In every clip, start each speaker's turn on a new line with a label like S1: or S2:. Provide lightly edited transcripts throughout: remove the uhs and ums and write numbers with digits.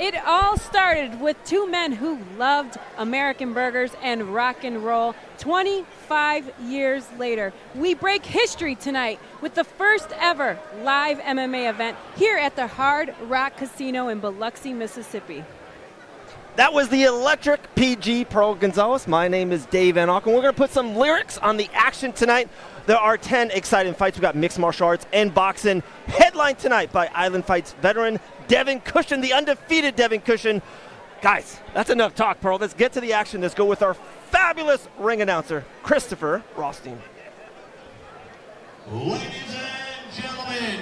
S1: It all started with two men who loved American burgers and rock and roll. 25 years later, we break history tonight with the first ever live MMA event here at the Hard Rock Casino in Biloxi, Mississippi.
S2: That was the Electric PG Pearl Gonzalez. My name is Dave Van Auken. We're going to put some lyrics on the action tonight. There are 10 exciting fights. We've got mixed martial arts and boxing. Headlined tonight by Island Fights veteran Devin Cushion, the undefeated Devin Cushion. Guys, that's enough talk, Pearl. Let's get to the action. Let's go with our fabulous ring announcer, Christopher Rothstein.
S3: Ladies and gentlemen,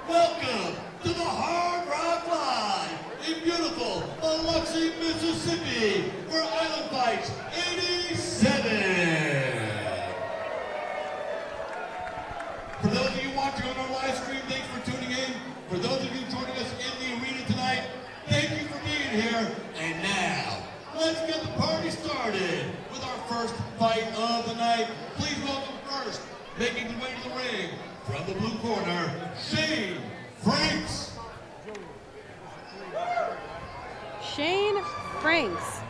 S3: welcome to the Hard Rock Live in beautiful Biloxi, Mississippi for Island Fights 87. For those of you watching on our live stream, thanks for tuning in. For those of you joining us in the arena tonight, thank you for being here. And now, let's get the party started with our first fight of the night. Please welcome first, making his way to the ring, from the blue corner, Shane Franks.
S1: Shane Franks,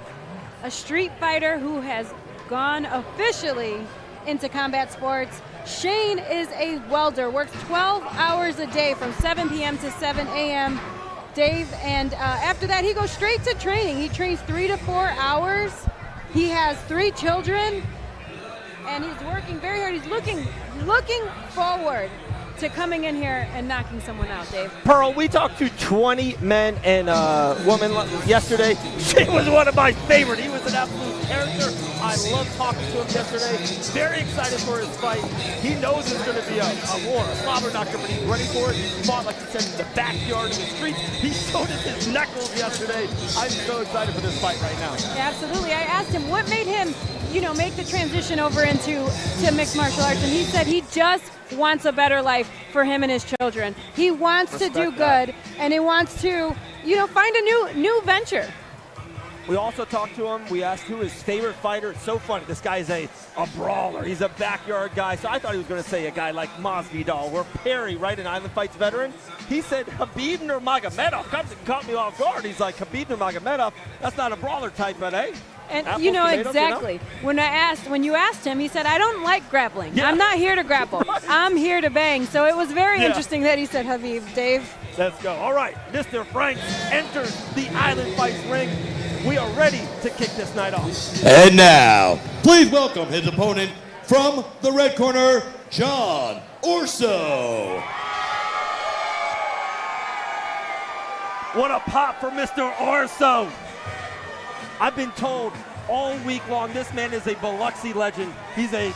S1: a street fighter who has gone officially into combat sports. Shane is a welder, works 12 hours a day from 7 p.m. to 7 a.m. Dave, and after that he goes straight to training. He trains 3 to 4 hours. He has 3 children, and he's working very hard. He's looking forward to coming in here and knocking someone out, Dave.
S2: Pearl, we talked to 20 men and women yesterday. Shane was one of my favorites. He was an absolute character. I loved talking to him yesterday. Very excited for his fight. He knows it's going to be a war, a slobber knocker, but he's ready for it. He fought, like he said, in the backyard, in the streets. He showed us his knuckles yesterday. I'm so excited for this fight right now.
S1: Yeah, absolutely. I asked him what made him, make the transition over into mixed martial arts, and he said he just wants a better life for him and his children. He wants to do good, and he wants to, find a new venture.
S2: We also talked to him. We asked who his favorite fighter. It's so funny. This guy's a brawler. He's a backyard guy. So I thought he was going to say a guy like Masvidal or Perry, right, an Island Fights veteran. He said Khabib Nurmagomedov. Caught me off guard. He's like, Khabib Nurmagomedov, that's not a brawler type, but hey.
S1: And
S2: apples,
S1: tomatoes,
S2: exactly.
S1: When you asked him, he said, I don't like grappling. Yeah. I'm not here to grapple. I'm here to bang. So it was very interesting that he said Khabib. Dave.
S2: Let's go. All right, Mr. Franks enters the Island Fights ring. We are ready to kick this night off.
S3: And now, please welcome his opponent from the red corner, John Orso.
S2: What a pop for Mr. Orso. I've been told all week long this man is a Biloxi legend. He's a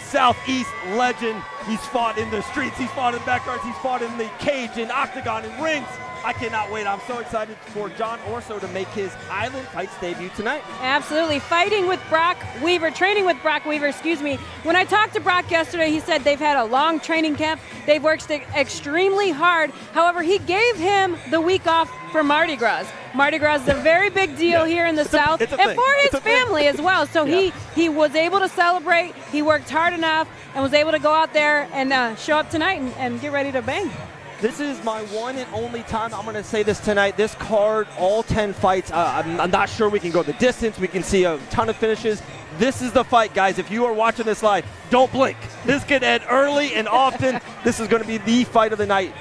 S2: Southeast legend. He's fought in the streets. He's fought in backyards. He's fought in the cage, in octagon, in rings. I cannot wait. I'm so excited for John Orso to make his Island Fights debut tonight.
S1: Absolutely. Training with Brock Weaver, When I talked to Brock yesterday, he said they've had a long training camp. They've worked extremely hard. However, he gave him the week off for Mardi Gras. Mardi Gras is a very big deal here in the South and for his family as well. So he was able to celebrate. He worked hard enough and was able to go out there and show up tonight and get ready to bang.
S2: This is my one and only time I'm going to say this tonight. This card, all 10 fights, I'm not sure we can go the distance. We can see a ton of finishes. This is the fight, guys. If you are watching this live, don't blink. This could end early and often. This is going to be the fight of the night.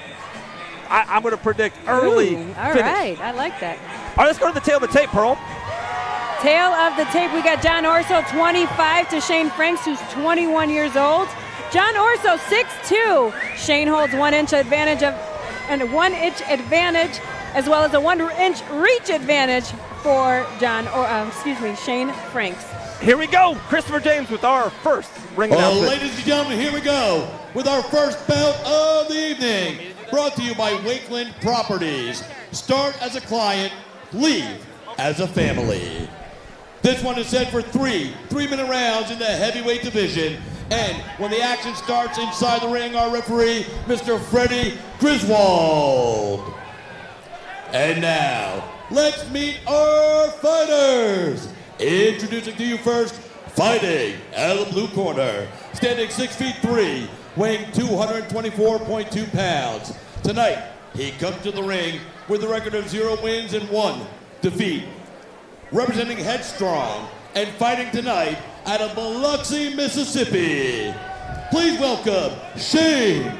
S2: I'm going to predict early finish.
S1: All right, I like that.
S2: All right, let's go to the tail of the tape, Pearl.
S1: Tail of the tape, we got John Orso, 25 to Shane Franks, who's 21 years old. John Orso, 6'2". Shane holds 1 inch advantage as well as a 1 inch reach advantage for Shane Franks.
S2: Here we go, Christopher James with our first ring announcement.
S3: Ladies and gentlemen, here we go with our first bout of the evening. Brought to you by Wakeland Properties. Start as a client, leave as a family. This one is set for 3 3-minute rounds in the heavyweight division. And when the action starts inside the ring, our referee, Mr. Freddie Griswold. And now, let's meet our fighters. Introducing to you first, fighting out of the blue corner, standing 6'3", weighing 224.2 pounds. Tonight, He comes to the ring with a record of 0 wins and 1 defeat. Representing Headstrong and fighting tonight out of Biloxi, Mississippi. Please welcome Shane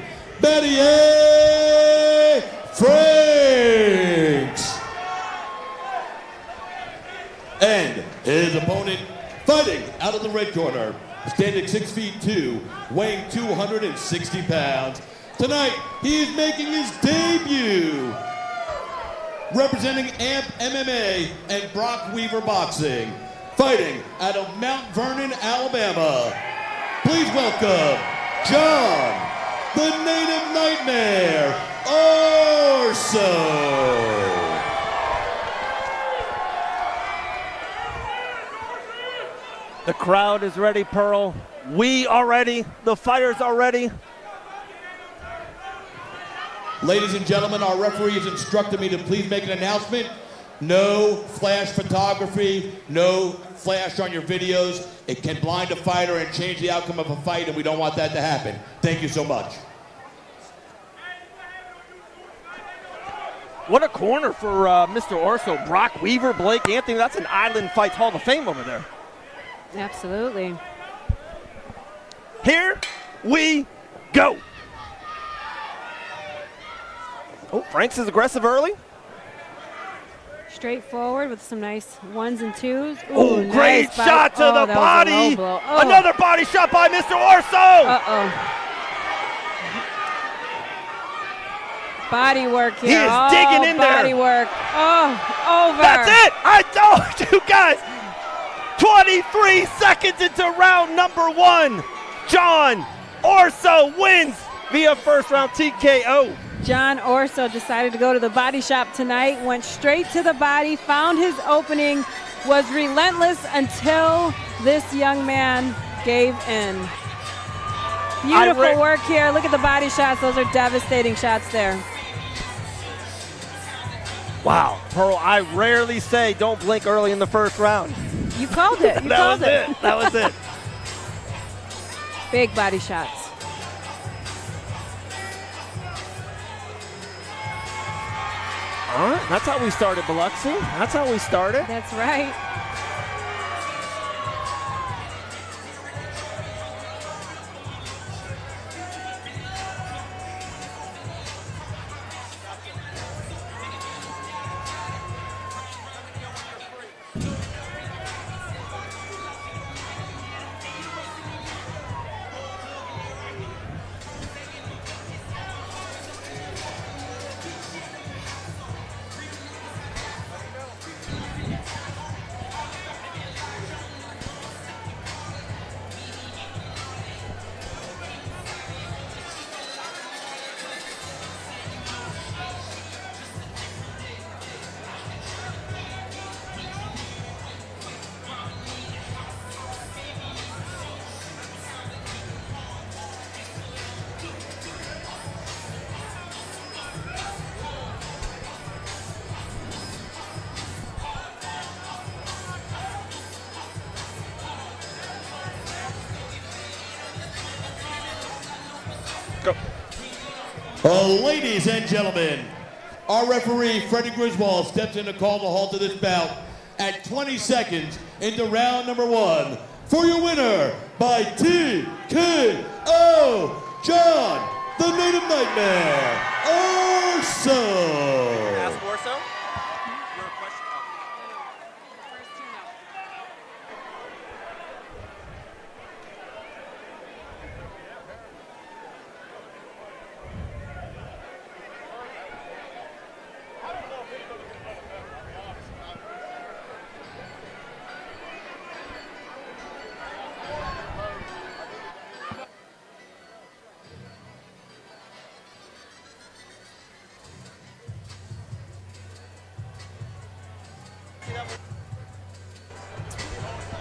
S3: Franks. And his opponent fighting out of the red corner, standing 6'2", weighing 260 pounds. Tonight, he is making his debut. Representing AMP MMA and Brock Weaver Boxing, fighting out of Mount Vernon, Alabama. Please welcome John, the Native Nightmare, Orso.
S2: The crowd is ready, Pearl. We are ready. The fighters are ready.
S3: Ladies and gentlemen, our referee has instructed me to please make an announcement. No flash photography, no flash on your videos. It can blind a fighter and change the outcome of a fight, and we don't want that to happen. Thank you so much.
S2: What a corner for Mr. Orso. Brock Weaver, Blake Anthony. That's an Island Fights Hall of Fame over there.
S1: Absolutely.
S2: Here we go. Oh, Franks is aggressive early.
S1: Straightforward with some nice 1s and 2s.
S2: Oh, great
S1: nice
S2: shot to the body.
S1: Oh.
S2: Another body shot by Mr. Orso.
S1: Uh-oh. Body work here.
S2: He is digging in there.
S1: Body work. Oh, over.
S2: That's it. I told you guys. 23 seconds into round number 1. John Orso wins via first round TKO.
S1: John Orso decided to go to the body shop tonight, went straight to the body, found his opening, was relentless until this young man gave in. Beautiful work here. Look at the body shots. Those are devastating shots there.
S2: Wow, Pearl, I rarely say don't blink early in the first round.
S1: You called it. You called it.
S2: That was it.
S1: Big body shots.
S2: All right, that's how we started, Biloxi. That's how we started.
S1: That's right.
S3: Ladies and gentlemen, our referee, Freddie Griswold, steps in to call the halt to this bout at 20 seconds into round number 1. For your winner by TKO, John, the Native Nightmare, Orso.
S2: Ask Orso.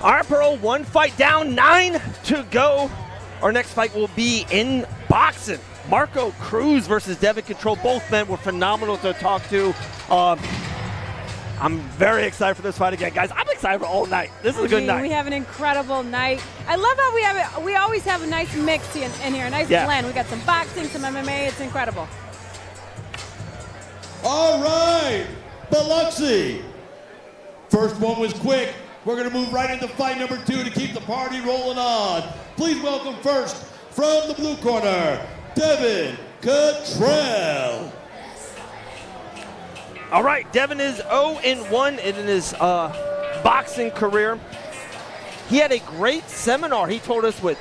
S2: All right, Pearl, 1 fight down, 9 to go. Our next fight will be in boxing. Marco Cruz versus Devin Catrell. Both men were phenomenal to talk to. I'm very excited for this fight again, guys. I'm excited for all night. This is a good night.
S1: We have an incredible night. I love how we always have a nice mix in here, a nice blend. We got some boxing, some MMA. It's incredible.
S3: All right, Biloxi. First one was quick. We're going to move right into fight number 2 to keep the party rolling on. Please welcome first from the blue corner, Devin Catrell.
S2: All right, Devin is 0-1 in his boxing career. He had a great seminar, he told us, with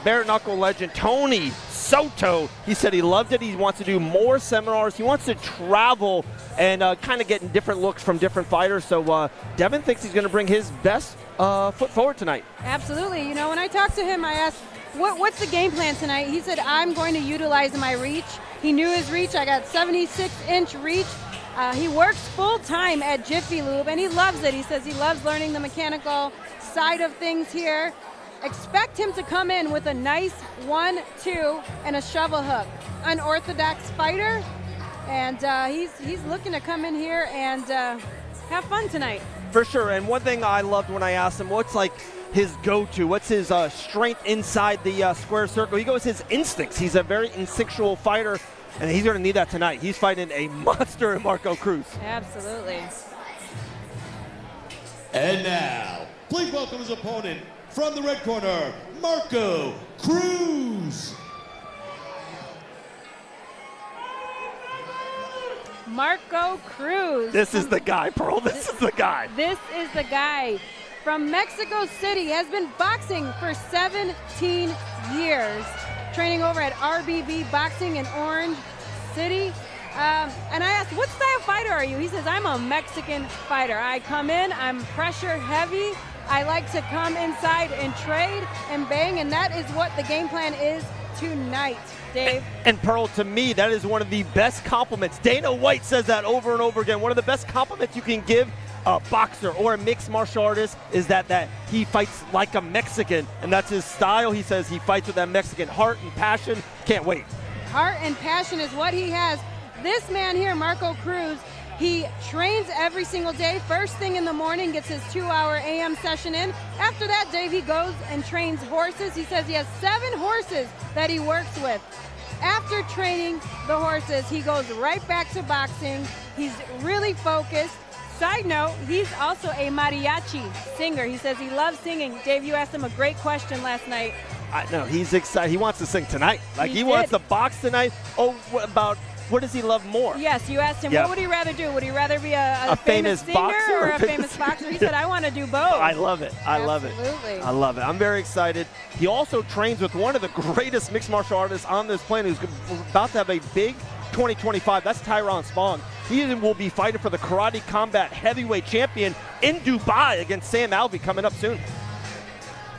S2: bare knuckle legend Tony Soto. He said he loved it. He wants to do more seminars. He wants to travel and kind of get different looks from different fighters. So Devin thinks he's going to bring his best foot forward tonight.
S1: Absolutely. You know, when I talked to him, I asked, what's the game plan tonight? He said, I'm going to utilize my reach. He knew his reach. I got 76-inch reach. He works full-time at Jiffy Lube, and he loves it. He says he loves learning the mechanical side of things here. Expect him to come in with a nice 1-2 and a shovel hook. Unorthodox fighter, and he's looking to come in here and have fun tonight.
S2: For sure, and one thing I loved when I asked him, what's like his go-to? What's his strength inside the square circle? He goes his instincts. He's a very instinctual fighter, and he's going to need that tonight. He's fighting a monster in Marco Cruz.
S1: Absolutely.
S3: And now, please welcome his opponent from the red corner, Marco Cruz.
S1: Marco Cruz.
S2: This is the guy, Pearl. This is the guy.
S1: This is the guy from Mexico City. Has been boxing for 17 years, training over at RBB Boxing in Orange City. And I asked, what style fighter are you? He says, I'm a Mexican fighter. I come in, I'm pressure heavy. I like to come inside and trade and bang, and that is what the game plan is tonight, Dave.
S2: And Pearl, to me, that is one of the best compliments. Dana White says that over and over again. One of the best compliments you can give a boxer or a mixed martial artist is that he fights like a Mexican, and that's his style. He says he fights with that Mexican heart and passion. Can't wait.
S1: Heart and passion is what he has. This man here, Marco Cruz, he trains every single day. First thing in the morning, gets his 2-hour AM session in. After that, Dave, he goes and trains horses. He says he has 7 horses that he works with. After training the horses, he goes right back to boxing. He's really focused. Side note, he's also a mariachi singer. He says he loves singing. Dave, you asked him a great question last night.
S2: I know, he's excited. He wants to sing tonight. Like, he wants to box tonight. Oh, what does he love more?
S1: Yes, you asked him, what would he rather do? Would he rather be a famous singer
S2: boxer
S1: or a famous boxer? He said, I want to do both.
S2: I love it. I love it.
S1: Absolutely.
S2: I love it. I'm very excited. He also trains with one of the greatest mixed martial artists on this planet who's about to have a big 2025. That's Tyron Spong. He will be fighting for the Karate Combat Heavyweight Champion in Dubai against Sam Alvey coming up soon.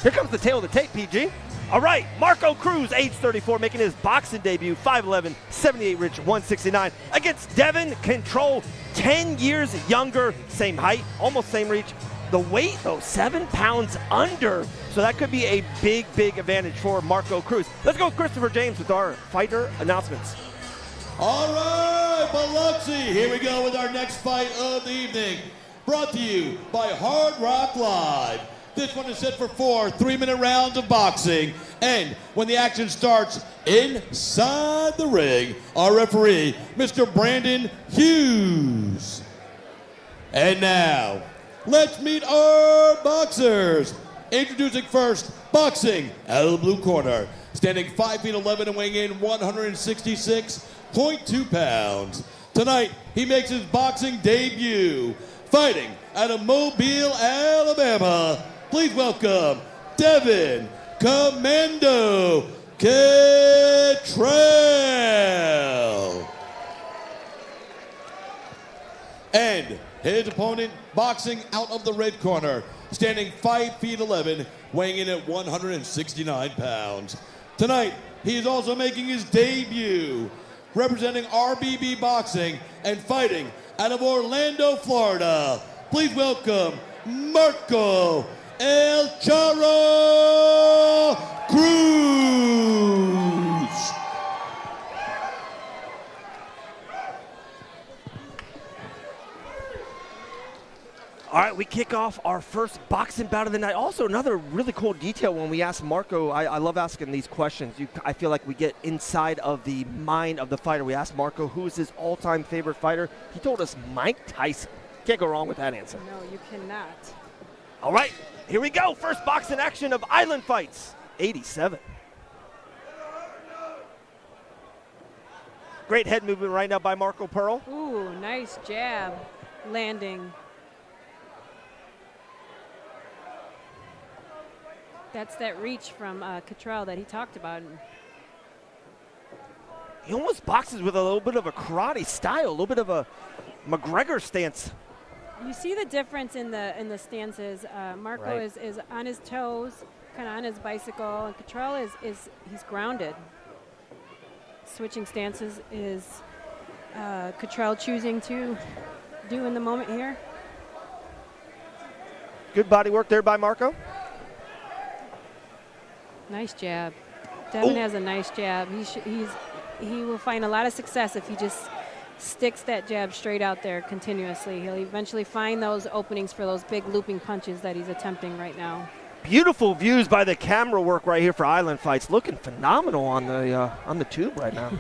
S2: Here comes the tail of the tape, PG. All right, Marco Cruz, age 34, making his boxing debut, 5'11", 78 reach, 169, against Devin Catrell, 10 years younger, same height, almost same reach. The weight, though, 7 pounds under, so that could be a big, big advantage for Marco Cruz. Let's go with Christopher James with our fighter announcements.
S3: All right, Biloxi, here we go with our next fight of the evening. Brought to you by Hard Rock Live. This one is set for 4 3-minute rounds of boxing. And when the action starts inside the ring, our referee, Mr. Brandon Hughes. And now, let's meet our boxers. Introducing first, boxing out of the blue corner. Standing 5'11" and weighing in 166.2 pounds. Tonight, he makes his boxing debut. Fighting out of Mobile, Alabama. Please welcome Devin Commando Catrell. And his opponent, boxing out of the red corner, standing 5'11", weighing in at 169 pounds. Tonight, he is also making his debut, representing RBB Boxing and fighting out of Orlando, Florida. Please welcome Marco El Charro Cruz.
S2: All right, we kick off our first boxing bout of the night. Also, another really cool detail when we ask Marco, I love asking these questions. I feel like we get inside of the mind of the fighter. We asked Marco who is his all-time favorite fighter. He told us Mike Tyson. Can't go wrong with that answer.
S1: No, you cannot.
S2: All right, here we go. First boxing action of Island Fights, 87. Great head movement right now by Marco Pearl.
S1: Ooh, nice jab landing. That's that reach from Catrell that he talked about.
S2: He almost boxes with a little bit of a karate style, a little bit of a McGregor stance.
S1: You see the difference in the stances. Marco
S2: Right.
S1: is on his toes, kind of on his bicycle, and Catrell is he's grounded. Switching stances is Catrell choosing to do in the moment here.
S2: Good body work there by Marco.
S1: Nice jab. Devin
S2: Ooh.
S1: has a nice jab. He will find a lot of success if he just sticks that jab straight out there continuously. He'll eventually find those openings for those big looping punches that he's attempting right now.
S2: Beautiful views by the camera work right here for Island Fights. Looking phenomenal on the tube right now.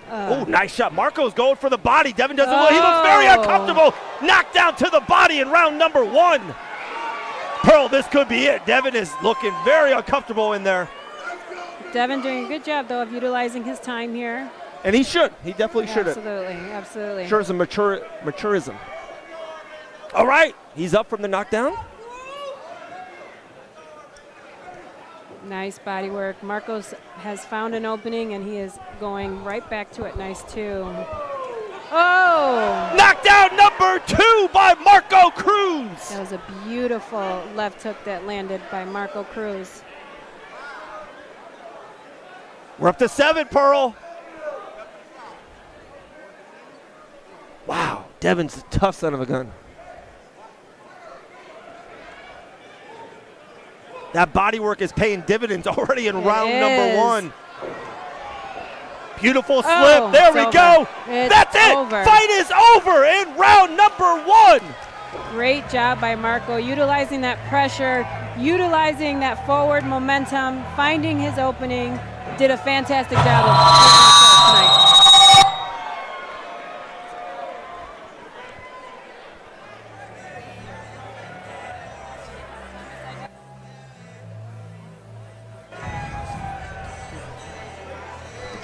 S2: Oh, nice shot. Marco's going for the body. Devin doesn't look. He looks very uncomfortable. Knocked down to the body in round number 1. Pearl, this could be it. Devin is looking very uncomfortable in there.
S1: Devin doing a good job, though, of utilizing his time here.
S2: And he should. He definitely should.
S1: Absolutely, absolutely.
S2: Sure is a maturism. All right. He's up from the knockdown.
S1: Nice body work. Marcos has found an opening, and he is going right back to it. Nice, too. Oh!
S2: Knockdown number 2 by Marco Cruz.
S1: That was a beautiful left hook that landed by Marco Cruz.
S2: We're up to 7, Pearl. Wow, Devin's a tough son of a gun. That body work is paying dividends already in round number 1. Beautiful slip. There we go. That's it.
S1: Over.
S2: Fight is over in round number 1.
S1: Great job by Marco, utilizing that pressure, utilizing that forward momentum, finding his opening. Did a fantastic job of tonight.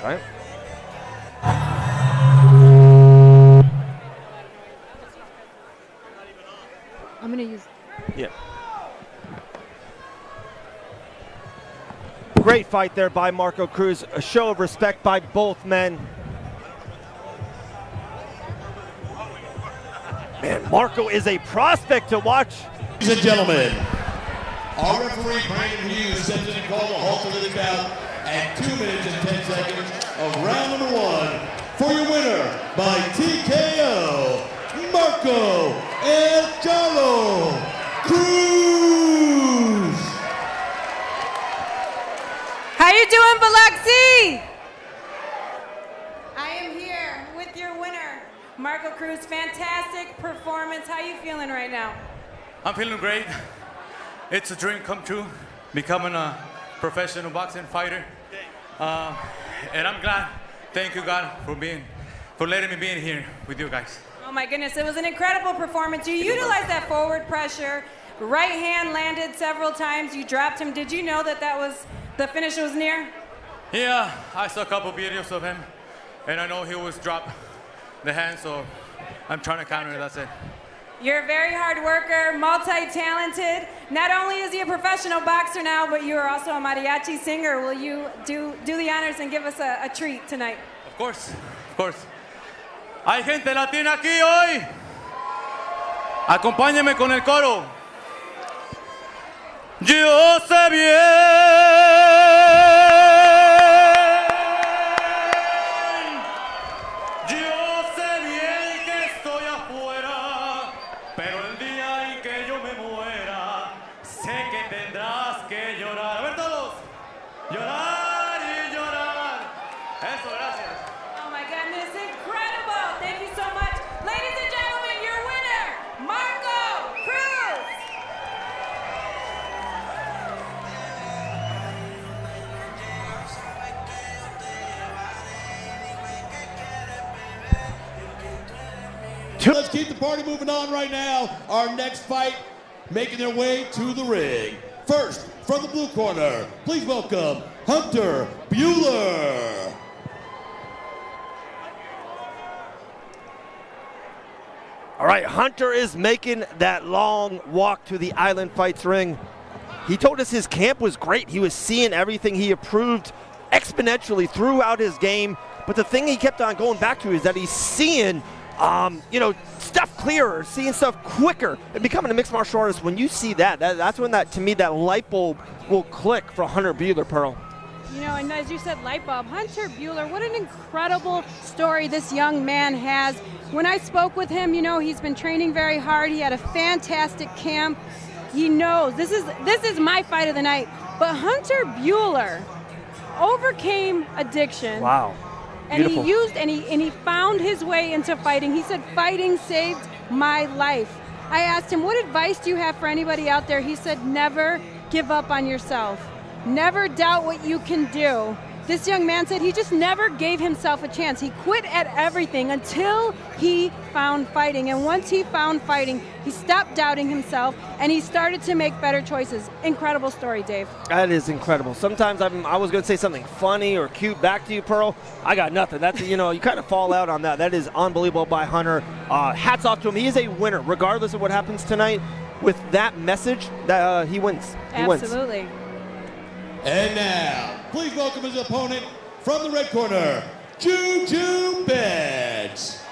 S2: Right.
S1: I'm going to use.
S2: Yeah. Great fight there by Marco Cruz. A show of respect by both men. Man, Marco is a prospect to watch.
S3: Ladies and gentlemen, our referee, Brandon Hughes, steps in and calls a halt to the bout at 2 minutes and 10 seconds of round number 1 for your winner by TKO, Marco El Charro Cruz.
S1: How you doing, Biloxi? I am here with your winner, Marco Cruz. Fantastic performance. How you feeling right now?
S4: I'm feeling great. It's a dream come true, becoming a professional boxing fighter. And I'm glad. Thank you, God, for letting me be in here with you guys.
S1: Oh my goodness, it was an incredible performance. You utilized that forward pressure. Right hand landed several times. You dropped him. Did you know that the finish was near?
S4: Yeah, I saw a couple videos of him, and I know he was dropped the hand, so I'm trying to counter it, that's it.
S1: You're a very hard worker, multi-talented. Not only is he a professional boxer now, but you are also a mariachi singer. Will you do the honors and give us a treat tonight?
S4: Of course, of course. Hay gente latina aquí hoy. Acompáñeme con el coro. Yo sé bien que estoy afuera, pero el día en que yo me muera, sé que tendrás que llorar. A ver todos, llorar y llorar. Eso, gracias.
S1: Oh my goodness, incredible. Thank you so much. Ladies and gentlemen, your winner,
S3: Let's keep the party moving on right now. Our next fight making their way to the ring. First, from the blue corner, please welcome Hunter Buehler.
S2: All right, Hunter is making that long walk to the Island Fights ring. He told us his camp was great. He was seeing everything. He improved exponentially throughout his game. But the thing he kept on going back to is that he's seeing, stuff clearer, seeing stuff quicker, and becoming a mixed martial artist. When you see that's when to me, that light bulb will click for Hunter Buehler, Pearl.
S1: And as you said, light bulb, Hunter Buehler, what an incredible story this young man has. When I spoke with him, he's been training very hard. He had a fantastic camp. He knows this is my fight of the night. But Hunter Buehler overcame addiction.
S2: Wow.
S1: Beautiful. And he found his way into fighting. He said, fighting saved my life. I asked him, what advice do you have for anybody out there? He said, never give up on yourself. Never doubt what you can do. This young man said he just never gave himself a chance. He quit at everything until he found fighting. And once he found fighting, he stopped doubting himself and he started to make better choices. Incredible story, Dave.
S2: That is incredible. Sometimes I was going to say something funny or cute back to you, Pearl. I got nothing. That's you kind of fall out on that. That is unbelievable by Hunter. Hats off to him. He is a winner, regardless of what happens tonight. With that message, that he wins. He
S1: Absolutely.
S2: Wins.
S3: And now, please welcome his opponent from the red corner, Juju Betts.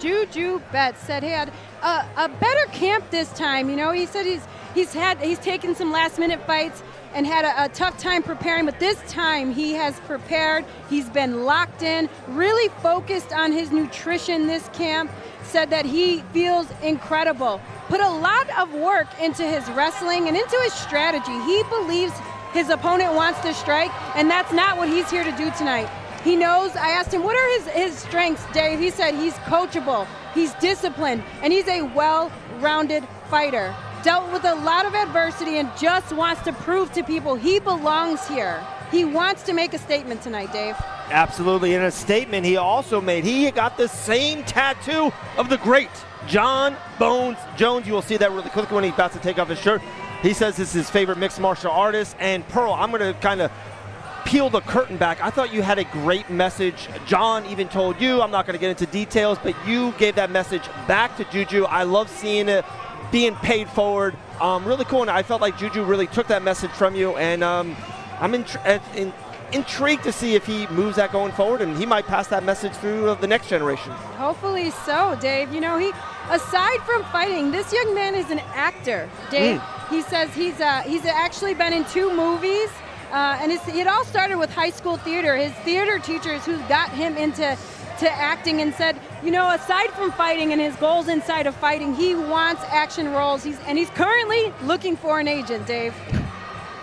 S1: Juju Betts said he had a better camp this time. He said he's taken some last-minute fights and had a tough time preparing, but this time he has prepared. He's been locked in, really focused on his nutrition this camp. Said that he feels incredible. Put a lot of work into his wrestling and into his strategy. He believes his opponent wants to strike, and that's not what he's here to do tonight. He knows. I asked him, what are his strengths, Dave? He said he's coachable, he's disciplined, and he's a well-rounded fighter. Dealt with a lot of adversity and just wants to prove to people he belongs here. He wants to make a statement tonight, Dave.
S2: Absolutely. In a statement he also made, he got the same tattoo of the great John Bones Jones. You will see that really quickly when he's about to take off his shirt. He says this is his favorite mixed martial artist. And Pearl, I'm going to kind of peel the curtain back. I thought you had a great message. John even told you, I'm not going to get into details, but you gave that message back to Juju. I love seeing it being paid forward. Really cool. And I felt like Juju really took that message from you. And I'm intrigued to see if he moves that going forward, and he might pass that message through the next generation.
S1: Hopefully so, Dave. He, aside from fighting, this young man is an actor, Dave. He says he's actually been in 2 movies, and it all started with high school theater. His theater teachers who got him into acting and said, aside from fighting and his goals inside of fighting, he wants action roles. He's currently looking for an agent, Dave.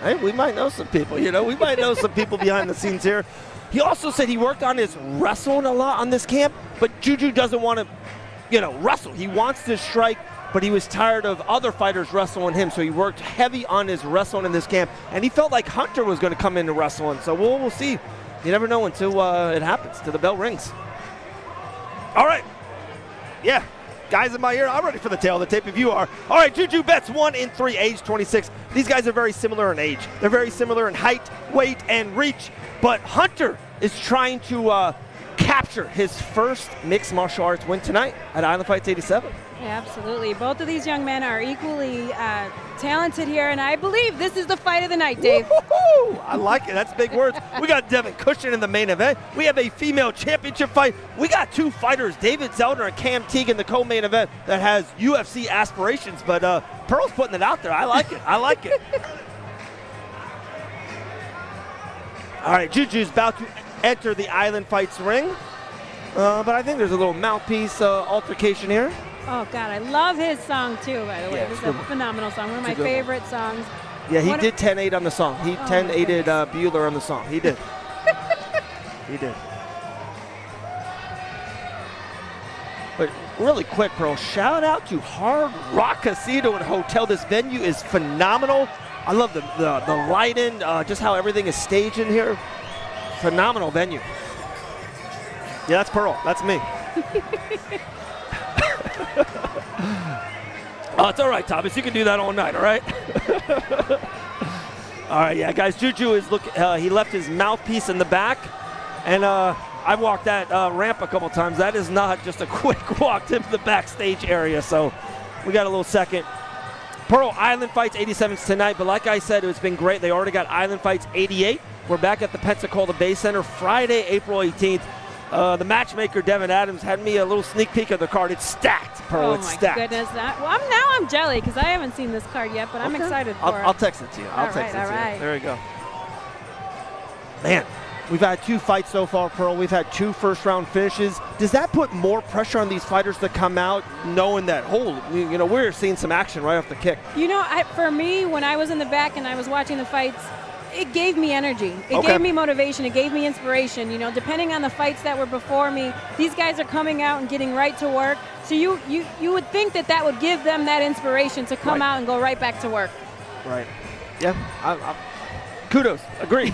S2: Hey, we might know some people, we might know some people behind the scenes here. He also said he worked on his wrestling a lot on this camp, but Juju doesn't want to, wrestle. He wants to strike, but he was tired of other fighters wrestling him, so he worked heavy on his wrestling in this camp, and he felt like Hunter was going to come into wrestling, so we'll see. You never know until it happens, till the bell rings. All right. Yeah. Guys in my ear, I'm ready for the tail of the tape if you are. All right, Juju Betts, 1-3, age 26. These guys are very similar in age. They're very similar in height, weight, and reach. But Hunter is trying to capture his first mixed martial arts win tonight at Island Fights 87.
S1: Yeah, absolutely. Both of these young men are equally talented here, and I believe this is the fight of the night, Dave.
S2: Woo-hoo-hoo! I like it. That's big words. We got Devin Cushion in the main event. We have a female championship fight. We got 2 fighters, David Zelnner and Cam Teague, in the co-main event that has UFC aspirations, but Pearl's putting it out there. I like it. I like it. All right, Juju's about to enter the Island Fights ring, but I think there's a little mouthpiece altercation here.
S1: Oh, God, I love his song, too, by the way. This is a phenomenal song, one of my favorite songs.
S2: Yeah, he did 10-8 on the song. He 10-8'd Buehler on the song. He did. He did. But really quick, Pearl, shout out to Hard Rock Casino and Hotel. This venue is phenomenal. I love the lighting, just how everything is staged in here. phenomenal venue. Yeah, that's Pearl. That's me. Oh, it's all right, Thomas. You can do that all night, all right? All right, yeah, guys. Juju is he left his mouthpiece in the back, and I've walked that ramp a couple times. That is not just a quick walk to the backstage area, so we got a little second. Pearl Island Fights 87 tonight, but like I said, it's been great. They already got Island Fights 88. We're back at the Pensacola Bay Center Friday, April 18th. The matchmaker, Devin Adams, had me a little sneak peek of the card. It's stacked, Pearl. It's stacked.
S1: Oh, my goodness. Now I'm jelly because I haven't seen this card yet, but I'm excited for it.
S2: I'll text it to you. I'll text it to you. There you go. Man, we've had 2 fights so far, Pearl. We've had 2 first-round finishes. Does that put more pressure on these fighters to come out knowing that, we're seeing some action right off the kick?
S1: For me, when I was in the back and I was watching the fights, it gave me energy. It gave me motivation. It gave me inspiration. Depending on the fights that were before me, these guys are coming out and getting right to work. So you would think that would give them that inspiration to come out and go right back to work.
S2: Right. Yeah. Kudos. Agree.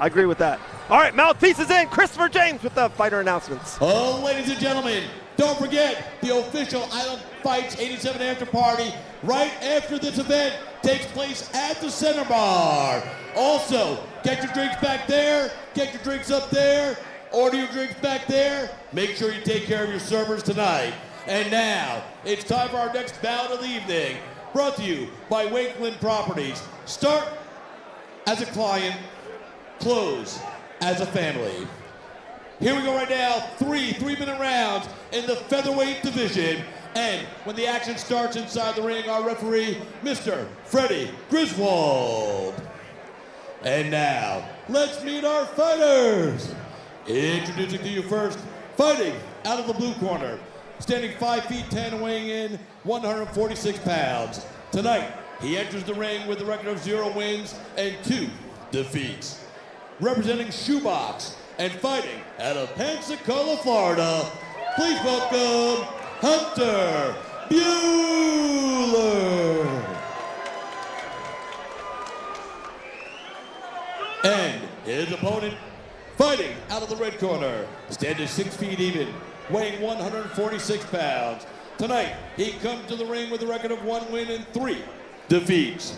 S2: I agree with that. All right, mouthpiece is in. Christopher James with the fighter announcements.
S3: Oh, ladies and gentlemen, don't forget the official Island Fights 87 after party right after this event takes place at the Center Bar. Also, get your drinks back there, get your drinks up there, order your drinks back there. Make sure you take care of your servers tonight. And now, it's time for our next bout of the evening, brought to you by Wakeland Properties. Start as a client, close as a family. Here we go right now, 3 3-minute rounds in the featherweight division. And when the action starts inside the ring, our referee, Mr. Freddie Griswold. And now, let's meet our fighters. Introducing to you first, fighting out of the blue corner, standing 5 feet 10, weighing in 146 pounds. Tonight, he enters the ring with a record of 0 wins and 2 defeats. Representing Shoebox and fighting out of Pensacola, Florida, please welcome Hunter Buehler. And his opponent, fighting out of the red corner, standing 6 feet even, weighing 146 pounds. Tonight, he comes to the ring with a record of 1 win and 3 defeats.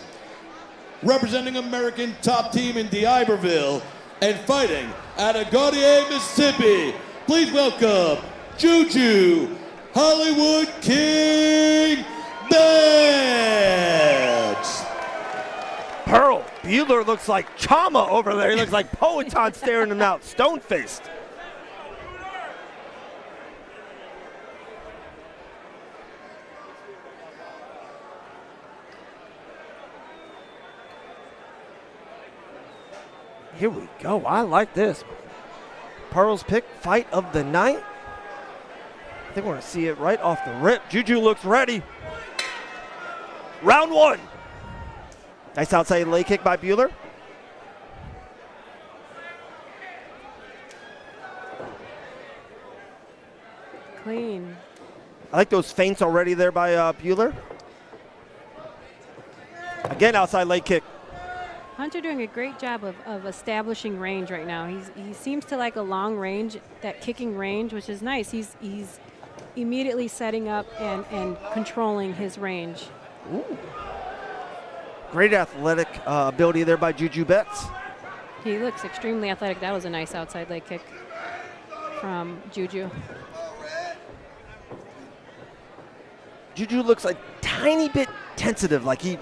S3: Representing American top team in D'Iberville and fighting out of Gaudier, Mississippi, please welcome Juju Hollywood King Banks.
S2: Pearl Buehler looks like Chama over there. He looks like Poetan staring him out, stone-faced. Here we go. I like this. Pearl's pick, fight of the night. I think we're going to see it right off the rip. Juju looks ready. Round 1. Nice outside leg kick by Buehler.
S1: Clean.
S2: I like those feints already there by Buehler. Again, outside leg kick.
S1: Hunter doing a great job of establishing range right now. He seems to like a long range, that kicking range, which is nice. He's immediately setting up and controlling his range.
S2: Ooh. Great athletic ability there by Juju Betts.
S1: He looks extremely athletic. That was a nice outside leg kick from Juju.
S2: Juju looks like tiny bit tentative, like he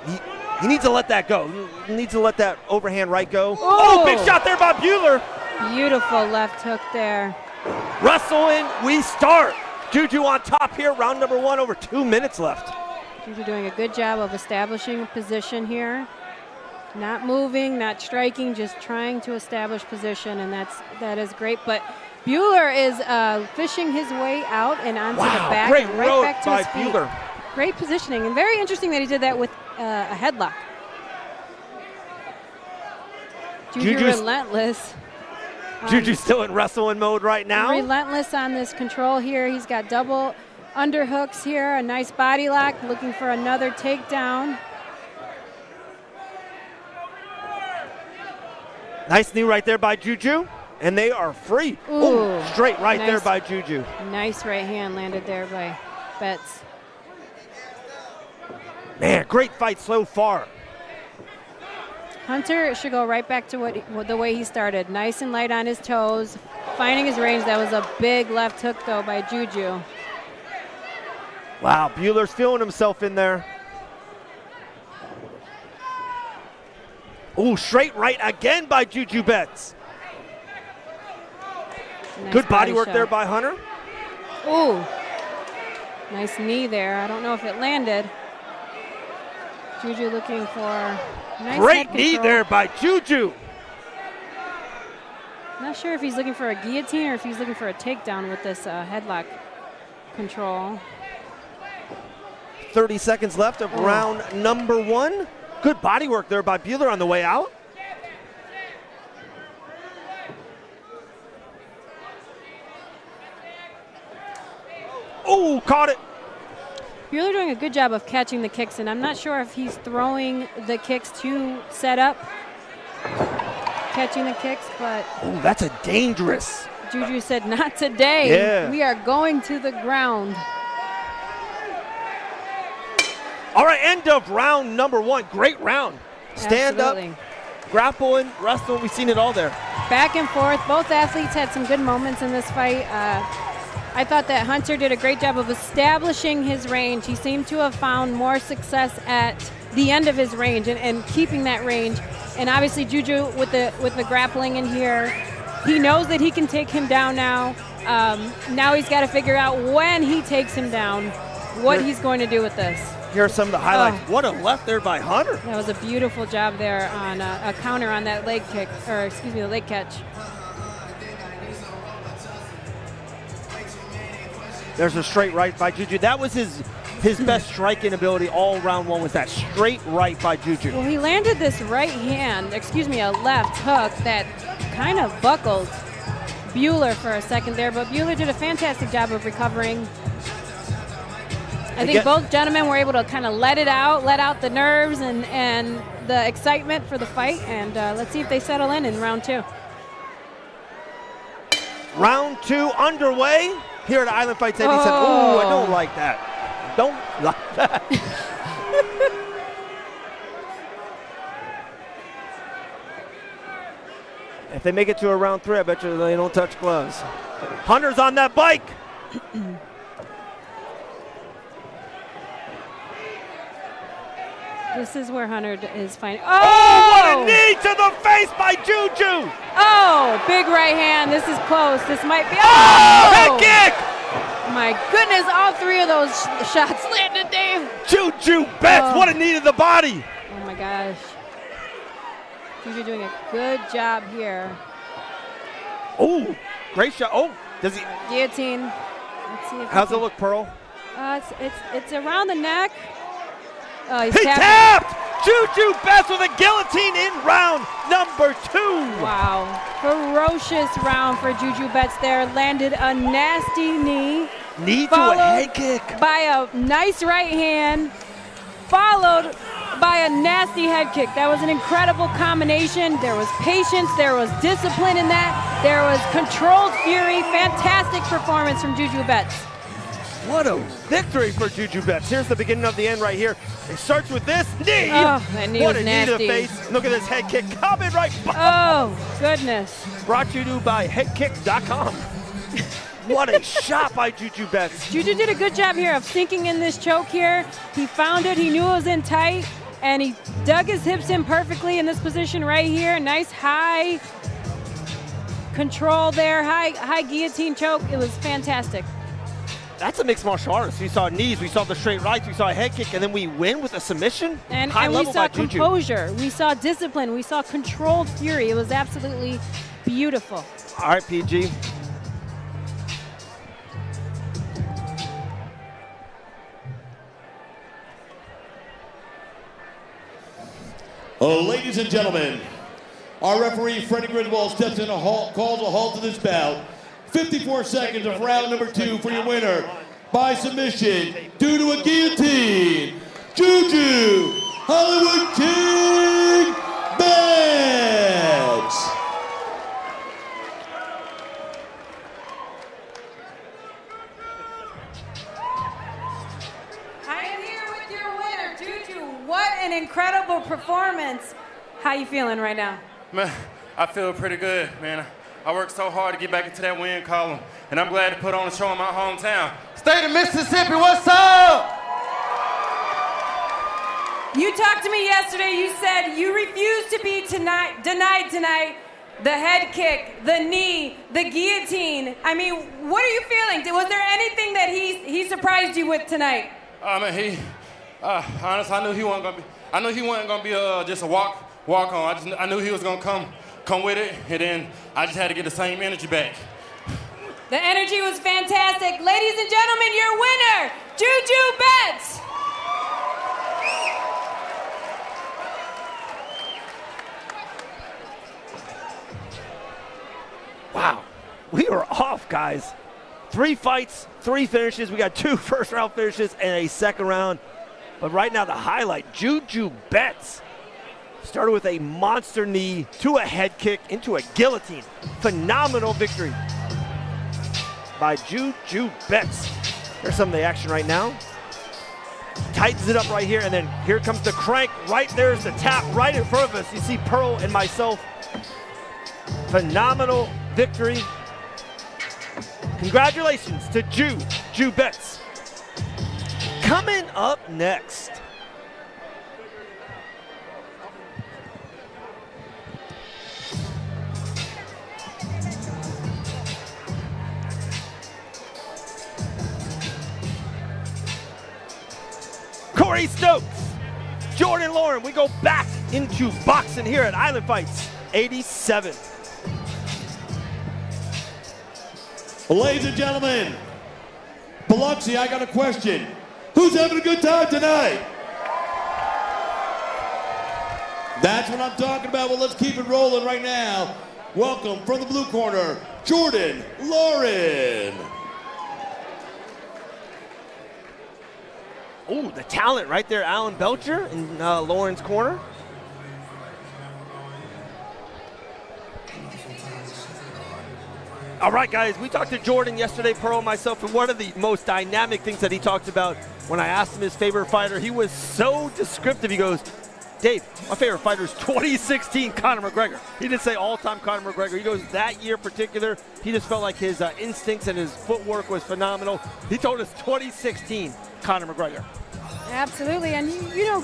S2: needs to let that go. He needs to let that overhand right go. Oh, big shot there by Buehler.
S1: Beautiful left hook there.
S2: Wrestling, we start. Juju on top here, round number 1, over 2 minutes left.
S1: Juju doing a good job of establishing position here. Not moving, not striking, just trying to establish position, and that is great. But Buehler is fishing his way out and onto the back,
S2: great
S1: and right back to his feet.
S2: Buehler.
S1: Great positioning, and very interesting that he did that with a headlock. Juju's relentless.
S2: Juju's still in wrestling mode right now.
S1: Relentless on this control here. He's got double underhooks here, a nice body lock, looking for another takedown.
S2: Nice knee right there by Juju. and they are free.
S1: Ooh,
S2: straight right
S1: nice.
S2: there by Juju.
S1: Nice right hand landed there by Betts.
S2: Man, great fight so far.
S1: Hunter should go right back to the way he started. Nice and light on his toes, finding his range. That was a big left hook, though, by Juju.
S2: Wow, Buehler's feeling himself in there. Ooh, straight right again by Juju Betts.
S1: Nice
S2: Good body work
S1: shot.
S2: there by Hunter.
S1: Ooh, nice knee there. I don't know if it landed. Juju looking for nice
S2: Great
S1: head
S2: knee
S1: control.
S2: there by Juju.
S1: Not sure if he's looking for a guillotine or if he's looking for a takedown with this headlock control.
S2: 30 seconds left of round number 1. Good body work there by Buehler on the way out. Oh, caught it.
S1: Buehler doing a good job of catching the kicks, and I'm not sure if he's throwing the kicks to set up catching the kicks, but
S2: Oh, that's a dangerous.
S1: Juju said, not today.
S2: Yeah.
S1: We are going to the ground.
S2: All right, end of round number 1. Great round. Stand
S1: Absolutely.
S2: up, grappling, wrestling. We've seen it all there.
S1: Back and forth. Both athletes had some good moments in this fight. I thought that Hunter did a great job of establishing his range. He seemed to have found more success at the end of his range and keeping that range. And obviously Juju with the grappling in here, he knows that he can take him down now. Now he's got to figure out when he takes him down, what he's going to do with this.
S2: Here are some of the highlights. What a left there by Hunter.
S1: That was a beautiful job there on a counter on that leg kick, or excuse me, the leg catch.
S2: There's a straight right by Juju. That was his best striking ability all round 1 was that straight right by Juju.
S1: Well, he landed this right hand, a left hook that kind of buckled Buehler for a second there, but Buehler did a fantastic job of recovering. I think both gentlemen were able to kind of let out the nerves and the excitement for the fight, and let's see if they settle in round 2.
S2: Round 2 underway here at Island Fights 87. Oh, I don't like that. Don't like that. If they make it to a round 3, I bet you they don't touch gloves. Hunter's on that bike.
S1: This is where Hunter is finding.
S2: Oh, what a knee to the face by Juju.
S1: Oh, big right hand. This is close. This might be.
S2: Oh, head kick.
S1: My goodness, all 3 of those shots landed, Dave.
S2: Juju Betts, what a knee to the body.
S1: Oh my gosh. Juju doing a good job here.
S2: Oh, great shot. Oh, does he?
S1: Guillotine. Let's see if
S2: How's it look, Pearl?
S1: It's around the neck. Oh,
S2: He tapped! Juju Betts with a guillotine in round number 2.
S1: Wow. Ferocious round for Juju Betts there. Landed a nasty knee.
S2: Knee to a head kick.
S1: By a nice right hand, followed by a nasty head kick. That was an incredible combination. There was patience. There was discipline in that. There was controlled fury. Fantastic performance from Juju Betts.
S2: What a victory for Juju Betts. Here's the beginning of the end right here. It starts with this knee.
S1: Oh, that knee
S2: what
S1: was
S2: a knee to the
S1: nasty.
S2: face. Look at this head kick coming right by.
S1: Oh, goodness.
S2: Brought to you by headkick.com. What a shot by Juju Betts.
S1: Juju did a good job here of sinking in this choke here. He found it. He knew it was in tight, and he dug his hips in perfectly in this position right here. Nice high control there, high guillotine choke. It was fantastic.
S2: That's a mixed martial artist. We saw knees, we saw the straight rights, we saw a head kick, and then we win with a submission.
S1: And
S2: High
S1: we
S2: level
S1: saw
S2: by Juju.
S1: composure. We saw discipline. We saw controlled fury. It was absolutely beautiful.
S2: All right, PG.
S3: Ladies and gentlemen, our referee, Freddie Griswold, steps in calls a halt to this bout. 54 seconds of round number 2 for your winner by submission due to a guillotine, Juju Hollywood King Betts.
S1: incredible performance. How you feeling right now?
S5: Man, I feel pretty good, man. I worked so hard to get back into that win column, and I'm glad to put on a show in my hometown. State of Mississippi, what's up?
S1: You talked to me yesterday. You said you refused to be denied tonight. The head kick, the knee, the guillotine. I mean, what are you feeling? Was there anything that he surprised you with tonight?
S5: Man, honestly, I knew he wasn't gonna be just a walk on. I knew he was gonna come with it, and then I just had to get the same energy back.
S1: The energy was fantastic. Ladies and gentlemen, your winner, Juju Betts.
S2: Wow, we were off, guys. 3 fights, 3 finishes. We got 2 first-round finishes and a second round. But right now, the highlight, Juju Betts started with a monster knee to a head kick into a guillotine. Phenomenal victory by Juju Betts. There's some of the action right now. Tightens it up right here, and then here comes the crank. Right there's the tap right in front of us. You see Pearl and myself. Phenomenal victory. Congratulations to Juju Betts. Coming up next. Cory Stokes, Jordan Lauren. We go back into boxing here at Island Fights 87.
S3: Ladies and gentlemen, Biloxi, I got a question. Who's having a good time tonight? That's what I'm talking about. Well, let's keep it rolling right now. Welcome from the blue corner, Jordan Lauren.
S2: Oh, the talent right there, Alan Belcher in Lauren's corner. All right, guys, we talked to Jordan yesterday, Pearl and myself, and one of the most dynamic things that he talked about when I asked him his favorite fighter, he was so descriptive. He goes, Dave, my favorite fighter is 2016 Conor McGregor. He didn't say all-time Conor McGregor. He goes, that year in particular, he just felt like his instincts and his footwork was phenomenal. He told us 2016 Conor McGregor.
S1: Absolutely, and you know,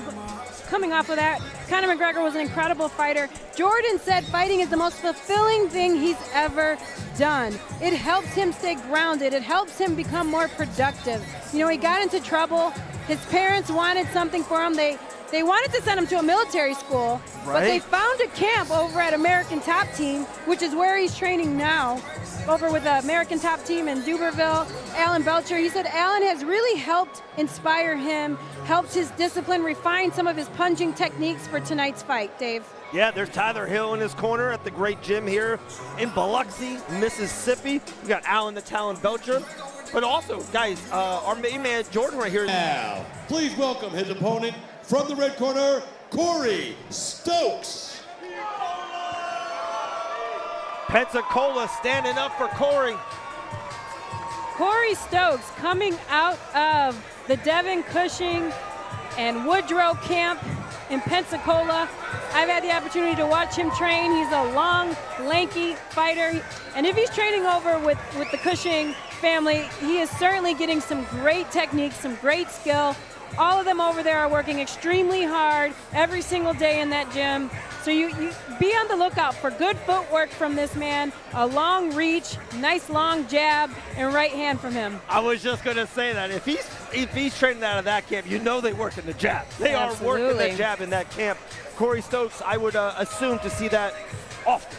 S1: coming off of that, Conor McGregor was an incredible fighter. Jordan said fighting is the most fulfilling thing he's ever done. It helps him stay grounded. It helps him become more productive. You know, he got into trouble. His parents wanted something for him. They wanted to send him to a military school, but they found a camp over at American Top Team, which is where he's training now, over with the American Top Team in Duberville. Alan Belcher, he said Alan has really helped inspire him, helped his discipline, refine some of his punching techniques for tonight's fight. Dave.
S2: Yeah, there's Tyler Hill in his corner at the great gym here in Biloxi, Mississippi. We got Alan the Talon Belcher. But also, guys, our main man Jordan right here.
S3: Now, please welcome his opponent from the red corner, Cory Stokes.
S2: Pensacola standing up for Cory.
S1: Cory Stokes coming out of the Devin Cushing and Woodrow camp in Pensacola. I've had the opportunity to watch him train. He's a long, lanky fighter. And if he's training over with the Cushing family, he is certainly getting some great techniques, some great skill. All of them over there are working extremely hard every single day in that gym. So you be on the lookout for good footwork from this man, a long reach, nice long jab, and right hand from him.
S2: I was just going to say that. If he's training out of that camp, you know they work in the jab. They are working the jab in that camp. Cory Stokes, I would assume to see that often.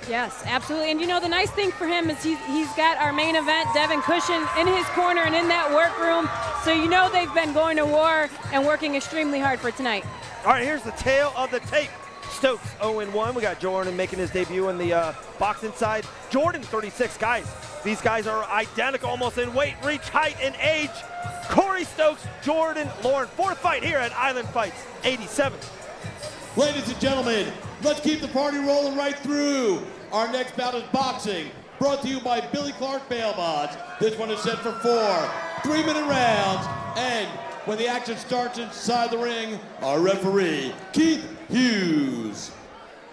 S1: Yes, absolutely. And you know, the nice thing for him is he's got our main event, Devin Cushing, in his corner and in that workroom. So you know they've been going to war and working extremely hard for tonight.
S2: All right, here's the tail of the tape. Stokes 0-1. We got Jordan making his debut in the boxing side. Jordan 36. Guys, these guys are identical almost in weight, reach, height, and age. Cory Stokes, Jordan Lauren. 4th fight here at Island Fights 87.
S3: Ladies and gentlemen, let's keep the party rolling right through. Our next bout is boxing, brought to you by Billy Clark Bail Bonds. This one is set for 4 3-minute rounds, and when the action starts inside the ring, our referee, Keith Hughes.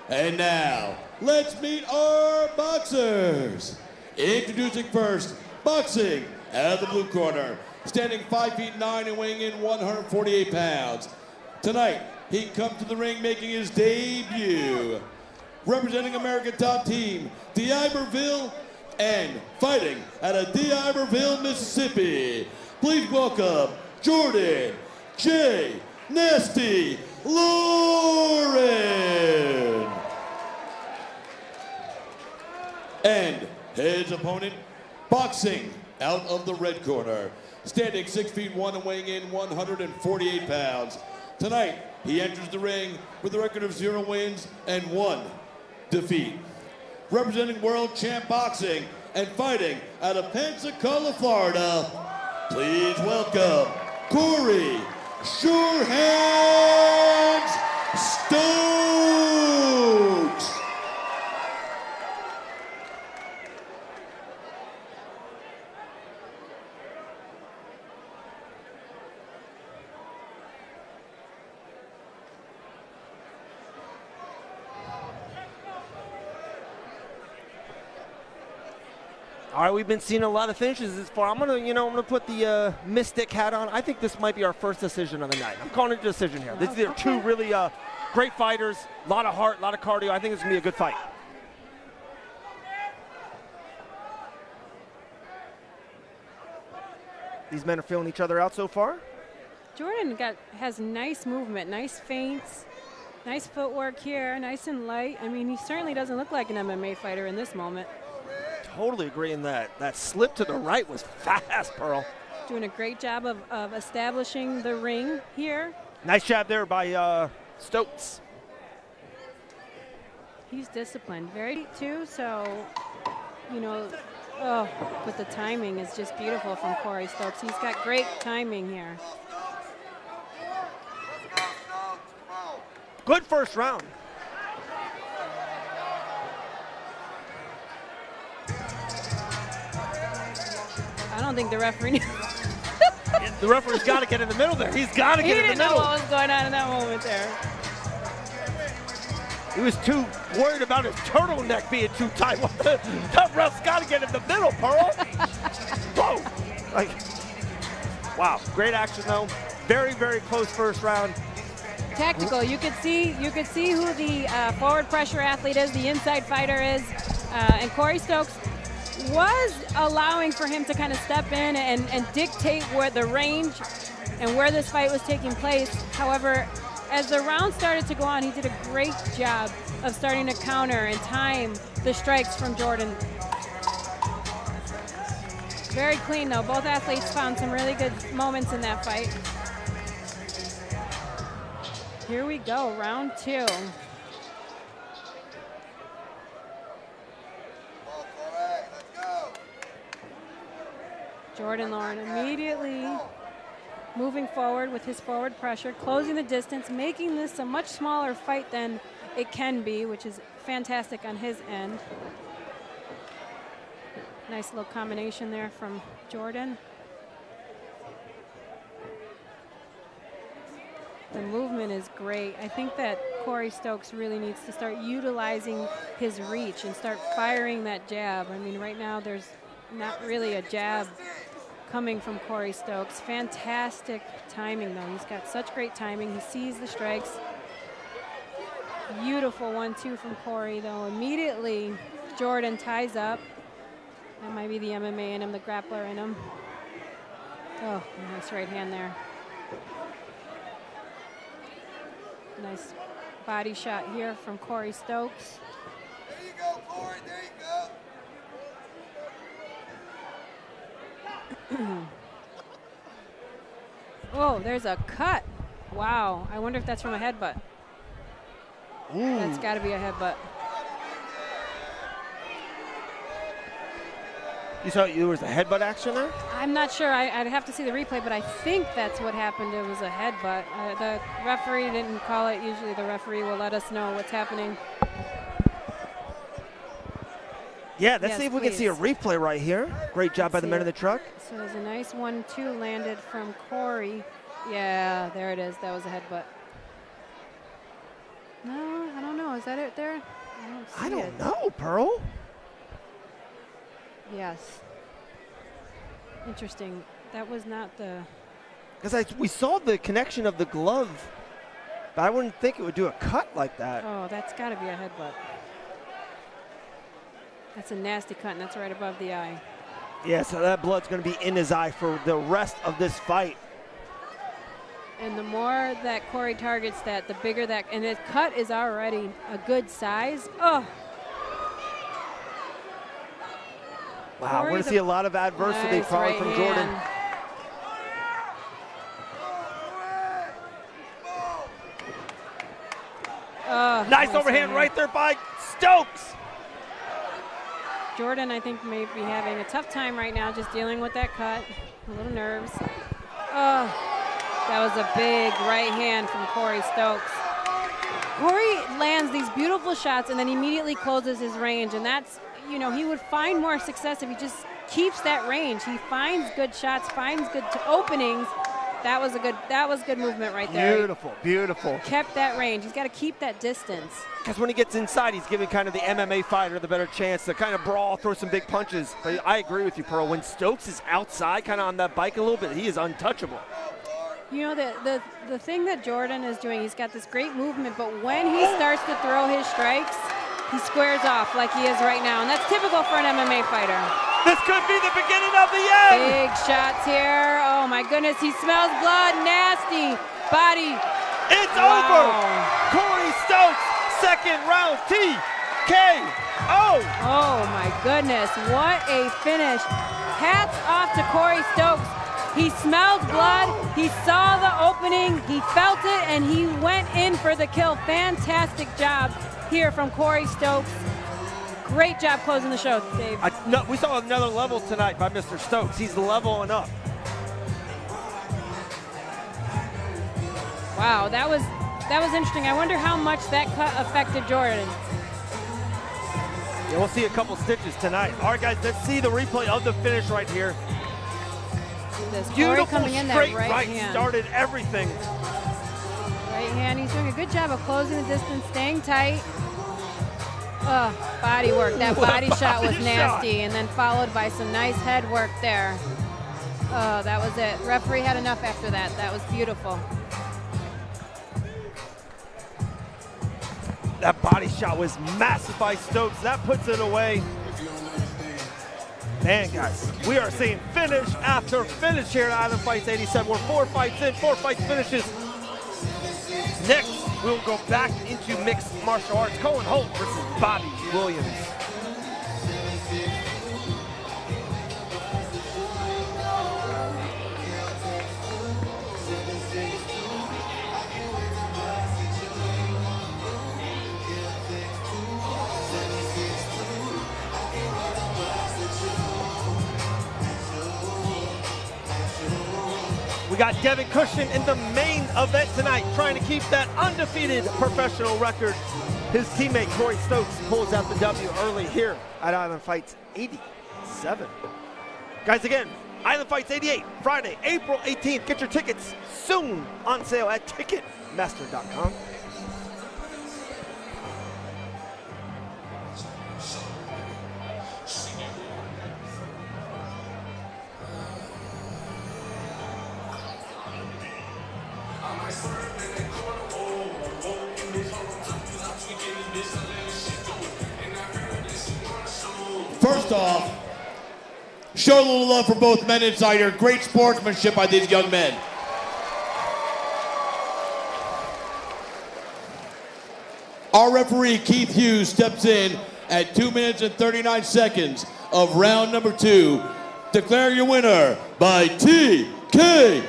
S3: And now, let's meet our boxers. Introducing first, boxing out of the blue corner, standing 5'9" and weighing in 148 pounds. Tonight, he comes to the ring making his debut. Representing American Top Team, D'Iberville, and fighting out of D'Iberville, Mississippi. Please welcome Jordan J. Nasty Lauren. And his opponent, boxing out of the red corner, standing 6'1" and weighing in 148 pounds. Tonight, he enters the ring with a record of 0 wins and 1 defeat. Representing World Champ Boxing and fighting out of Pensacola, Florida, please welcome Cory Sure Hands Stokes.
S2: All right, we've been seeing a lot of finishes this far. I'm gonna put the Mystic hat on. I think this might be our first decision of the night. I'm calling it a decision here. These are two really great fighters. A lot of heart, a lot of cardio. I think it's gonna be a good fight. These men are feeling each other out so far.
S1: Jordan has nice movement, nice feints, nice footwork here, nice and light. I mean, he certainly doesn't look like an MMA fighter in this moment.
S2: Totally agreeing that slip to the right was fast, Pearl.
S1: Doing a great job of establishing the ring here.
S2: Nice job there by Stokes.
S1: He's disciplined, very too, so, but the timing is just beautiful from Cory Stokes. He's got great timing here.
S2: Good first round.
S1: I don't think the referee knew.
S2: The referee's got to get in the middle there. He's got to get in the middle.
S1: He didn't know what was going on in that moment there.
S2: He was too worried about his turtleneck being too tight. The ref's got to get in the middle, Pearl. Whoa. Wow, great action though. Very, very close first round.
S1: Tactical. You could see who the forward pressure athlete is, the inside fighter is, and Cory Stokes was allowing for him to kind of step in and dictate where the range and where this fight was taking place. However, as the round started to go on, he did a great job of starting to counter and time the strikes from Jordan. Very clean though. Both athletes found some really good moments in that fight. Here we go, round 2. Jordan Lauren immediately moving forward with his forward pressure, closing the distance, making this a much smaller fight than it can be, which is fantastic on his end. Nice little combination there from Jordan. The movement is great. I think that Cory Stokes really needs to start utilizing his reach and start firing that jab. I mean, right now there's not really a jab coming from Cory Stokes. Fantastic timing though. He's got such great timing. He sees the strikes. Beautiful 1-2 from Cory though. Immediately Jordan ties up. That might be the MMA in him, the grappler in him. Oh, nice right hand there. Nice body shot here from Cory Stokes.
S6: There you go, Cory. There you go.
S1: Oh, there's a cut. Wow. I wonder if that's from a headbutt.
S2: Ooh.
S1: That's got to be a headbutt.
S2: You saw there was a headbutt action there?
S1: I'm not sure. I'd have to see the replay, but I think that's what happened. It was a headbutt. The referee didn't call it. Usually the referee will let us know what's happening.
S2: Yeah, let's
S1: Yes,
S2: see if we can see a replay right here. Great job by the men in the truck.
S1: So there's a nice 1-2 landed from Cory. Yeah, there it is. That was a headbutt. No, I don't know. Is that it there?
S2: I don't know, Pearl.
S1: Yes. Interesting. That was not the...
S2: Because we saw the connection of the glove, but I wouldn't think it would do a cut like that.
S1: Oh, that's got to be a headbutt. That's a nasty cut, and that's right above the eye.
S2: Yeah, so that blood's going to be in his eye for the rest of this fight.
S1: And the more that Cory targets that, the bigger that, and his cut is already a good size. Oh.
S2: Wow, we're going to see a lot of adversity probably from Jordan. Nice overhand right there by Stokes.
S1: Jordan, I think, may be having a tough time right now just dealing with that cut. A little nerves. Oh, that was a big right hand from Cory Stokes. Cory lands these beautiful shots and then immediately closes his range, and that's, you know, he would find more success if he just keeps that range. He finds good shots, finds good openings. That was good movement right there.
S2: Beautiful, beautiful.
S1: Kept that range. He's got to keep that distance.
S2: Because when he gets inside, he's giving kind of the MMA fighter the better chance to kind of brawl, throw some big punches. But I agree with you, Pearl. When Stokes is outside, kind of on that bike a little bit, he is untouchable.
S1: You know, the thing that Jordan is doing, he's got this great movement, but when he starts to throw his strikes, he squares off like he is right now, and that's typical for an MMA fighter.
S2: This could be the beginning of the end.
S1: Big shots here. Oh, my goodness. He smells blood. Nasty. Body.
S2: It's over. Cory Stokes, second round TKO.
S1: Oh, my goodness. What a finish. Hats off to Cory Stokes. He smelled blood. He saw the opening. He felt it, and he went in for the kill. Fantastic job here from Cory Stokes. Great job closing the show, Dave.
S2: We saw another level tonight by Mr. Stokes. He's leveling up.
S1: Wow, that was interesting. I wonder how much that cut affected Jordan.
S2: Yeah, we'll see a couple stitches tonight. All right, guys, let's see the replay of the finish right here. Beautiful
S1: coming in,
S2: straight
S1: that right hand.
S2: Started everything.
S1: Right hand. He's doing a good job of closing the distance, staying tight. Body work. That body shot was nasty, and then followed by some nice head work there. Oh, that was it. Referee had enough after that. That was beautiful.
S2: That body shot was massive by Stokes. That puts it away. Man, guys, we are seeing finish after finish here at Island Fights 87. We're 4 fights in, 4 fights finishes. Next, we'll go back into mixed martial arts. Colin Hol versus Bobby Williams. We got Devin Cushion in the main event tonight, trying to keep that undefeated professional record. His teammate Cory Stokes pulls out the W early here at Island Fights 87. Guys, again, Island Fights 88, Friday, April 18th. Get your tickets soon on sale at Ticketmaster.com.
S3: First off, show a little love for both men inside here. Great sportsmanship by these young men. Our referee, Keith Hughes, steps in at 2 minutes and 39 seconds of round number 2. Declare your winner by TKO,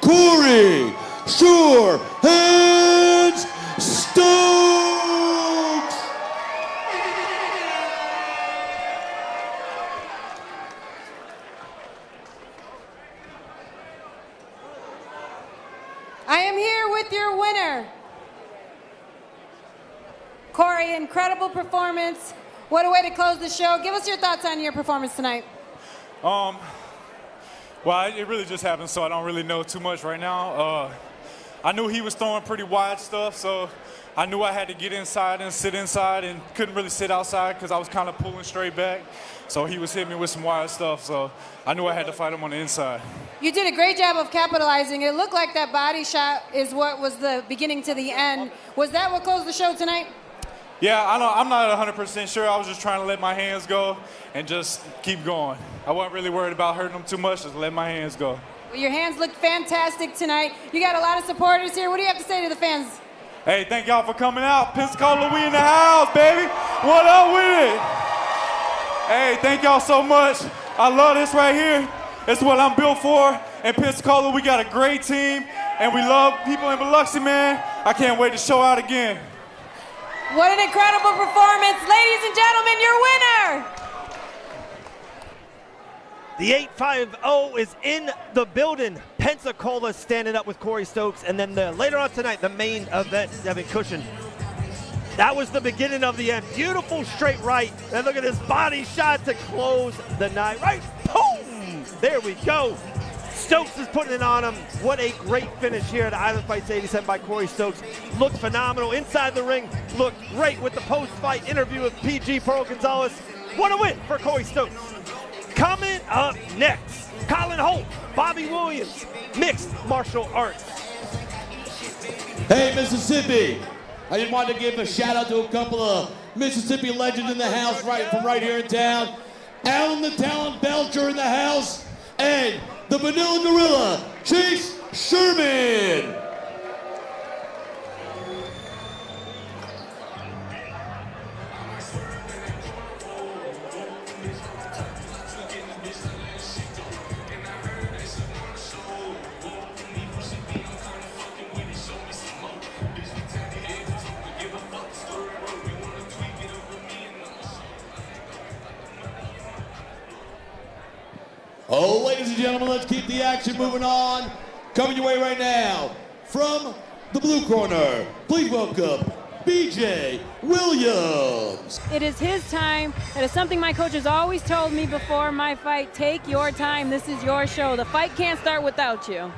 S3: Cory Sure Hands Stokes.
S1: I am here with your winner. Cory, incredible performance. What a way to close the show. Give us your thoughts on your performance tonight.
S5: Well,
S7: Well, it really just happened, so I don't really know too much right now. I knew he was throwing pretty wide stuff, so I knew I had to get inside and sit inside and couldn't really sit outside because I was kind of pulling straight back. So he was hitting me with some wide stuff, so I knew I had to fight him on the inside.
S1: You did a great job of capitalizing. It looked like that body shot is what was the beginning to the end. Was that what closed the show tonight?
S7: Yeah, I'm not 100% sure. I was just trying to let my hands go and just keep going. I wasn't really worried about hurting them too much, just let my hands go.
S1: Well, your hands looked fantastic tonight. You got a lot of supporters here. What do you have to say to the fans?
S7: Hey, thank y'all for coming out. Pensacola, we in the house, baby. What up with it? Hey, thank y'all so much. I love this right here. It's what I'm built for. In Pensacola, we got a great team, and we love people in Biloxi, man. I can't wait to show out again.
S1: What an incredible performance. Ladies and gentlemen, your winner.
S2: The 850 is in the building. Pensacola standing up with Cory Stokes. And then later on tonight, the main event, Devin Cushion. That was the beginning of the end. Beautiful straight right. And look at this body shot to close the night. Right, boom! There we go. Stokes is putting it on him. What a great finish here at Island Fights 87 by Cory Stokes. Looked phenomenal inside the ring. Looked great with the post-fight interview with PG Pearl Gonzalez. What a win for Cory Stokes. Coming up next, Colin Hol, Bobby Williams, mixed martial arts.
S3: Hey, Mississippi. I just wanted to give a shout out to a couple of Mississippi legends in the house right here in town. Alan the Talent Belcher in the house, and the Vanilla Gorilla, Chase Sherman. Oh, ladies and gentlemen, let's keep the action moving on. Coming your way right now, from the blue corner, please welcome BJ Williams.
S1: It is his time. That is something my coach has always told me before my fight. Take your time. This is your show. The fight can't start without you.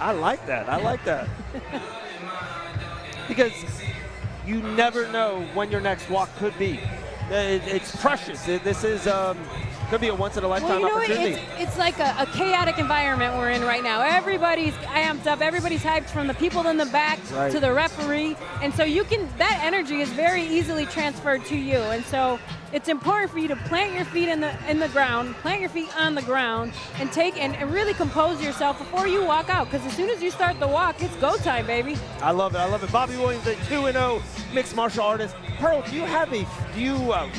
S2: I like that. I like that. Because you never know when your next walk could be. It's precious. This is could be a once-in-a-lifetime opportunity.
S1: It's like a chaotic environment we're in right now. Everybody's amped up. Everybody's hyped, from the people in the back to the referee. And so that energy is very easily transferred to you. And so it's important for you to plant your feet in the ground, plant your feet on the ground, and and really compose yourself before you walk out. Because as soon as you start the walk, it's go time, baby.
S2: I love it. I love it. Bobby Williams, a 2-0 mixed martial artist. Pearl, do you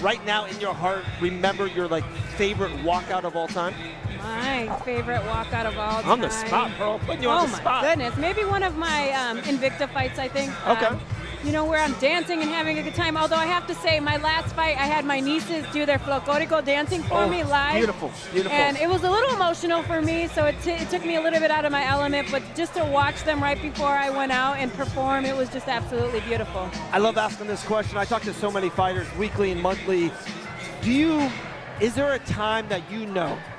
S2: right now in your heart remember your favorite walkout of all time?
S1: My favorite walkout of all time.
S2: On the spot, Pearl. Putting you on the spot.
S1: Oh my goodness. Maybe one of my Invicta fights, I think.
S2: Okay.
S1: Where I'm dancing and having a good time. Although I have to say, my last fight, I had my nieces do their folklorico dancing for me live.
S2: Beautiful, beautiful.
S1: And it was a little emotional for me, so it took me a little bit out of my element, but just to watch them right before I went out and perform, it was just absolutely beautiful.
S2: I love asking this question. I talk to so many fighters weekly and monthly. Is there a time that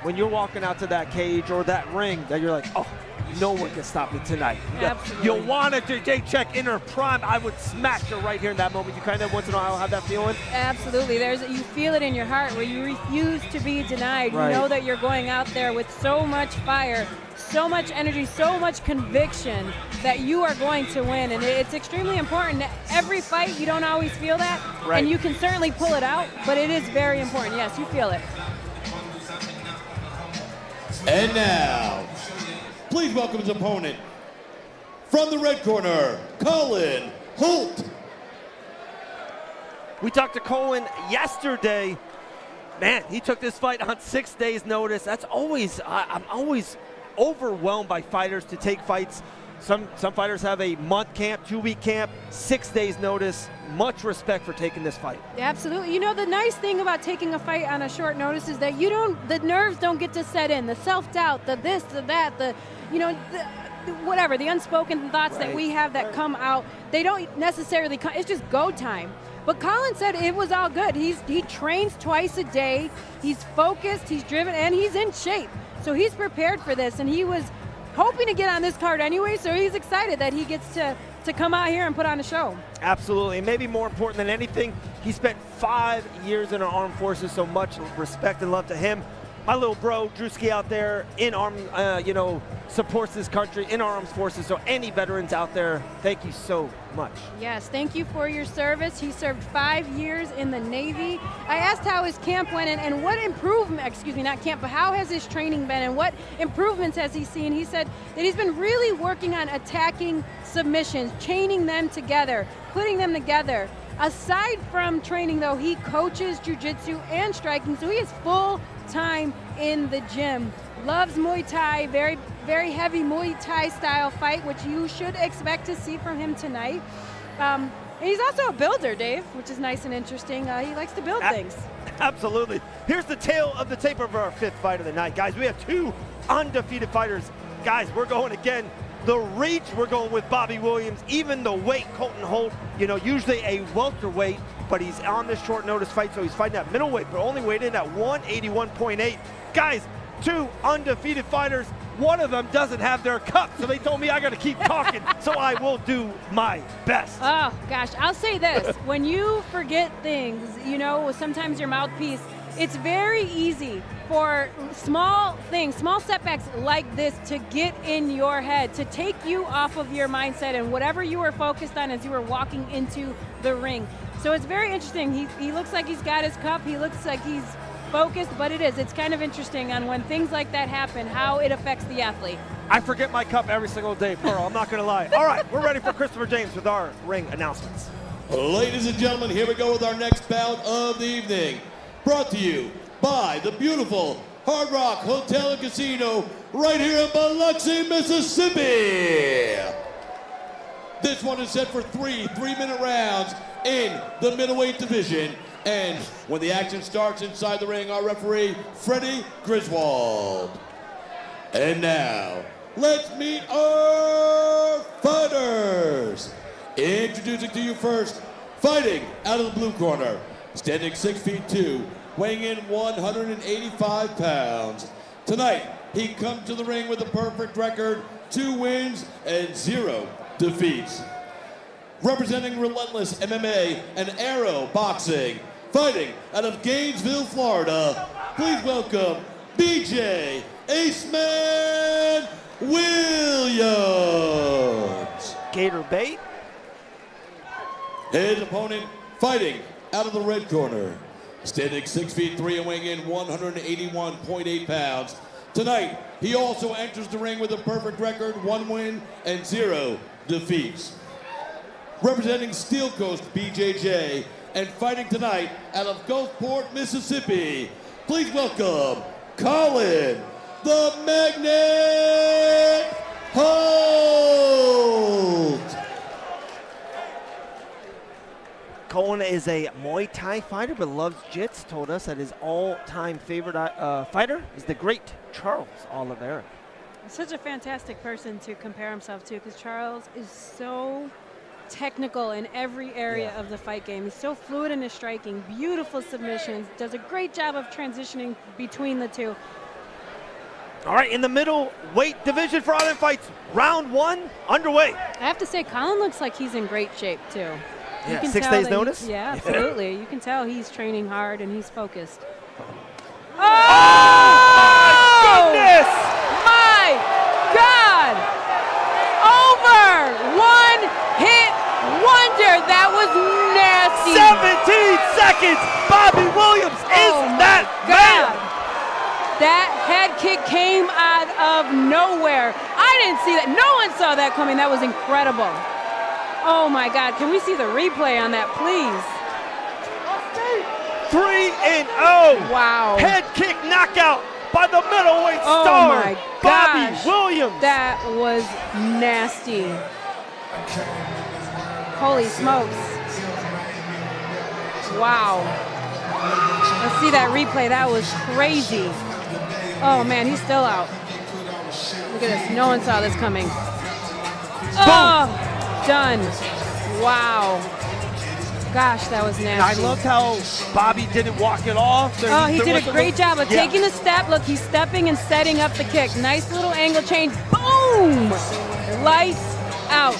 S2: when you're walking out to that cage or that ring that you're like, oh, no one can stop me tonight?
S1: Absolutely.
S2: You'll want it to check in her prime. I would smash her right here in that moment. You kind of once in a while have that feeling?
S1: Absolutely. You feel it in your heart where you refuse to be denied.
S2: Right.
S1: You know that you're going out there with so much fire, so much energy, so much conviction that you are going to win. And it's extremely important. Every fight, you don't always feel that.
S2: Right.
S1: And you can certainly pull it out, but it is very important. Yes, you feel it.
S3: And now, please welcome his opponent, from the red corner, Colin Hol.
S2: We talked to Colin yesterday. Man, he took this fight on 6 days' notice. That's I'm always overwhelmed by fighters to take fights. Some fighters have a month camp, 2-week camp, 6 days' notice. Much respect for taking this fight.
S1: Absolutely. The nice thing about taking a fight on a short notice is that the nerves don't get to set in. The self-doubt, the this, the that, whatever, the unspoken thoughts that we have that come out, they don't necessarily come. It's just go time. But Colin said it was all good. He trains twice a day. He's focused, he's driven, and he's in shape. So he's prepared for this, and he was hoping to get on this card anyway, so he's excited that he gets to come out here and put on a show.
S2: Absolutely. And maybe more important than anything, he spent 5 years in our armed forces, so much respect and love to him. My little bro, Drewski, out there in supports this country in our armed forces. So any veterans out there, thank you so much.
S1: Yes, thank you for your service. He served 5 years in the Navy. I asked how his camp went and what improvement, not camp, but how has his training been and what improvements has he seen? He said that he's been really working on attacking submissions, chaining them together, putting them together. Aside from training, though, he coaches jiu-jitsu and striking, so he is full time in the gym. Loves Muay Thai, very, very heavy Muay Thai style fight, which you should expect to see from him tonight. And he's also a builder, Dave, which is nice and interesting. He likes to build things.
S2: Absolutely. Here's the tail of the tape of our 5th fight of the night. Guys, we have 2 undefeated fighters. Guys, we're going again. The reach, we're going with Bobby Williams. Even the weight, Colin Hol, usually a welterweight, but he's on this short notice fight, so he's fighting at middleweight, but only weighed in at 181.8. Guys, 2 undefeated fighters. One of them doesn't have their cup, so they told me I got to keep talking, so I will do my best.
S1: Oh, gosh, I'll say this. When you forget things, sometimes your mouthpiece, it's very easy for small things, small setbacks like this to get in your head, to take you off of your mindset and whatever you were focused on as you were walking into the ring. So it's very interesting. He looks like he's got his cup. He looks like he's focused, but it's kind of interesting on when things like that happen, how it affects the athlete.
S2: I forget my cup every single day, Pearl. I'm not going to lie. All right, we're ready for Christopher James with our ring announcements.
S3: Ladies and gentlemen, here we go with our next bout of the evening. Brought to you by the beautiful Hard Rock Hotel and Casino right here in Biloxi, Mississippi. This one is set for 3 3-minute rounds in the middleweight division. And when the action starts inside the ring, our referee, Freddie Griswold. And now, let's meet our fighters. Introducing to you first, fighting out of the blue corner, standing 6'2", weighing in 185 pounds. Tonight, he comes to the ring with a perfect record, 2 wins and 0 defeats. Representing Relentless MMA and Aero Boxing, fighting out of Gainesville, Florida, please welcome BJ Aceman Williams.
S2: Gator bait.
S3: His opponent fighting out of the red corner, standing 6'3" and weighing in 181.8 pounds. Tonight, he also enters the ring with a perfect record, 1 win and 0 defeats. Representing Steel Coast BJJ and fighting tonight out of Gulfport, Mississippi, please welcome Colin the Magnet Holt.
S2: Colin is a Muay Thai fighter, but loves jits. Told us that his all-time favorite fighter is the great Charles Oliveira.
S1: Such a fantastic person to compare himself to, because Charles is so technical in every area of the fight game. He's so fluid in his striking, beautiful submissions, does a great job of transitioning between the two.
S2: All right, in the middleweight division for Island Fights, round 1 underway.
S1: I have to say, Colin looks like he's in great shape, too.
S2: Yeah, 6 days notice?
S1: Yeah, absolutely. You can tell he's training hard and he's focused.
S2: Oh, my goodness!
S1: My God! Over! 1 hit wonder. That was nasty.
S2: 17 seconds! Bobby Williams is that man!
S1: That head kick came out of nowhere. I didn't see that. No one saw that coming. That was incredible. Oh my God, can we see the replay on that, please?
S2: 3-0.
S1: Wow.
S2: Head kick knockout by the middleweight
S1: Oh
S2: star,
S1: my
S2: Bobby
S1: gosh.
S2: Williams.
S1: That was nasty. Holy smokes. Wow. Let's see that replay. That was crazy. Oh man, he's still out. Look at this. No one saw this coming. Oh, done. Wow. Gosh, that was
S2: And
S1: nasty.
S2: I loved how Bobby didn't walk it off.
S1: He did a great job of
S2: Yeah.
S1: taking the step. Look, he's stepping and setting up the kick. Nice little angle change. Boom! Lights out.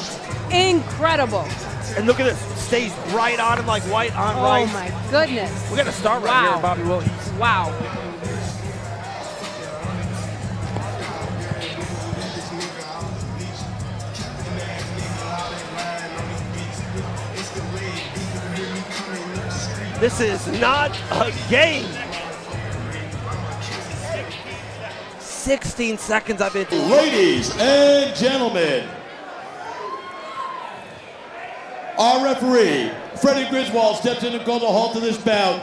S1: Incredible.
S2: And look at this. Stays right on him like white on rice.
S1: Oh, my goodness.
S2: We're going to start right here, Bobby Williams.
S1: Wow.
S2: This is not a game. 16 seconds I've been.
S3: Ladies and gentlemen, our referee, Freddie Griswold, steps in and calls a halt to this bout.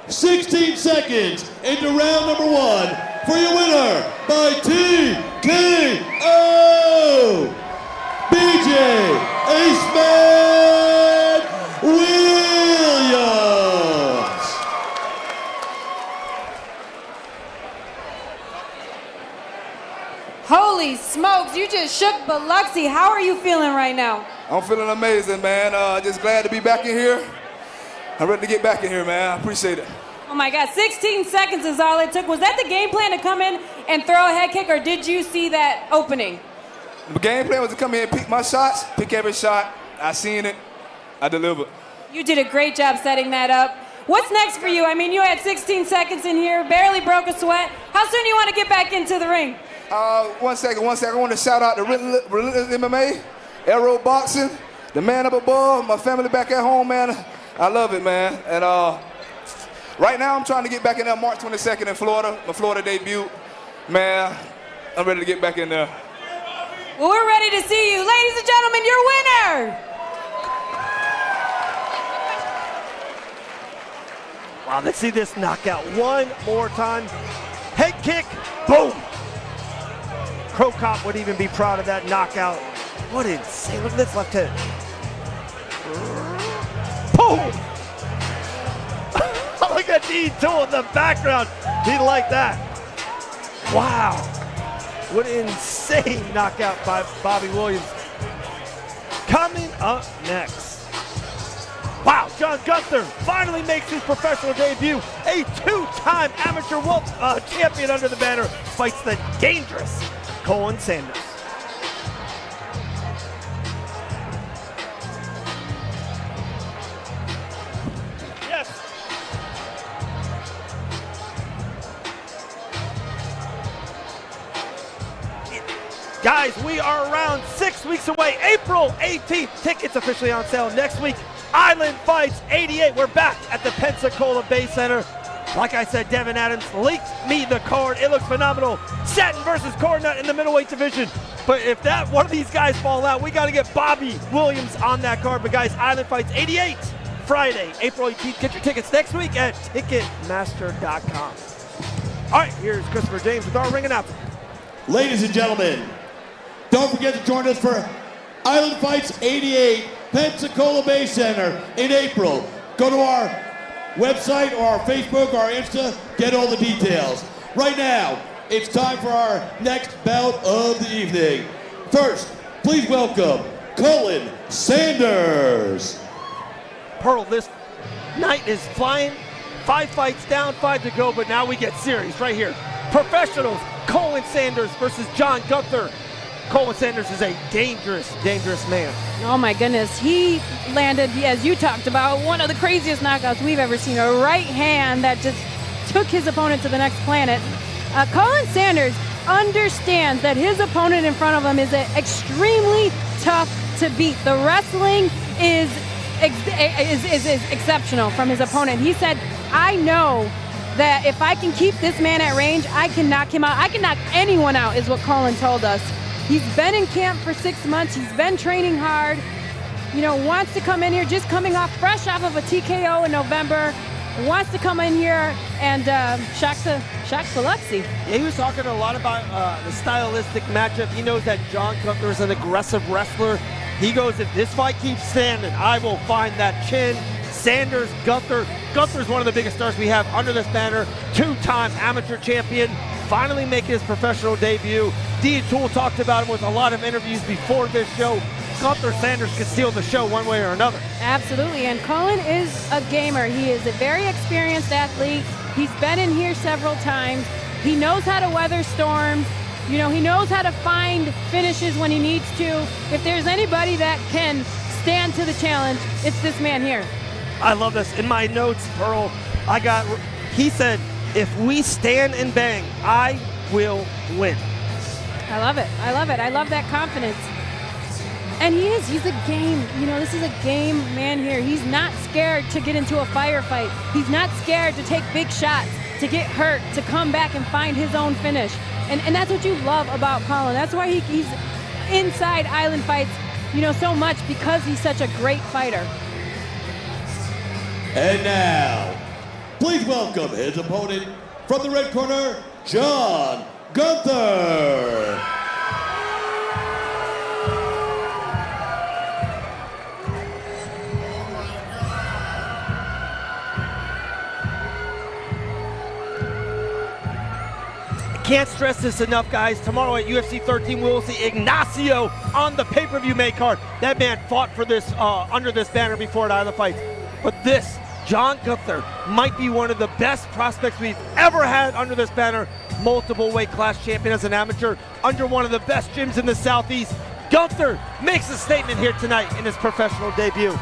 S3: 16 seconds into round number 1 for your winner by TKO, BJ Aceman Williams.
S1: Holy smokes, you just shook Biloxi. How are you feeling right now?
S6: I'm feeling amazing, man. Just glad to be back in here. I'm ready to get back in here, man. I appreciate it.
S1: Oh my God, 16 seconds is all it took. Was that the game plan to come in and throw a head kick, or did you see that opening?
S6: The game plan was to come in and pick my shots, pick every shot. I seen it. I delivered.
S1: You did a great job setting that up. What's next for you? I mean, you had 16 seconds in here, barely broke a sweat. How soon do you want to get back into the ring?
S6: 1 second. I want to shout out to Relentless MMA, Aero Boxing, the man up above, my family back at home, man. I love it, man. And right now I'm trying to get back in there March 22nd in Florida, my Florida debut. Man, I'm ready to get back in there.
S1: Well, we're ready to see you. Ladies and gentlemen, your winner!
S2: Wow, let's see this knockout one more time. Head kick, boom. Crow Cop would even be proud of that knockout. What insane, look at this left hand. Boom! Look at D2 in the background. He liked that. Wow. What an insane knockout by Bobby Williams. Coming up next. Wow, John Gunther finally makes his professional debut. A two-time amateur champion under the banner fights the dangerous Colin Sanders. Yes. Guys, we are around 6 weeks away. April 18th. Tickets officially on sale next week. Island Fights 88. We're back at the Pensacola Bay Center. Like I said, Devin Adams leaked me the card. It looks phenomenal. Satin versus Cornut in the middleweight division. But if that one of these guys fall out, we got to get Bobby Williams on that card. But guys, Island Fights 88, Friday, April 18th. Get your tickets next week at Ticketmaster.com. All right, here's Christopher James with our ring announcement.
S3: Ladies and gentlemen, don't forget to join us for Island Fights 88, Pensacola Bay Center in April. Go to our website or our Facebook or our Insta, get all the details. Right now, it's time for our next bout of the evening. First, please welcome Colin Sanders.
S2: Pearl, this night is flying. 5 fights down, 5 to go, but now we get serious right here. Professionals, Colin Sanders versus John Gunther. Colin Sanders is a dangerous, dangerous man.
S1: Oh my goodness, he landed, as you talked about, one of the craziest knockouts we've ever seen. A right hand that just took his opponent to the next planet. Colin Sanders understands that his opponent in front of him is extremely tough to beat. The wrestling is exceptional from his opponent. He said, I know that if I can keep this man at range, I can knock him out. I can knock anyone out, is what Colin told us. He's been in camp for 6 months. He's been training hard. You know, wants to come in here, just coming off fresh off of a TKO in November. Wants to come in here and shock Biloxi.
S2: Yeah, he was talking a lot about the stylistic matchup. He knows that John Gunther is an aggressive wrestler. He goes, if this fight keeps standing, I will find that chin. Sanders, Gunther. Gunther's one of the biggest stars we have under this banner. 2-time amateur champion. Finally making his professional debut. D. Tool talked about him with a lot of interviews before this show. Gunther Sanders could steal the show one way or another.
S1: Absolutely, and Colin is a gamer. He is a very experienced athlete. He's been in here several times. He knows how to weather storms. You know, he knows how to find finishes when he needs to. If there's anybody that can stand to the challenge, it's this man here.
S2: I love this. In my notes, Pearl, he said, if we stand and bang, I will win.
S1: I love it. I love it. I love that confidence. And he's a game. You know, this is a game man here. He's not scared to get into a firefight. He's not scared to take big shots, to get hurt, to come back and find his own finish. And that's what you love about Colin. That's why he's inside island fights, you know, so much, because he's such a great fighter.
S3: And now, please welcome his opponent from the red corner, John Gunther.
S2: Can't stress this enough, guys. Tomorrow at UFC 13, we will see Ignacio on the pay-per-view main card. That man fought for this under this banner before at Island Fights. But this, John Gunther, might be one of the best prospects we've ever had under this banner. Multiple weight class champion as an amateur, under one of the best gyms in the Southeast. Gunther makes a statement here tonight in his professional debut.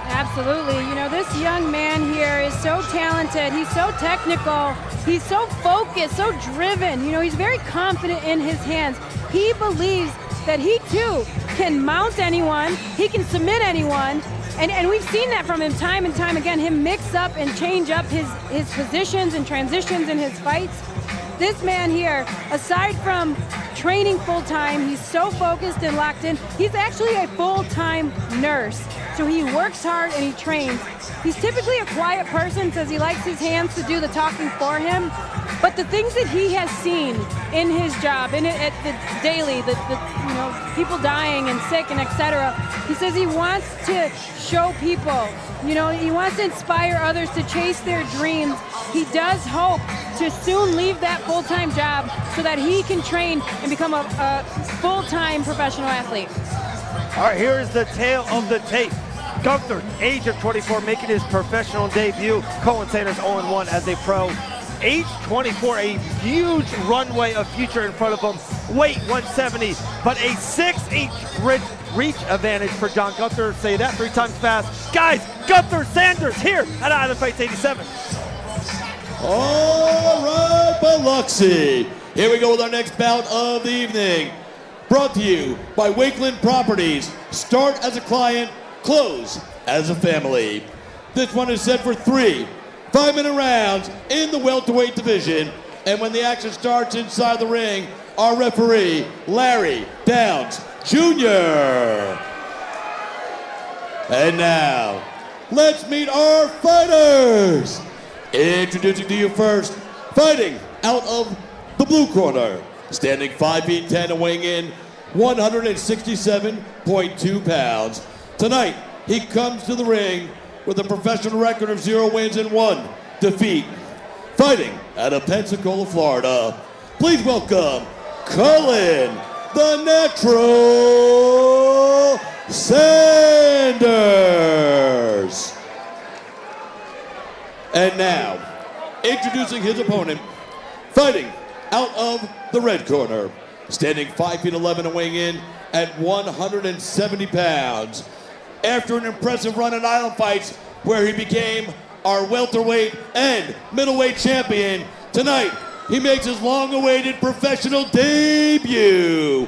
S1: Absolutely. You know, this young man here is so talented. He's so technical. He's so focused, so driven. You know, he's very confident in his hands. He believes that he, too, can mount anyone. He can submit anyone. And we've seen that from him time and time again, him mix up and change up his positions and transitions in his fights. This man here, aside from training full-time, he's so focused and locked in. He's actually a full-time nurse. So he works hard and he trains. He's typically a quiet person, says he likes his hands to do the talking for him. But the things that he has seen in his job, at the daily, the you know, people dying and sick and etc., he says he wants to show people, you know, he wants to inspire others to chase their dreams. He does hope to soon leave that full-time job so that he can train and become a full-time professional athlete.
S2: All right, here is the tail of the tape. Gunther, age of 24, making his professional debut. Colin Sanders 0-1 as a pro. Age 24, a huge runway of future in front of him. Weight 170, but a 6-inch reach advantage for John Gunther. Say that 3 times fast. Guys, Gunther Sanders here at Island Fights 87.
S3: All right, Biloxi. Here we go with our next bout of the evening. Brought to you by Wakeland Properties. Start as a client, close as a family. This one is set for 3 5-minute rounds in the welterweight division. And when the action starts inside the ring, our referee, Larry Downs Jr. And now, let's meet our fighters. Introducing to you first, fighting out of the blue corner, standing 5 feet 10 and weighing in 167.2 pounds. Tonight, he comes to the ring with a professional record of 0 wins and 1 defeat. Fighting out of Pensacola, Florida, please welcome Colin the Natural Sanders. And now, introducing his opponent, fighting out of the red corner, standing 5 feet 11 and weighing in at 170 pounds. After an impressive run in Island Fights, where he became our welterweight and middleweight champion, tonight he makes his long-awaited professional debut,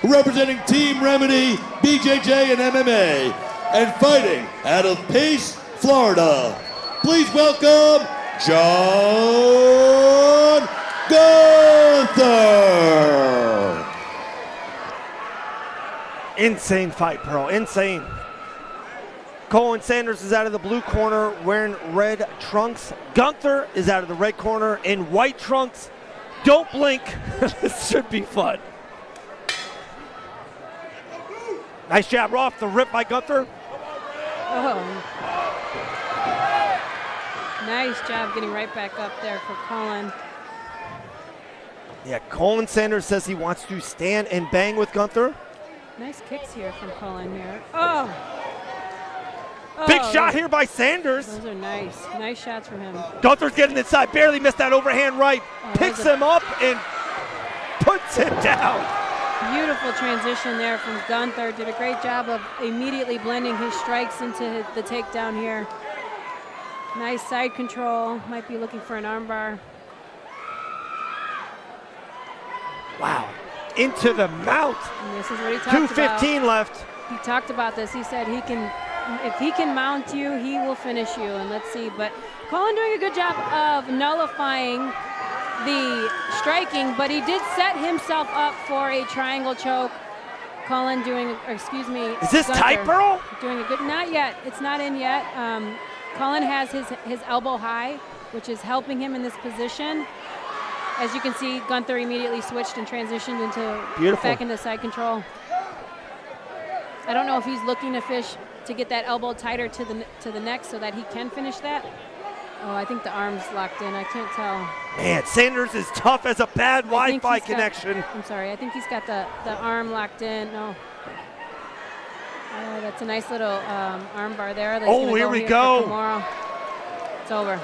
S3: representing Team Remedy, BJJ, and MMA, and fighting out of Pace, Florida. Please welcome John Gunther.
S2: Insane fight, Pearl, insane. Colin Sanders is out of the blue corner wearing red trunks. Gunther is out of the red corner in white trunks. Don't blink. This should be fun. Nice jab off the rip by Gunther.
S1: Oh. Nice job getting right back up there for Colin.
S2: Yeah, Colin Sanders says he wants to stand and bang with Gunther.
S1: Nice kicks here from Colin here. Oh!
S2: Big shot here by Sanders.
S1: Those are nice. Nice shots from him.
S2: Gunther's getting inside, barely missed that overhand right. Picks him up and puts him down.
S1: Beautiful transition there from Gunther. Did a great job of immediately blending his strikes into the takedown here. Nice side control. Might be looking for an armbar.
S2: Wow. Into the mount.
S1: And this is what he talked about.
S2: 2:15 left.
S1: He talked about this. He said he can, if he can mount you, he will finish you. And let's see. But Colin doing a good job of nullifying the striking, but he did set himself up for a triangle choke. Colin doing, or excuse me.
S2: Is this tight, Pearl?
S1: Doing a good, not yet. It's not in yet. Colin has his elbow high, which is helping him in this position. As you can see, Gunther immediately switched and transitioned into back into side control. I don't know if he's looking to fish to get that elbow tighter to the neck so that he can finish that. Oh, I think the arm's locked in. I can't tell.
S2: Man, Sanders is tough as a bad Wi-Fi connection.
S1: I'm sorry. I think he's got the arm locked in. No. That's a nice little arm bar there.
S2: Oh, here we go.
S1: It's over.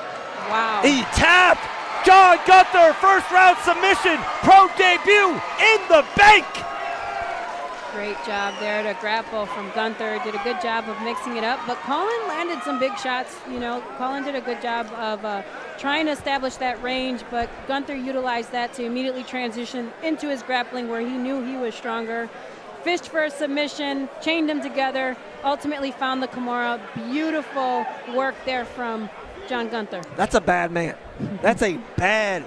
S1: Wow.
S2: He tapped. John Gunther, first round submission. Pro debut in the bank.
S1: Great job there to grapple from Gunther. Did a good job of mixing it up, but Colin landed some big shots. You know, Colin did a good job of trying to establish that range, but Gunther utilized that to immediately transition into his grappling where he knew he was stronger. Fished for a submission, chained them together, ultimately found the Kimura. Beautiful work there from John Gunther.
S2: That's a bad man. That's a bad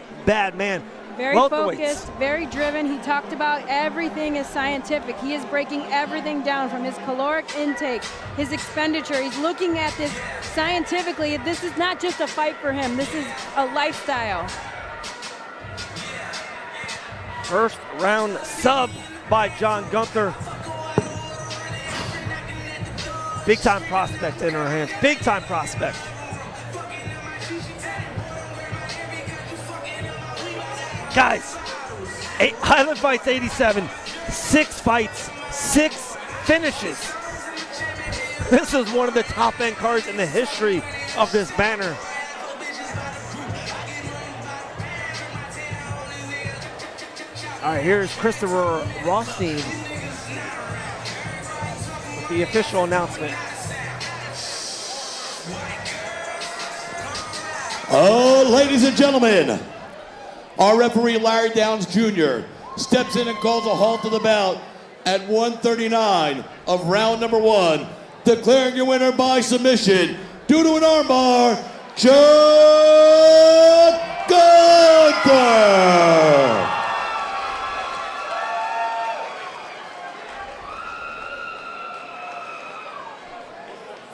S2: man.
S1: Very focused, very driven. He talked about everything is scientific. He is breaking everything down from his caloric intake, his expenditure. He's looking at this scientifically. This is not just a fight for him. This is a lifestyle.
S2: First round sub by John Gunther. Big time prospect in our hands. Big time prospect. Guys, Highland Fights 87, 6 fights, 6 finishes. This is one of the top end cards in the history of this banner. All right, here's Christopher Rothstein with the official announcement.
S3: Oh, ladies and gentlemen, our referee, Larry Downs Jr., steps in and calls a halt to the bout at 1:39 of round number 1, declaring your winner by submission due to an armbar, John Gunther.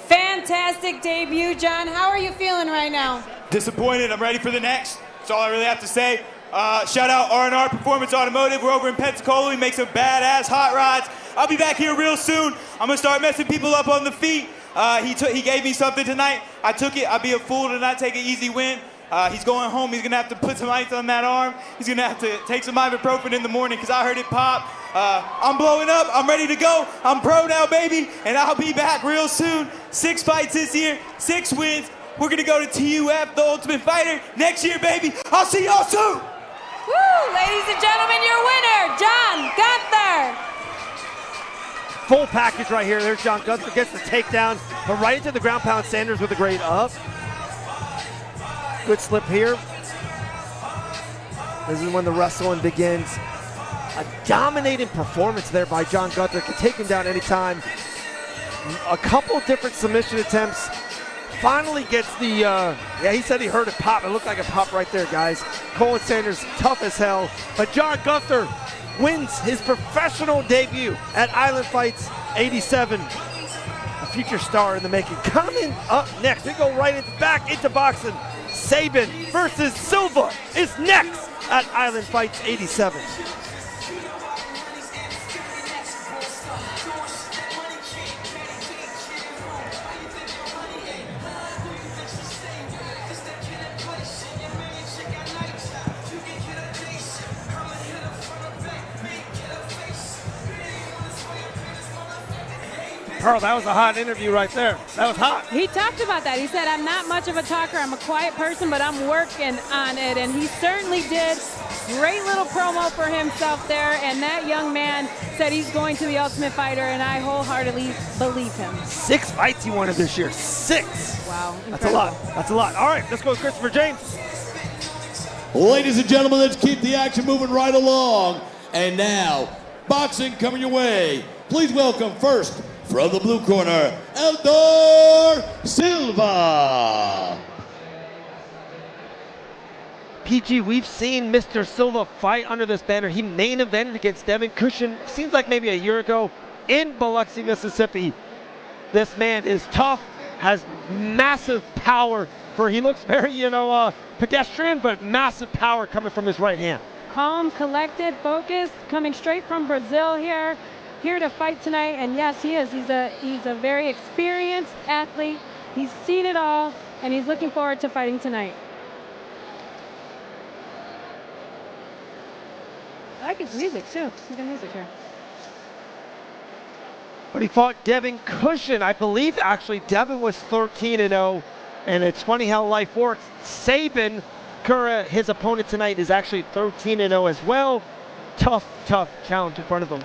S1: Fantastic debut, John. How are you feeling right now?
S7: Disappointed. I'm ready for the next. That's all I really have to say. Shout out R&R Performance Automotive. We're over in Pensacola. We make some badass hot rods. I'll be back here real soon. I'm gonna start messing people up on the feet. He gave me something tonight. I took it. I'd be a fool to not take an easy win. He's going home. He's gonna have to put some ice on that arm. He's gonna have to take some ibuprofen in the morning because I heard it pop. I'm blowing up. I'm ready to go. I'm pro now, baby, and I'll be back real soon. 6 fights this year, 6 wins. We're gonna go to TUF, the Ultimate Fighter, next year, baby. I'll see y'all soon.
S1: Woo! Ladies and gentlemen, your winner, John Gunther.
S2: Full package right here. There's John Gunther, gets the takedown, but right into the ground pound. Sanders with a great up. Good slip here. This is when the wrestling begins. A dominating performance there by John Gunther. Can take him down anytime. A couple different submission attempts. Finally gets the, he said he heard it pop. It looked like a pop right there, guys. Colin Sanders, tough as hell. But John Gunther wins his professional debut at Island Fights 87. A future star in the making. Coming up next, we go right back into boxing. Savin versus Silva is next at Island Fights 87. Pearl, that was a hot interview right there. That was hot.
S1: He talked about that. He said, I'm not much of a talker. I'm a quiet person, but I'm working on it. And he certainly did. Great little promo for himself there. And that young man said he's going to the Ultimate Fighter, and I wholeheartedly believe him.
S2: 6 fights he wanted this year. 6.
S1: Wow. Incredible.
S2: That's a lot. That's a lot. All right, let's go with Christopher James.
S3: Ladies and gentlemen, let's keep the action moving right along. And now, boxing coming your way. Please welcome first, from the blue corner, Eloir Silva.
S2: PG, we've seen Mr. Silva fight under this banner. He main evented against Devin Cushion, seems like maybe a year ago, in Biloxi, Mississippi. This man is tough, has massive power. He looks very, pedestrian, but massive power coming from his right hand.
S1: Calm, collected, focused, coming straight from Brazil here to fight tonight. And yes, he is. He's a very experienced athlete. He's seen it all, and he's looking forward to fighting tonight. I like his music too. Look at music here.
S2: But he fought Devin Cushion. I believe actually Devin was 13-0. And it's funny how life works. Savin, Kura, his opponent tonight, is actually 13-0 as well. Tough challenge in front of him.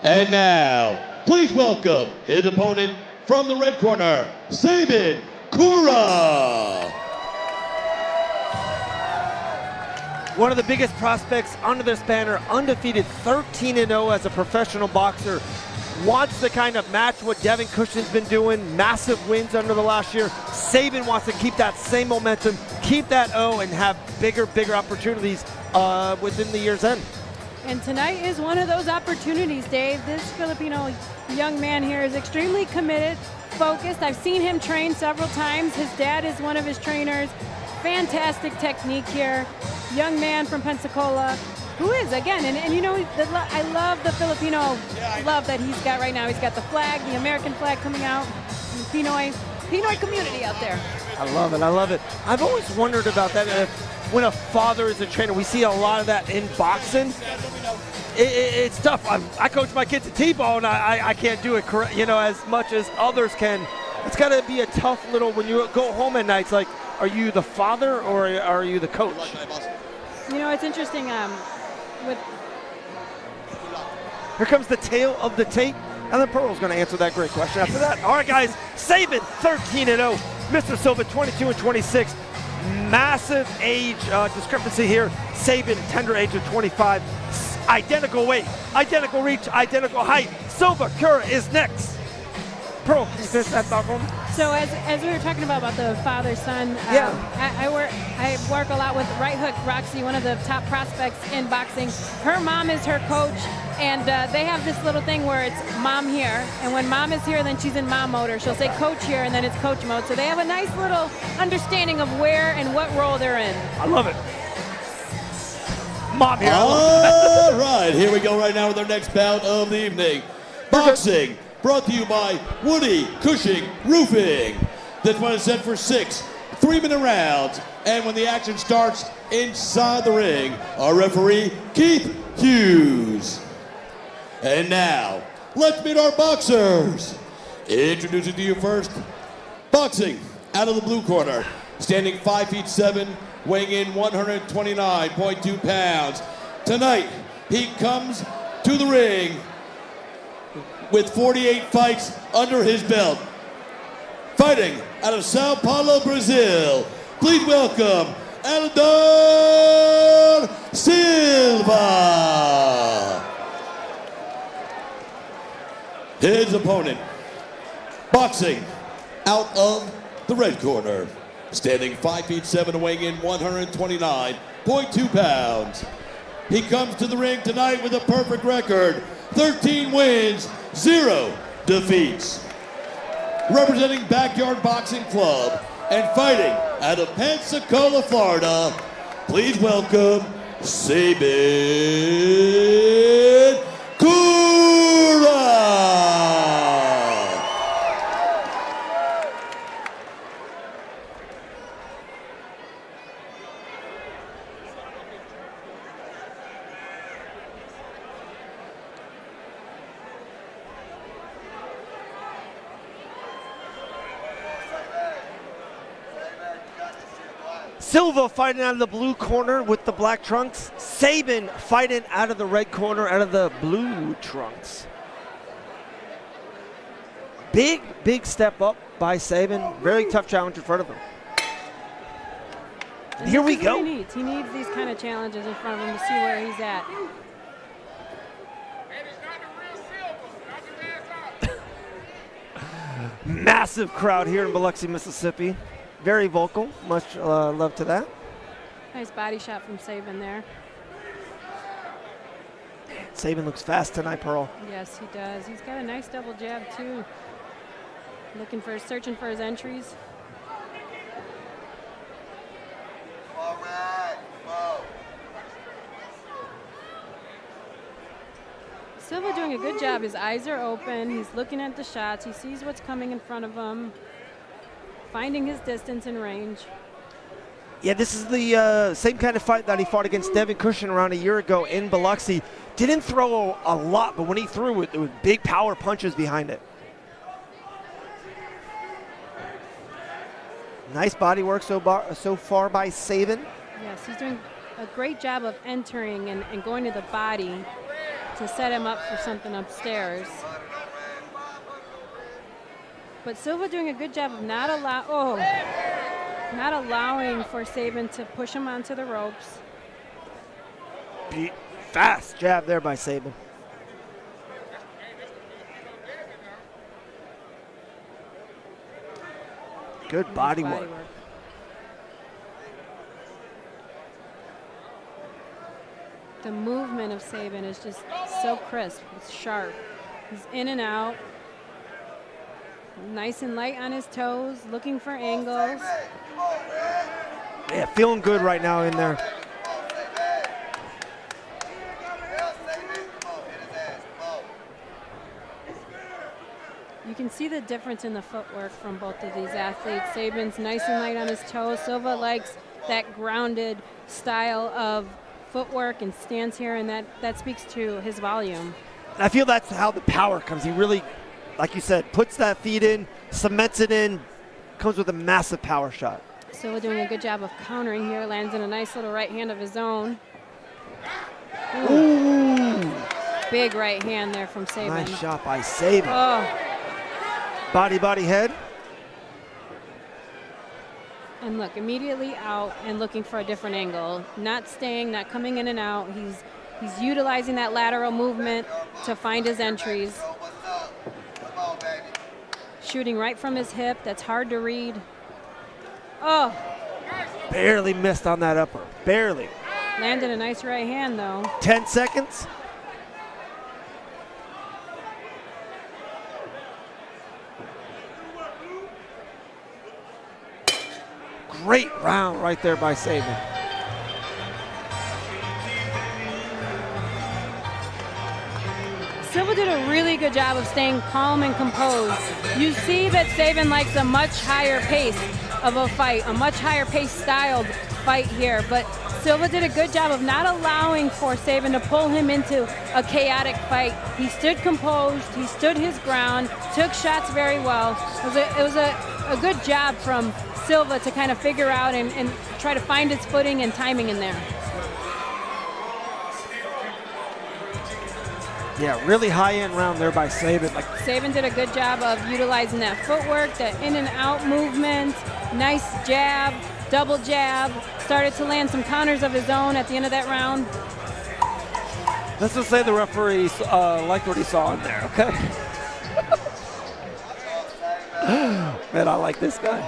S3: And now, please welcome his opponent from the red corner, Savin, Kura.
S2: One of the biggest prospects under this banner, undefeated, 13-0 as a professional boxer. Wants to kind of match what Devin Cushion's been doing, massive wins under the last year. Savin wants to keep that same momentum, keep that O, and have bigger opportunities within the year's end.
S1: And tonight is one of those opportunities, Dave. This Filipino young man here is extremely committed, focused. I've seen him train several times. His dad is one of his trainers. Fantastic technique here. Young man from Pensacola, who is, again, and I love the Filipino love that he's got right now. He's got the flag, the American flag coming out, and the Pinoy community out there.
S2: I love it. I've always wondered about that. When a father is a trainer, we see a lot of that in boxing. It's tough. I coach my kids at T-ball, and I can't do it as much as others can. It's got to be a tough little, when you go home at night, it's like, are you the father or are you the coach?
S1: It's interesting.
S2: Here comes the tail of the tape, and then Pearl's going to answer that great question after that. All right, guys, Savin, 13-0. Mr. Silva, 22-26. Massive age discrepancy here. Savin, tender age of 25. Identical weight, identical reach, identical height. Silva, Kura is next. Pearl, can you finish that thought for me?
S1: So as we were talking about the father-son, I work a lot with Right Hook Roxy, one of the top prospects in boxing. Her mom is her coach, and they have this little thing where it's mom here, and when mom is here, then she's in mom mode, or she'll say coach here, and then it's coach mode. So they have a nice little understanding of where and what role they're in.
S2: I love it. Mom here.
S3: All right, here we go right now with our next bout of the evening. Boxing, brought to you by Woody Cushing Roofing. This one is set for 6 3-minute rounds. And when the action starts inside the ring, our referee, Keith Hughes. And now, let's meet our boxers. Introducing to you first, boxing out of the blue corner, standing 5'7", weighing in 129.2 pounds. Tonight, he comes to the ring with 48 fights under his belt. Fighting out of Sao Paulo, Brazil, please welcome Eloir Silva. His opponent, boxing out of the red corner, standing 5'7", weighing in 129.2 pounds. He comes to the ring tonight with a perfect record, 13 wins, 0 defeats. Representing Backyard Boxing Club and fighting out of Pensacola, Florida, please welcome Savin
S2: Silva fighting out of the blue corner with the black trunks. Savin fighting out of the red corner, out of the blue trunks. Big, big step up by Savin. Very tough challenge in front of him. And here we go.
S1: He needs these kind of challenges in front of him to see where he's at.
S2: Massive crowd here in Biloxi, Mississippi. Very vocal. Much love to that.
S1: Nice body shot from Savin there.
S2: Savin looks fast tonight, Pearl.
S1: Yes, he does. He's got a nice double jab, too. Searching for his entries.
S8: All right. Whoa.
S1: Silva doing a good job. His eyes are open. He's looking at the shots. He sees what's coming in front of him, finding his distance and range.
S2: Yeah, this is the same kind of fight that he fought against Devin Cushion around a year ago in Biloxi. Didn't throw a lot, but when he threw it, there was big power punches behind it. Nice body work so far by Savin.
S1: Yes, he's doing a great job of entering and going to the body to set him up for something upstairs. But Silva doing a good job of not allowing for Savin to push him onto the ropes.
S2: Fast jab there by Savin. Good body work.
S1: The movement of Savin is just so crisp. It's sharp. He's in and out. Nice and light on his toes, looking for angles.
S2: Yeah, feeling good right now in there.
S1: You can see the difference in the footwork from both of these athletes. Savin's nice and light on his toes. Silva likes that grounded style of footwork and stance here, and that speaks to his volume.
S2: I feel that's how the power comes. He really, like you said, puts that feet in, cements it in, comes with a massive power shot.
S1: Silva doing a good job of countering here, lands in a nice little right hand of his own.
S2: Ooh.
S1: Big right hand there from Savin.
S2: Nice shot by Savin.
S1: Oh.
S2: Body, head.
S1: And look, immediately out and looking for a different angle. Not staying, not coming in and out. He's utilizing that lateral movement to find his entries. Shooting right from his hip. That's hard to read. Oh.
S2: Barely missed on that upper. Barely.
S1: Landed a nice right hand, though.
S2: 10 seconds. Great round right there by Savin.
S1: Silva did a really good job of staying calm and composed. You see that Savin likes a much higher pace of a fight, a much higher pace styled fight here, but Silva did a good job of not allowing for Savin to pull him into a chaotic fight. He stood composed, he stood his ground, took shots very well. It was a good job from Silva to kind of figure out and try to find his footing and timing in there.
S2: Yeah, really high-end round there by Savin.
S1: Savin did a good job of utilizing that footwork, that in and out movement, nice jab, double jab, started to land some counters of his own at the end of that round.
S2: Let's just say the referee liked what he saw in there, okay? Man, I like this guy.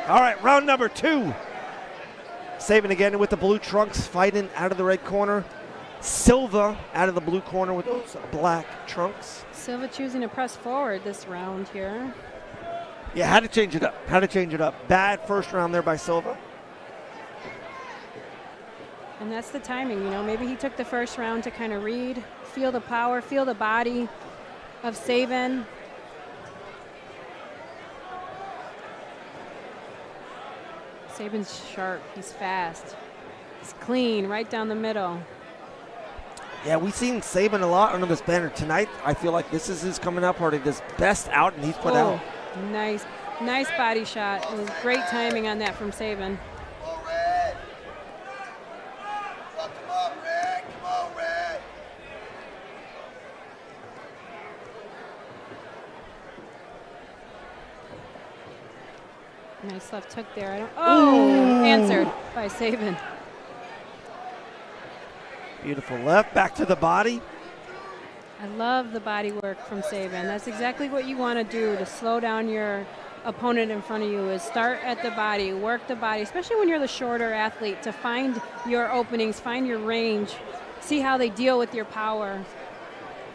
S2: All right, round number 2. Savin again with the blue trunks, fighting out of the red corner. Silva out of the blue corner with those black trunks.
S1: Silva choosing to press forward this round here.
S2: Yeah, had to change it up. Bad first round there by Silva.
S1: And that's the timing, maybe he took the first round to kind of read, feel the power, feel the body of Savin. Savin's sharp, he's fast. He's clean, right down the middle.
S2: Yeah, we've seen Savin a lot under this banner tonight. I feel like this is his coming out party, this best outing he's put out.
S1: Nice body shot. It was great timing on that from Savin. nice left hook there. I don't. Oh, answered by Savin.
S2: Beautiful left, back to the body.
S1: I love the body work from Savin. That's exactly what you want to do to slow down your opponent in front of you, is start at the body, work the body, especially when you're the shorter athlete, to find your openings, find your range, see how they deal with your power.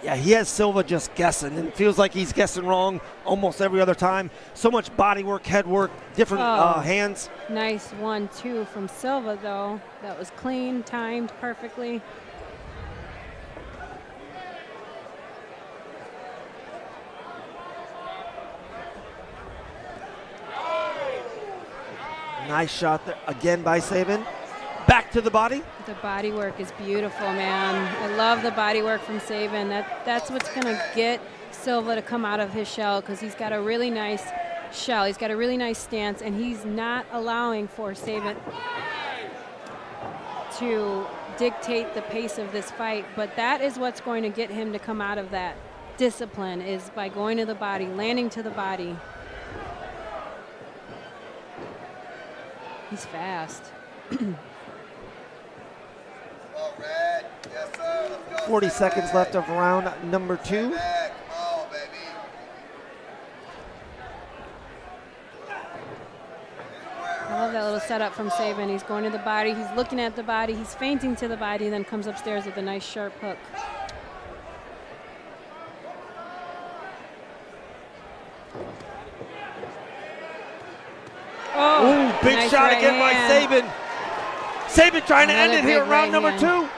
S2: Yeah, he has Silva just guessing, and it feels like he's guessing wrong almost every other time. So much body work, head work, different hands.
S1: Nice 1-2 from Silva, though. That was clean, timed perfectly.
S2: Nice shot there again by Savin. Back to the body.
S1: The body work is beautiful, man. I love the body work from Savin. That's what's going to get Silva to come out of his shell, because he's got a really nice shell. He's got a really nice stance, and he's not allowing for Savin to dictate the pace of this fight. But that is what's going to get him to come out of that discipline, is by going to the body, landing to the body. He's fast.
S2: 40 seconds left of round number 2.
S1: I love that little setup from Savin. He's going to the body, he's looking at the body, he's feinting to the body, and then comes upstairs with a nice sharp hook.
S2: Oh, big
S1: nice
S2: shot
S1: right
S2: again by
S1: hand.
S2: Savin. Savin trying to end
S1: Another
S2: it here,
S1: big
S2: round
S1: right
S2: number
S1: hand.
S2: 2.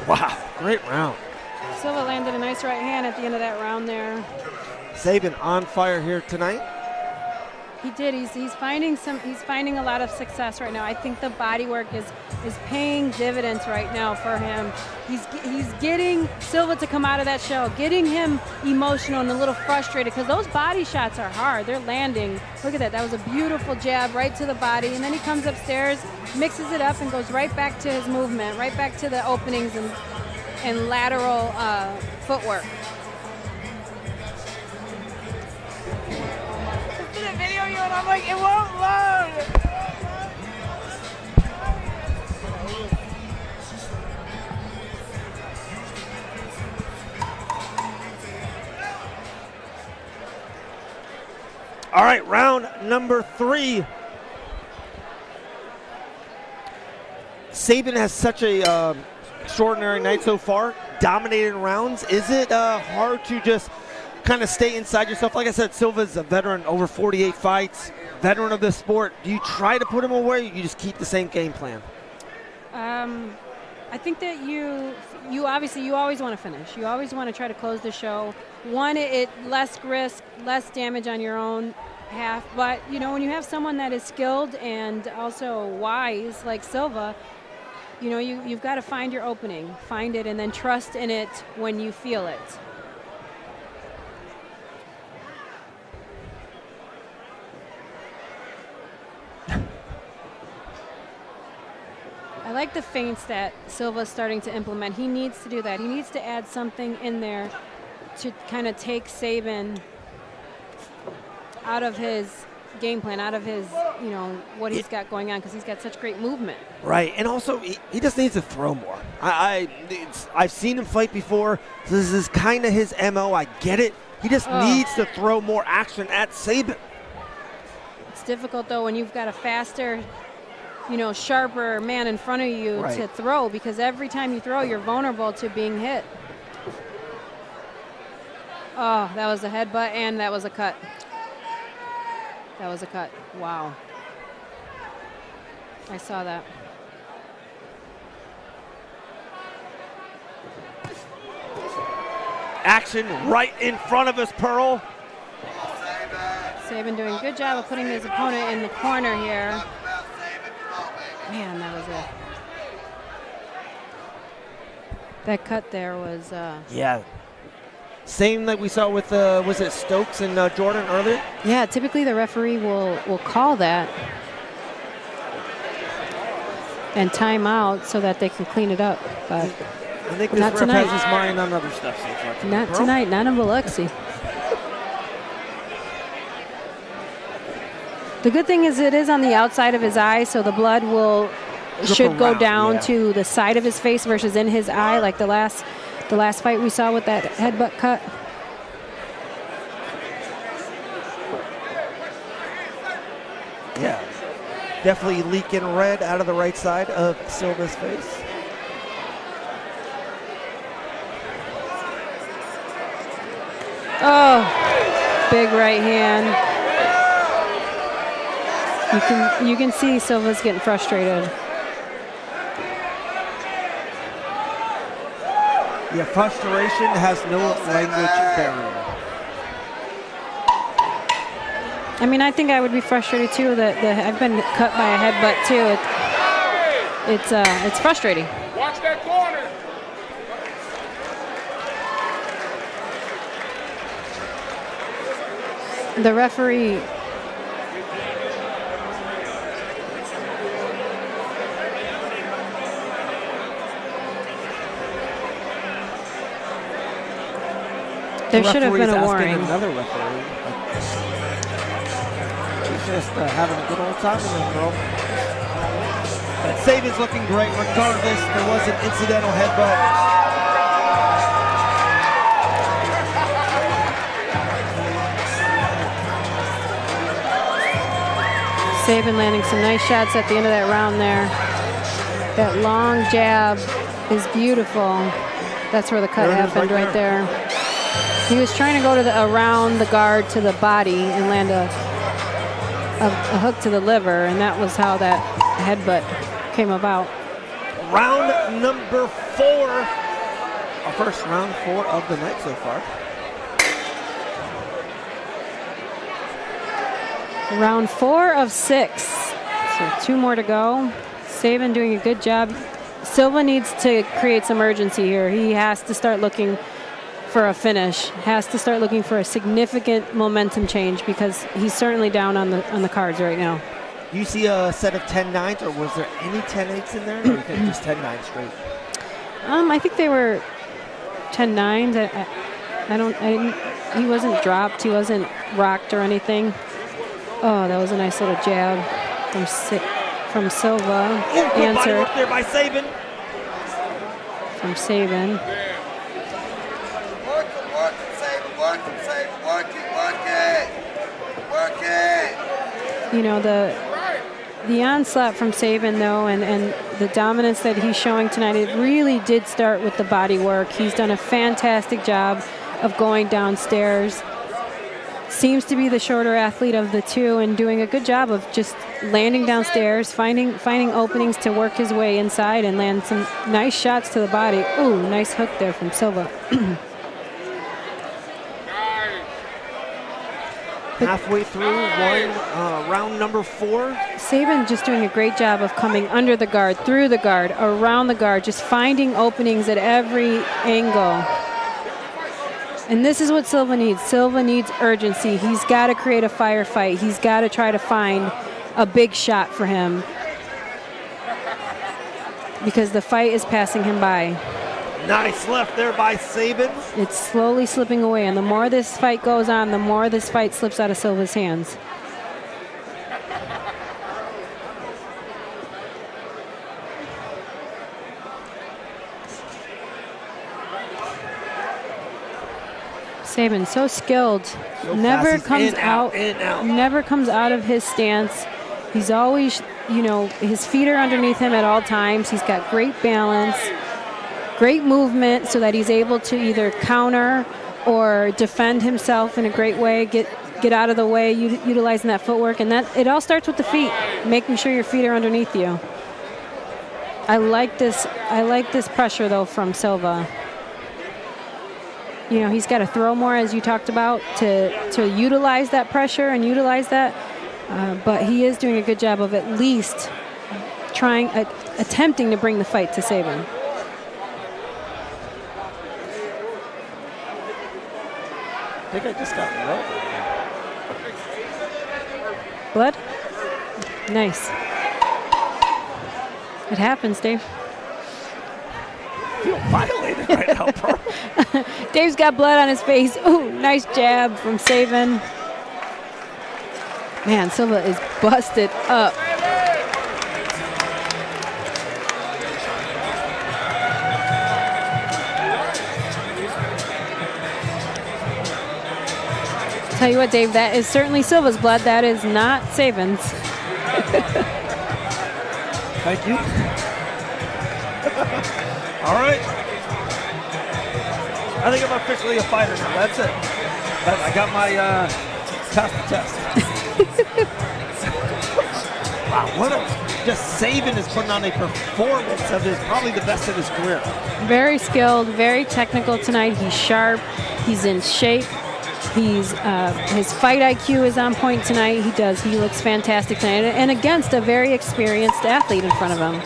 S2: Wow, great round.
S1: Silva landed a nice right hand at the end of that round there.
S2: Savin on fire here tonight.
S1: He did. He's finding a lot of success right now. I think the body work is paying dividends right now for him. He's getting Silva to come out of that shell, getting him emotional and a little frustrated, because those body shots are hard. They're landing. Look at that. That was a beautiful jab right to the body, and then he comes upstairs, mixes it up, and goes right back to his movement, right back to the openings and lateral footwork.
S9: Video you and I'm like, it won't load.
S2: All right, round number 3. Savin has such a extraordinary night so far, dominating rounds. Is it hard to just kind of stay inside yourself? Like I said, Silva's a veteran, over 48 fights, veteran of this sport. Do you try to put him away, or you just keep the same game plan?
S1: I think that you obviously always want to finish. You always want to try to close the show. One, it less risk, less damage on your own half. But when you have someone that is skilled and also wise like Silva, you've got to find your opening, find it, and then trust in it when you feel it. I like the feints that Silva's starting to implement. He needs to do that. He needs to add something in there to kind of take Savin out of his game plan, out of his, what he's got going on, because he's got such great movement.
S2: Right, and also he just needs to throw more. I've seen him fight before. This is kind of his MO. I get it. He just needs to throw more action at Savin.
S1: It's difficult, though, when you've got a faster, sharper man in front of you to throw, because every time you throw, you're vulnerable to being hit. Oh, that was a headbutt, and that was a cut. That was a cut. Wow. I saw that.
S2: Action right in front of us, Pearl.
S1: Savin doing a good job of putting his opponent in the corner here. Man, that was that cut there was
S2: yeah. Same that we saw with, was it Stokes and Jordan earlier?
S1: Yeah, typically the referee will call that and time out so that they can clean it up. But
S2: I think this
S1: not
S2: ref
S1: tonight.
S2: has his mind on other stuff so far.
S1: Not tonight, not in Biloxi. The good thing is it is on the outside of his eye, so the blood should go down to the side of his face versus in his eye, like the last fight we saw with that headbutt cut.
S2: Yeah, definitely leaking red out of the right side of Silva's face.
S1: Oh, big right hand. You can see Silva's getting frustrated.
S2: Yeah, frustration has no language barrier.
S1: I mean, I think I would be frustrated too. I've been cut by a headbutt too. It's frustrating.
S10: Watch that corner.
S1: The referee. There should have been a warning.
S2: Another referee. He's just having a good old time in this girl. But Savin's looking great regardless. There was an incidental headbutt.
S1: Savin landing some nice shots at the end of that round there. That long jab is beautiful. That's where the cut happened right there. He was trying to go to around the guard to the body and land a hook to the liver, and that was how that headbutt came about.
S2: Round number 4. Our first round 4 of the night so far.
S1: Round 4 of 6. So 2 more to go. Savin doing a good job. Silva needs to create some urgency here. He has to start looking for a finish. Has to start looking for a significant momentum change because he's certainly down on the cards right now.
S2: You see a set of 10-9s, or was there any 10-8s in there, or you think just 10-9 straight?
S1: I think they were 10-9s. He wasn't dropped. He wasn't rocked or anything. Oh, that was a nice little jab from Silva. Answered.
S2: Work there by Savin.
S1: From Savin. You know, the onslaught from Savin, though, and the dominance that he's showing tonight, it really did start with the body work. He's done a fantastic job of going downstairs. Seems to be the shorter athlete of the two and doing a good job of just landing downstairs, finding openings to work his way inside and land some nice shots to the body. Ooh, nice hook there from Silva.
S2: Halfway through round number 4.
S1: Savin just doing a great job of coming under the guard, through the guard, around the guard, just finding openings at every angle. And this is what Silva needs. Silva needs urgency. He's got to create a firefight. He's got to try to find a big shot for him because the fight is passing him by.
S2: Nice left there by Savin.
S1: It's slowly slipping away, and the more this fight goes on, the more this fight slips out of Silva's hands. Savin so skilled, never comes out, never comes out of his stance. He's always, you know, his feet are underneath him at all times. He's got great balance, great movement, so that he's able to either counter or defend himself in a great way. Get out of the way, utilizing that footwork, and that it all starts with the feet, making sure your feet are underneath you. I like this pressure though from Silva. You know, he's got to throw more, as you talked about, to utilize that pressure and utilize that. But he is doing a good job of at least attempting to bring the fight to Savin.
S2: think I just got blood.
S1: Blood? Nice. It happens, Dave.
S2: I feel violated right now, bro.
S1: Dave's got blood on his face. Ooh, nice jab from Savin. Man, Silva is busted up. Tell you what, Dave, that is certainly Silva's blood. That is not Savin's.
S2: Thank you. All right. I think I'm officially a fighter now. That's it. I got my test. Wow, what a just Savin is putting on a performance of his probably the best of his career.
S1: Very skilled, very technical tonight. He's sharp. He's in shape. He's his fight IQ is on point tonight. He looks fantastic tonight, and against a very experienced athlete in front of him.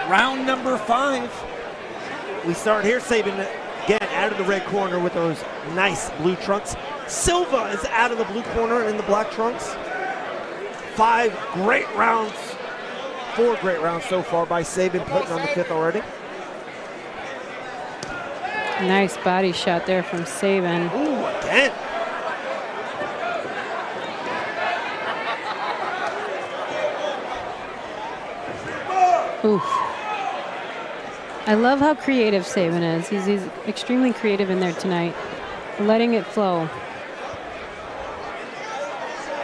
S2: Round number 5. We start here. Savin again out of the red corner with those nice blue trunks. Silva is out of the blue corner in the black trunks. 4 great rounds so far by Savin, putting on the 5th already.
S1: Nice body shot there from Savin.
S2: Ooh, again.
S1: Oof. I love how creative Savin is. He's extremely creative in there tonight, letting it flow.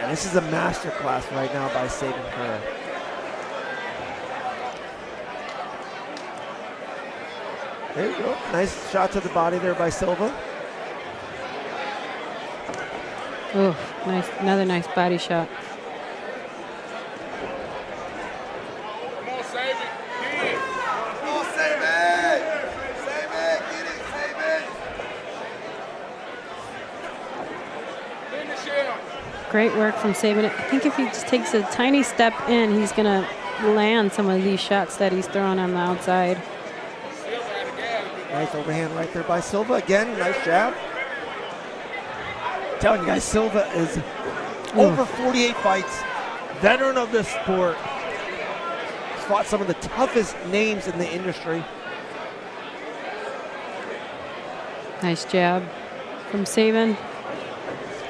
S2: And this is a master class right now by Savin Kura. There you go. Nice shot to the body there by Silva.
S1: Ooh, nice, another nice body shot. Great work from Savin. I think if he just takes a tiny step in, he's going to land some of these shots that he's throwing on the outside.
S2: Nice overhand right there by Silva. Again, nice jab. I'm telling you guys, Silva is over 48 fights, veteran of this sport. He's fought some of the toughest names in the industry.
S1: Nice jab from Savin.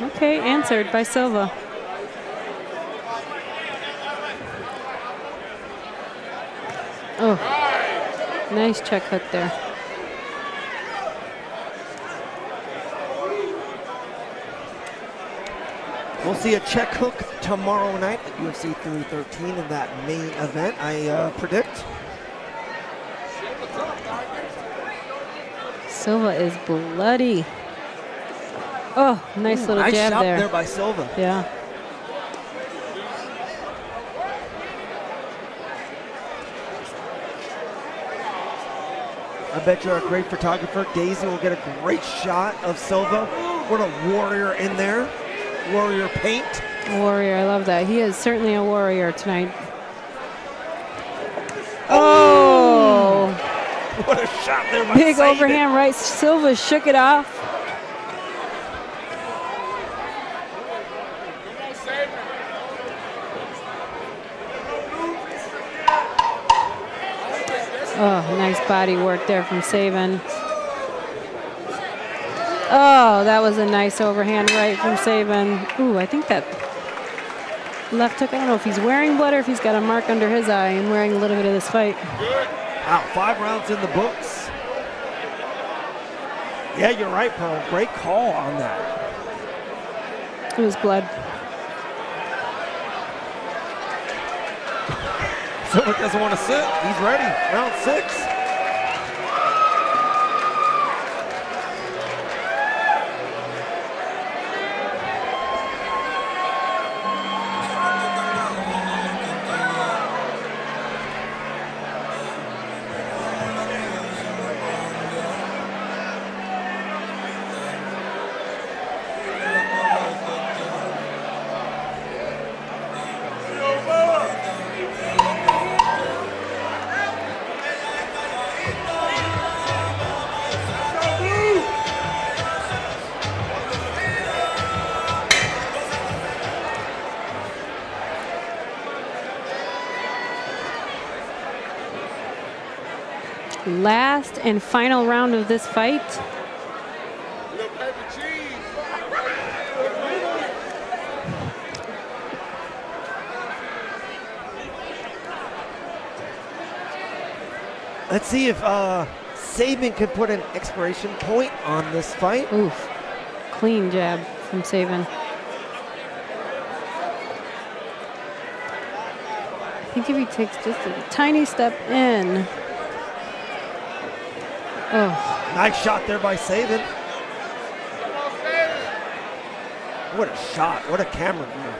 S1: Okay, answered by Silva. Oh, nice check hook there.
S2: We'll see a check hook tomorrow night at UFC 313 in that main event, I predict.
S1: Silva is bloody. Oh, nice little
S2: nice
S1: jab
S2: shot
S1: there.
S2: There by Silva.
S1: Yeah.
S2: I bet you're a great photographer. Daisy will get a great shot of Silva. What a warrior in there. Warrior paint.
S1: Warrior, I love that. He is certainly a warrior tonight. Oh!
S2: What a shot there by
S1: Big
S2: Savin.
S1: overhand right. Silva shook it off. Oh, nice body work there from Savin. Oh, that was a nice overhand right from Savin. Ooh, I think that left hook, I don't know if he's wearing blood or if he's got a mark under his eye and wearing a little bit of this fight.
S2: Wow, 5 rounds in the books. Yeah, you're right, Pearl. Great call on that.
S1: It was blood.
S2: Silva doesn't want to sit. He's ready. Round 6.
S1: last and final round of this fight.
S2: Let's see if Savin could put an expiration point on this fight.
S1: Oof. Clean jab from Savin. I think if he takes just a tiny step in. Oh.
S2: Nice shot there by Savin. What a shot. What a camera view.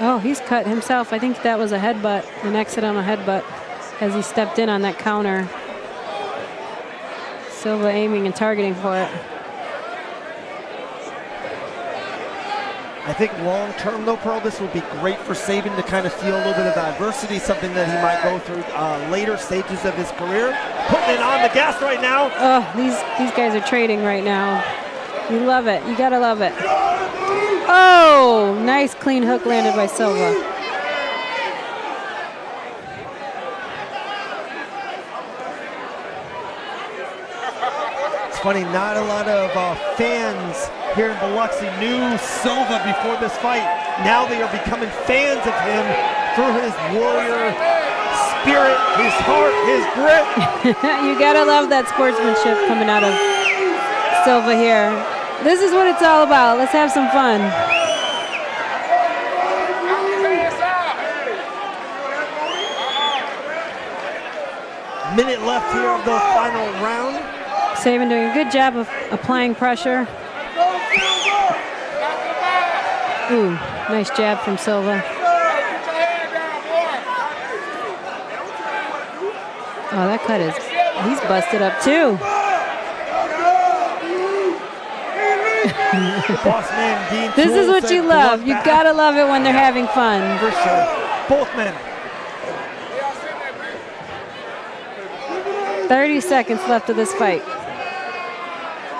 S1: Oh, he's cut himself. I think that was a headbutt, an accidental headbutt as he stepped in on that counter. Silva aiming and targeting for it.
S2: I think long term though, Pearl, this will be great for Savin to kind of feel a little bit of adversity, something that he might go through later stages of his career. Putting it on the gas right now.
S1: Oh, these guys are trading right now. You love it. You gotta love it. Oh, nice clean hook landed by Silva.
S2: It's funny, not a lot of fans here in Biloxi knew Silva before this fight. Now they are becoming fans of him through his warrior spirit, his heart, his grit.
S1: You gotta love that sportsmanship coming out of Silva here. This is what it's all about. Let's have some fun.
S2: Minute left here of the final round.
S1: Savin doing a good job of applying pressure. Ooh, nice jab from Silva. Oh, that cut is, he's busted up too.
S2: Boss man, Dean
S1: This is what you love. You gotta love it when they're having fun.
S2: For sure. Both men.
S1: 30 seconds left of this fight.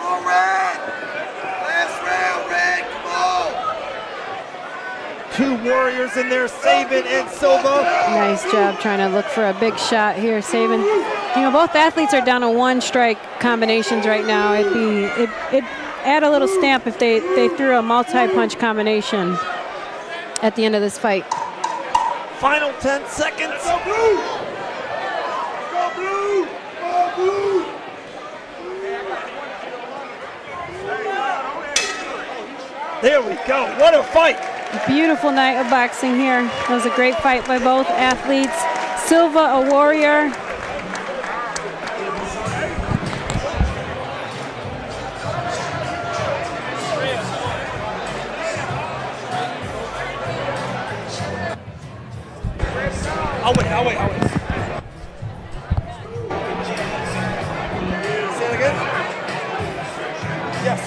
S8: All right. Last round, Red. Come on.
S2: Two warriors in there, Savin and Silva.
S1: Nice job trying to look for a big shot here, Savin. You know, both athletes are down to one strike combinations right now. It'd add a little stamp if they threw a multi-punch combination at the end of this fight.
S2: Final 10 seconds.
S8: Go blue. Go blue. Go blue.
S2: There we go. What a fight.
S1: A beautiful night of boxing here. It was a great fight by both athletes. Silva, a warrior.
S2: I'll wait. Say it again? Yes.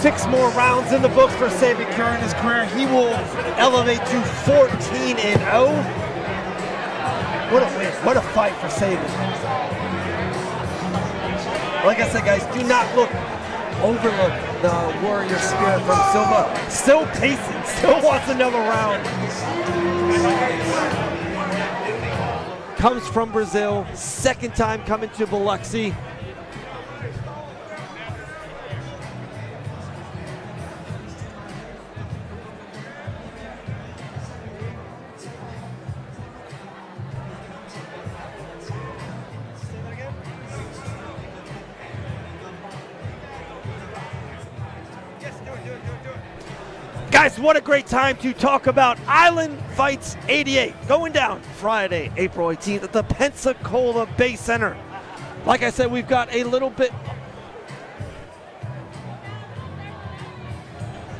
S2: Six more rounds in the books for Savin Kura in his career. He will elevate to 14-0. What a win. What a fight for Savin. Like I said, guys, do not overlook the warrior spirit from Silva. Still pacing, still wants another round. Comes from Brazil, second time coming to Biloxi. Guys, what a great time to talk about Island Fights 88, going down Friday, April 18th at the Pensacola Bay Center. Like I said, we've got a little bit.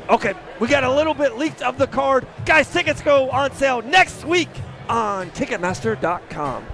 S2: Okay, we got a little bit leaked of the card. Guys, tickets go on sale next week on Ticketmaster.com.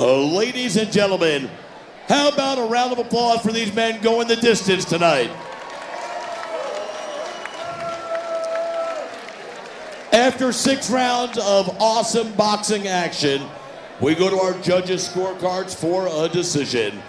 S3: Ladies and gentlemen, how about a round of applause for these men going the distance tonight? After 6 rounds of awesome boxing action, we go to our judges' scorecards for a decision.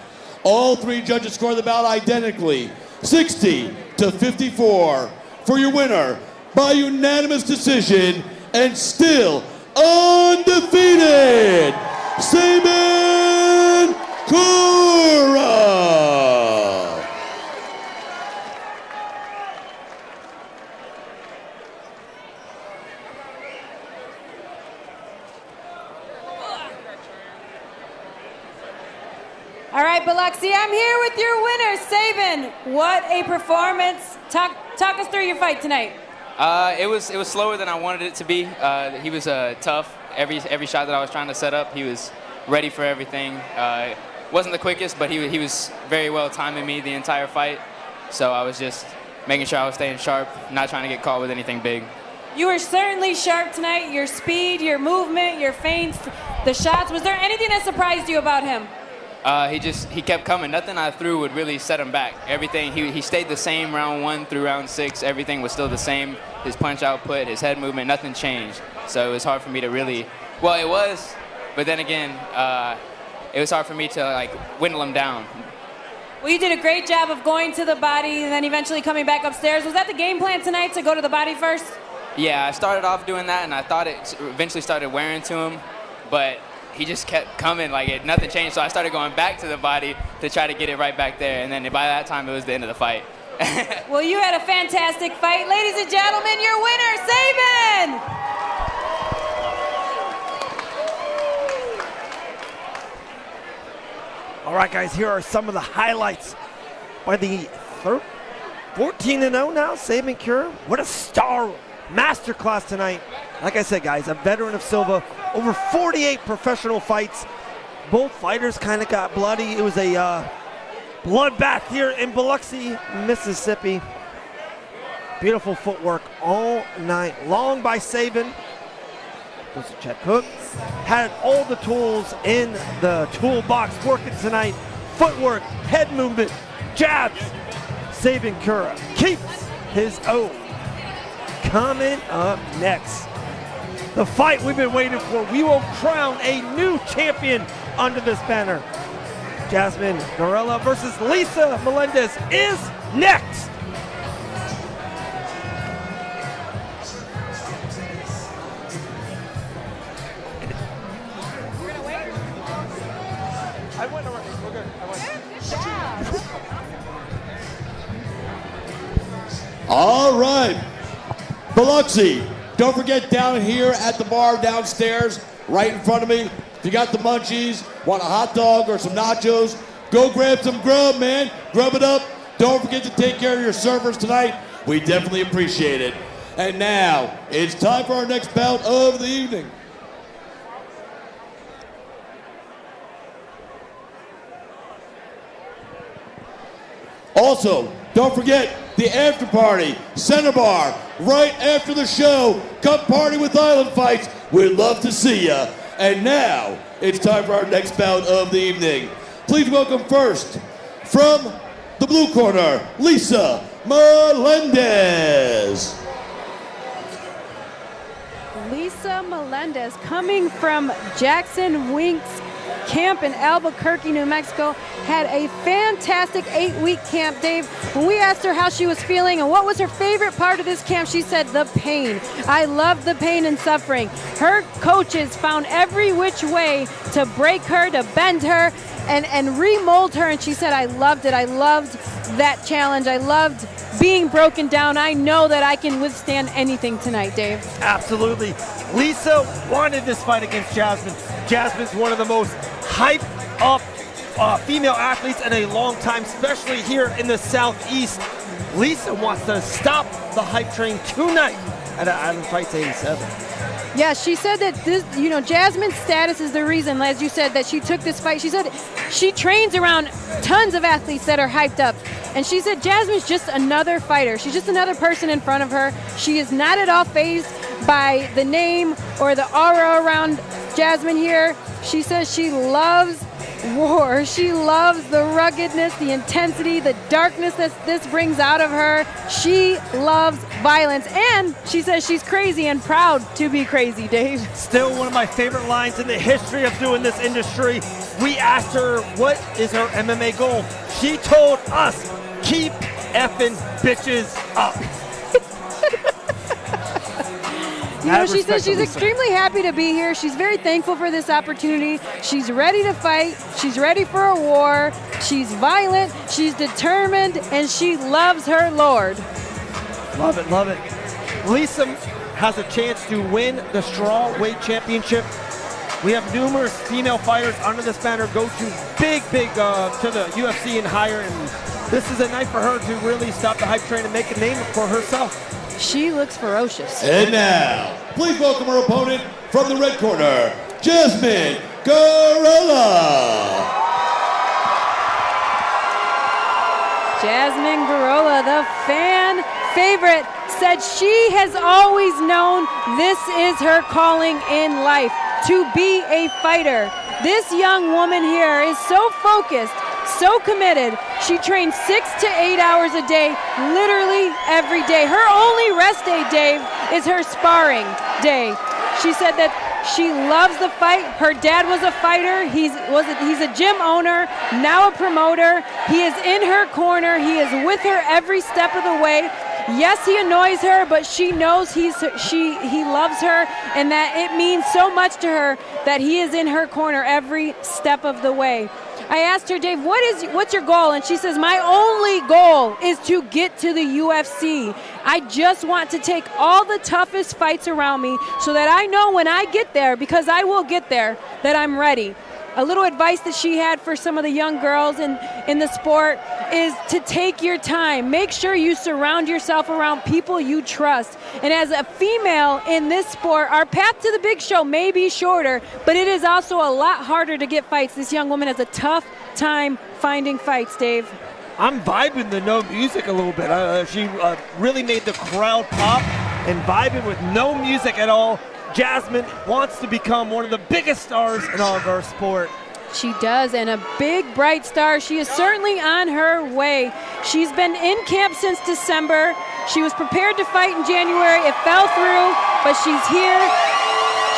S3: All 3 judges score the bout identically, 60-54. For your winner, by unanimous decision, and still undefeated, Savin Kura.
S1: All right, Biloxi, I'm here with your winner, Savin. What a performance. Talk us through your fight tonight.
S10: It was slower than I wanted it to be. He was tough. Every shot that I was trying to set up, he was ready for everything. Wasn't the quickest, but he was very well timing me the entire fight. So I was just making sure I was staying sharp, not trying to get caught with anything big.
S1: You were certainly sharp tonight. Your speed, your movement, your feints, the shots. Was there anything that surprised you about him?
S10: He kept coming. Nothing I threw would really set him back. Everything, he stayed the same round 1 through round 6. Everything was still the same. His punch output, his head movement, nothing changed. So it was hard for me to really, well, it was, but then again, it was hard for me to like whittle him down.
S1: Well, you did a great job of going to the body and then eventually coming back upstairs. Was that the game plan tonight, to go to the body first?
S10: Yeah, I started off doing that, and I thought it eventually started wearing to him, but he just kept coming, like nothing changed. So I started going back to the body to try to get it right back there. And then by that time, it was the end of the fight.
S1: Well, you had a fantastic fight. Ladies and gentlemen, your winner, Savin!
S2: All right, guys, here are some of the highlights by the 14-0 now, Savin Kura. What a star masterclass tonight. Like I said, guys, a veteran of Silva, over 48 professional fights. Both fighters kind of got bloody. It was a bloodbath here in Biloxi, Mississippi. Beautiful footwork all night long by Savin. Was a check hook. Had all the tools in the toolbox working tonight. Footwork, head movement, jabs. Savin Kura keeps his own. Coming up next, the fight we've been waiting for. We will crown a new champion under this banner. Jasmine Gerola versus Lisa Melendez is next.
S3: All right, Biloxi, don't forget down here at the bar downstairs, right in front of me, if you got the munchies, want a hot dog or some nachos, go grab some grub, man. Grub it up. Don't forget to take care of your servers tonight. We definitely appreciate it. And now, it's time for our next bout of the evening. Also, don't forget the after party, Center Bar, right after the show. Come party with Island Fights. We'd love to see ya. And now, it's time for our next bout of the evening. Please welcome first, from the blue corner, Lisa Melendez.
S1: Lisa Melendez, coming from Jackson Wink's camp in Albuquerque, New Mexico, had a fantastic 8-week camp, Dave. When we asked her how she was feeling and what was her favorite part of this camp, she said the pain. I loved the pain and suffering. Her coaches found every which way to break her, to bend her, and remold her, and she said, I loved it. I loved that challenge. I loved being broken down. I know that I can withstand anything tonight, Dave.
S2: Absolutely. Lisa wanted this fight against Jasmine. Jasmine's one of the most hyped up female athletes in a long time, especially here in the Southeast. Lisa wants to stop the hype train tonight at Island Fights 87.
S1: Yeah, she said that this, Jasmine's status is the reason, as you said, that she took this fight. She said she trains around tons of athletes that are hyped up. And she said Jasmine's just another fighter. She's just another person in front of her. She is not at all fazed by the name or the aura around Jasmine here. She says she loves war. She loves the ruggedness, the intensity, the darkness that this brings out of her. She loves violence, and she says she's crazy and proud to be crazy, Dave.
S2: Still one of my favorite lines in the history of doing this industry. We asked her what is her MMA goal. She told us, keep effing bitches up.
S1: You know, she says she's extremely happy to be here. She's very thankful for this opportunity. She's ready to fight. She's ready for a war. She's violent. She's determined, and she loves her Lord.
S2: Love it, love it. Lisa has a chance to win the strawweight championship. We have numerous female fighters under this banner go to big to the UFC and higher, and this is a night for her to really stop the hype train and make a name for herself.
S1: She looks ferocious.
S3: And now, please welcome her opponent from the red corner, Jasmine Gerola.
S1: Jasmine Gerola, the fan favorite, said she has always known this is her calling in life, to be a fighter. This young woman here is so focused, so committed. She trains 6 to 8 hours a day, literally every day. Her only rest day, Dave, is her sparring day. She said that she loves the fight. Her dad was a fighter. He's a gym owner, now a promoter. He is in her corner. He is with her every step of the way. Yes, he annoys her, but she knows he loves her, and that it means so much to her that he is in her corner every step of the way. I asked her, Dave, what's your goal? And she says, my only goal is to get to the UFC. I just want to take all the toughest fights around me so that I know when I get there, because I will get there, that I'm ready. A little advice that she had for some of the young girls in the sport is to take your time. Make sure you surround yourself around people you trust. And as a female in this sport, our path to the big show may be shorter, but it is also a lot harder to get fights. This young woman has a tough time finding fights, Dave.
S2: I'm vibing the no music a little bit. She really made the crowd pop and vibing with no music at all. Jasmine wants to become one of the biggest stars in all of our sport.
S1: She does, and a big, bright star. She is certainly on her way. She's been in camp since December. She was prepared to fight in January. It fell through, but she's here.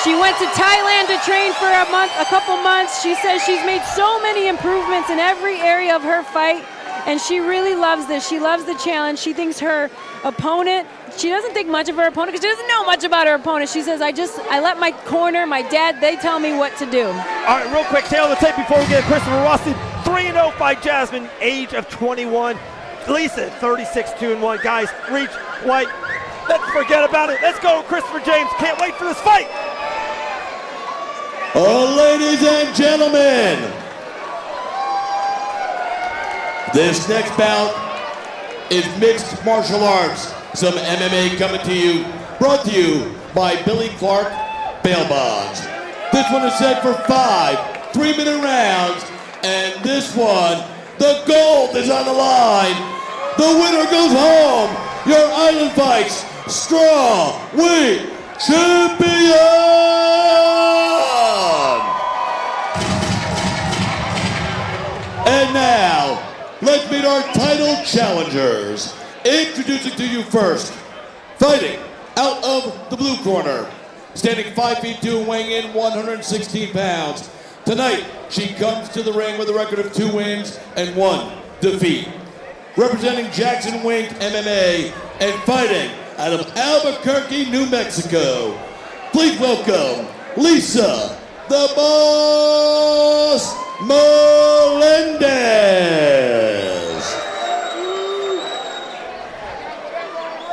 S1: She went to Thailand to train for a couple months. She says she's made so many improvements in every area of her fight, and she really loves this. She loves the challenge. She thinks her opponent, she doesn't think much of her opponent because she doesn't know much about her opponent. She says, I let my corner, my dad, they tell me what to do.
S2: All right, real quick, tail of the tape before we get Christopher Rossi. 3-0 by Jasmine, age of 21. Lisa, 36-2-1. Guys, reach, white. Let's forget about it. Let's go, Christopher James. Can't wait for this fight.
S3: Ladies and gentlemen, this next bout is mixed martial arts. Some MMA coming to you, brought to you by Billy Clark Bail Bonds. This one is set for 5 3-minute rounds, and this one, the gold is on the line. The winner goes home. Your Island Fights Strawweight Champion! And now, let's meet our title challengers. Introducing to you first, fighting out of the blue corner, standing 5'2", weighing in 116 pounds. Tonight, she comes to the ring with a record of 2 wins and 1 defeat. Representing Jackson Wink MMA and fighting out of Albuquerque, New Mexico. Please welcome Lisa, the Boss Melendez.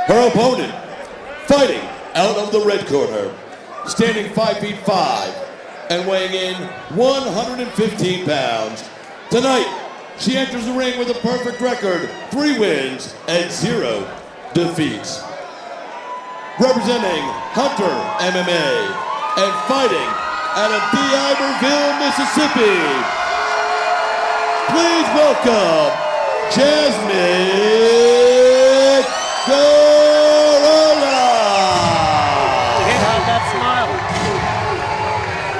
S3: Her opponent, fighting out of the red corner, standing 5'5" and weighing in 115 pounds. Tonight, she enters the ring with a perfect record, 3 wins and 0 defeats. Representing Hunter MMA and fighting out of D'Iberville, Mississippi. Please welcome Jasmine Gerola.
S2: Can't have that smile.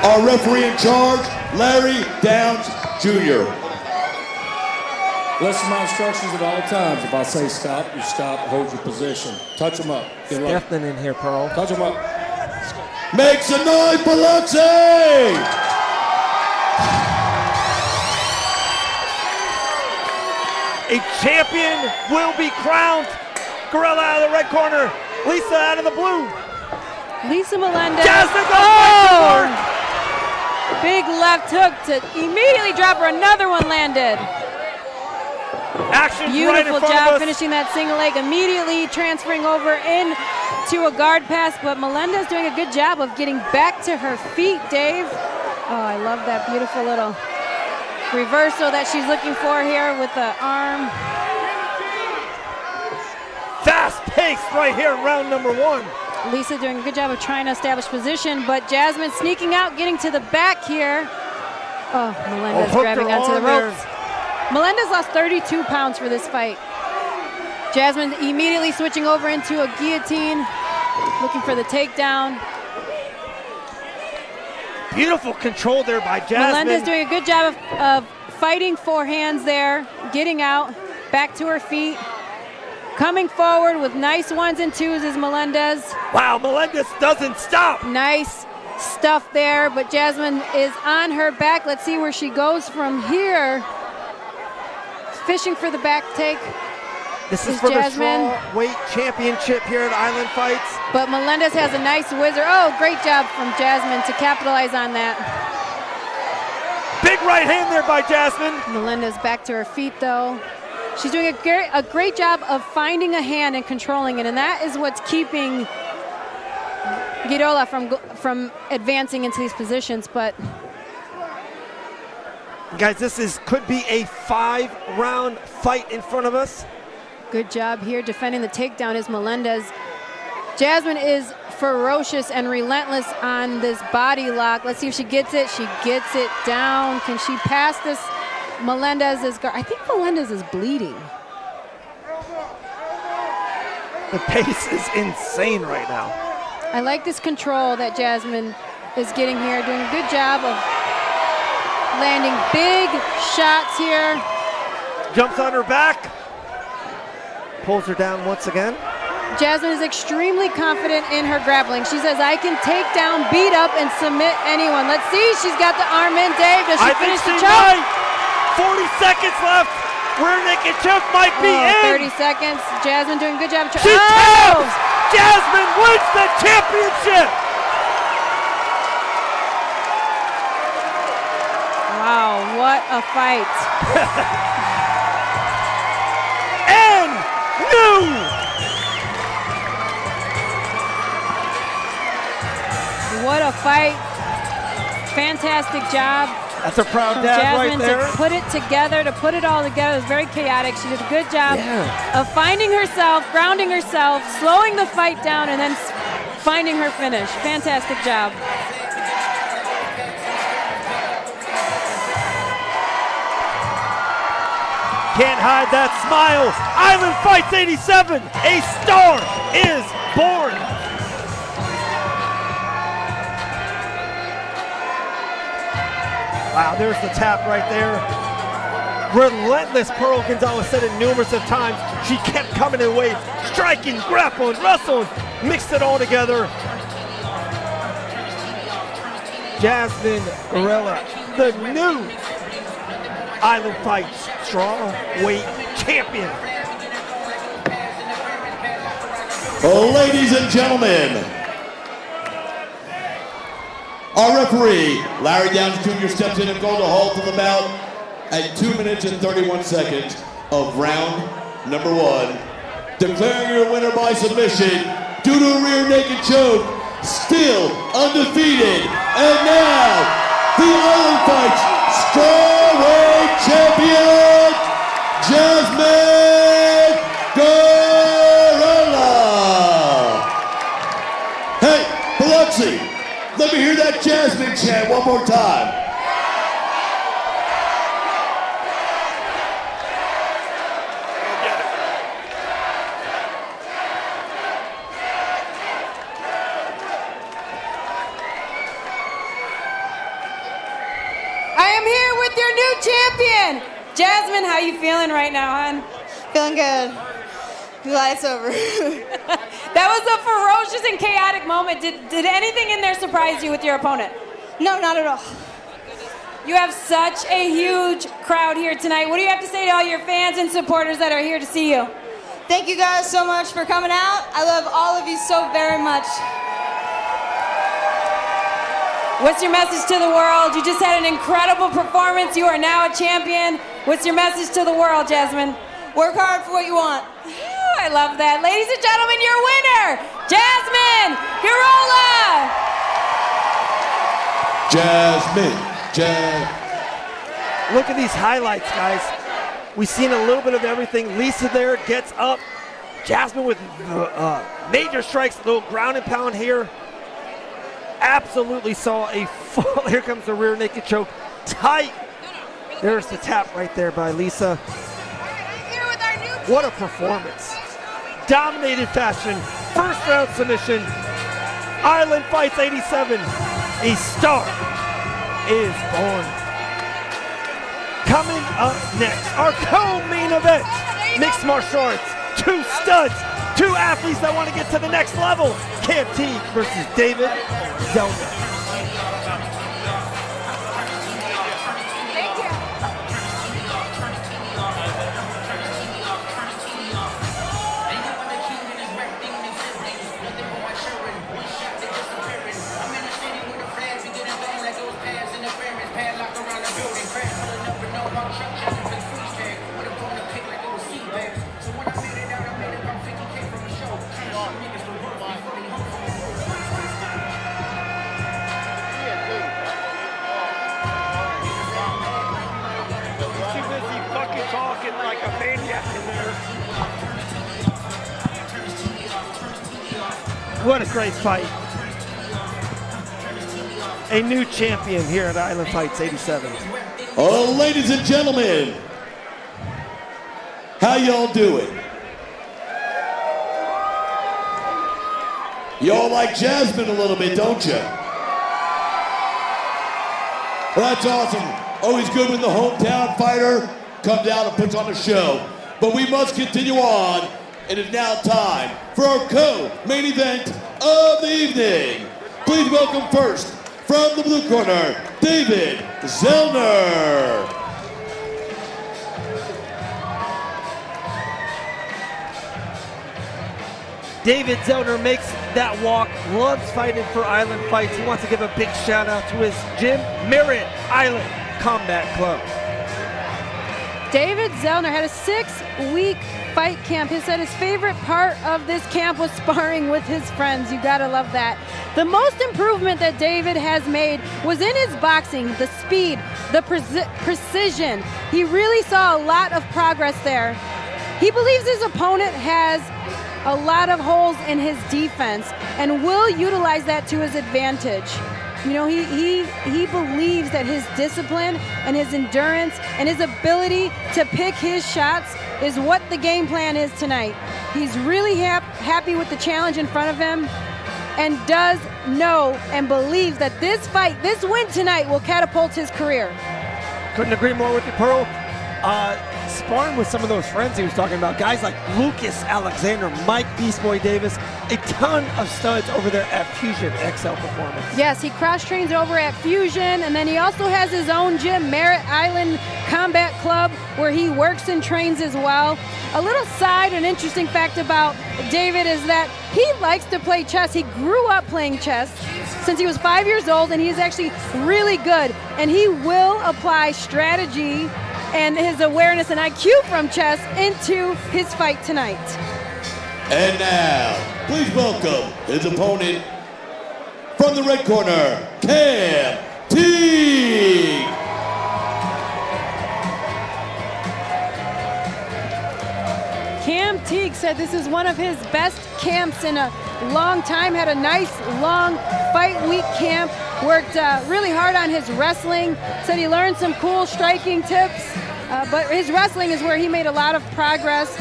S3: our referee in charge, Larry Downs Jr.
S11: Listen to my instructions at all times. If I say stop, you stop, hold your position. Touch them up. Good luck.
S2: Devin in here, Pearl.
S11: Touch them up.
S3: Make some noise, Biloxi!
S2: A champion will be crowned. Gerola out of the red corner. Lisa out of the blue.
S1: Lisa Melendez.
S2: Jasmine
S1: oh! Big left hook to immediately drop her. Another one landed.
S2: Action
S1: Beautiful
S2: right in front
S1: job
S2: of us.
S1: finishing that single leg, immediately transferring over into a guard pass, but Melendez doing a good job of getting back to her feet, Dave. Oh, I love that beautiful little reversal that she's looking for here with the arm.
S2: Fast paced right here in round number 1.
S1: Lisa doing a good job of trying to establish position, but Jasmine sneaking out, getting to the back here. Oh, Melendez grabbing onto the ropes. Melendez lost 32 pounds for this fight. Jasmine immediately switching over into a guillotine, looking for the takedown.
S2: Beautiful control there by Jasmine.
S1: Melendez doing a good job of fighting forehands there, getting out, back to her feet. Coming forward with nice 1s and 2s is Melendez.
S2: Wow, Melendez doesn't stop.
S1: Nice stuff there, but Jasmine is on her back. Let's see where she goes from here. Fishing for the back take.
S2: This is for Jasmine. The strawweight championship here at Island Fights.
S1: But Melendez has a nice whizzer. Oh, great job from Jasmine to capitalize on that.
S2: Big right hand there by Jasmine.
S1: Melendez back to her feet though. She's doing a great job of finding a hand and controlling it, and that is what's keeping Gerola from advancing into these positions. But
S2: guys, this could be a 5-round fight in front of us.
S1: Good job here defending the takedown is Melendez. Jasmine is ferocious and relentless on this body lock. Let's see if she gets it. She gets it down. Can she pass this? Melendez's guard. I think Melendez is bleeding.
S2: The pace is insane right now.
S1: I like this control that Jasmine is getting here, doing a good job of landing big shots here.
S2: Jumps on her back. Pulls her down once again.
S1: Jasmine is extremely confident in her grappling. She says, I can take down, beat up, and submit anyone. Let's see, she's got the arm in, Dave. Does she finish the choke?
S2: Might. 40 seconds left. Rear naked choke might be in.
S1: 30 seconds. Jasmine doing a good job.
S2: She taps! Jasmine wins the championship!
S1: Wow, what a fight.
S2: And new!
S1: What a fight. Fantastic job.
S2: That's a proud dad
S1: Jasmine
S2: right there.
S1: To put it together, to put it all together. It was very chaotic. She did a good job of finding herself, grounding herself, slowing the fight down, and then finding her finish. Fantastic job.
S2: Can't hide that smile. Island Fights 87. A star is born. Wow, there's the tap right there. Relentless, Pearl Gonzalez said it numerous of times. She kept coming away, striking, grappling, wrestling, mixed it all together. Jasmine Gerola, the new Island Fights strawweight champion.
S3: Ladies and gentlemen, our referee, Larry Downs Jr., steps in and calls a halt to the bout at 2 minutes and 31 seconds of round number 1. Declaring your winner by submission due to a rear naked choke, still undefeated, and now the Island Fights strawweight champion, Jasmine Gerola. Hey, Biloxi, let me hear that Jasmine chant one more time.
S1: our new champion. Jasmine, how you feeling right now, hon?
S12: Feeling good. Glad it's over.
S1: That was a ferocious and chaotic moment. Did anything in there surprise you with your opponent?
S12: No, not at all.
S1: You have such a huge crowd here tonight. What do you have to say to all your fans and supporters that are here to see you?
S12: Thank you guys so much for coming out. I love all of you so very much.
S1: What's your message to the world? You just had an incredible performance. You are now a champion. What's your message to the world, Jasmine?
S12: Work hard for what you want.
S1: Ooh, I love that. Ladies and gentlemen, your winner, Jasmine Gerola.
S2: Look at these highlights, guys. We've seen a little bit of everything. Lisa there gets up. Jasmine with major strikes, a little ground and pound here. Absolutely saw a fall. Here comes the rear naked choke. Tight. There's the tap right there by Lisa. What a performance. Dominated fashion. First round submission. Island Fights 87. A star is born. Coming up next, our co-main event. Mixed martial arts. Two studs. Two athletes that want to get to the next level. Teague versus David Zelnner. What a great fight. A new champion here at Island Fights 87.
S3: Oh, ladies and gentlemen, how y'all doing? Y'all like Jasmine a little bit, don't you? Well, that's awesome. Always good when the hometown fighter comes out and puts on a show. But we must continue on. It is now time for our co-main event of the evening. Please welcome first, from the blue corner, David Zelnner.
S2: David Zelnner makes that walk, loves fighting for Island Fights. He wants to give a big shout out to his gym, Merritt Island Combat Club.
S1: David Zelnner had a 6-week fight camp. He said his favorite part of this camp was sparring with his friends. You gotta love that. The most improvement that David has made was in his boxing, the speed, the precision. He really saw a lot of progress there. He believes his opponent has a lot of holes in his defense and will utilize that to his advantage. You know, he believes that his discipline and his endurance and his ability to pick his shots is what the game plan is tonight. He's really happy with the challenge in front of him and does know and believes that this fight, this win tonight, will catapult his career.
S2: Couldn't agree more with you, Pearl. Sparring with some of those friends he was talking about, guys like Lucas Alexander, Mike Beast Boy Davis, a ton of studs over there at Fusion XL Performance.
S1: Yes, he cross-trains over at Fusion, and then he also has his own gym, Merritt Island Combat Club, where he works and trains as well. A little side and interesting fact about David is that he likes to play chess. He grew up playing chess since he was 5 years old, and he's actually really good, and he will apply strategy and his awareness and IQ from chess into his fight tonight.
S3: And now, please welcome his opponent from the red corner, Teague.
S1: Teague said this is one of his best camps in a long time. Had a nice long fight week camp. Worked really hard on his wrestling. Said he learned some cool striking tips. But his wrestling is where he made a lot of progress.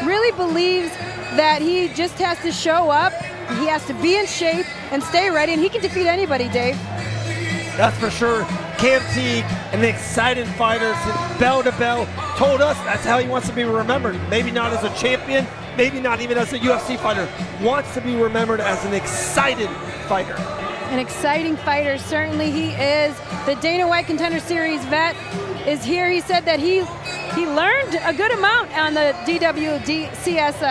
S1: Really believes that he just has to show up. He has to be in shape and stay ready, and he can defeat anybody, Dave.
S2: That's for sure. Cam Teague, an exciting fighter since bell to bell, told us that's how he wants to be remembered. Maybe not as a champion, maybe not even as a UFC fighter. Wants to be remembered as an excited fighter.
S1: An exciting fighter, certainly he is. The Dana White Contender Series vet is here. He said that he learned a good amount on the DWDCS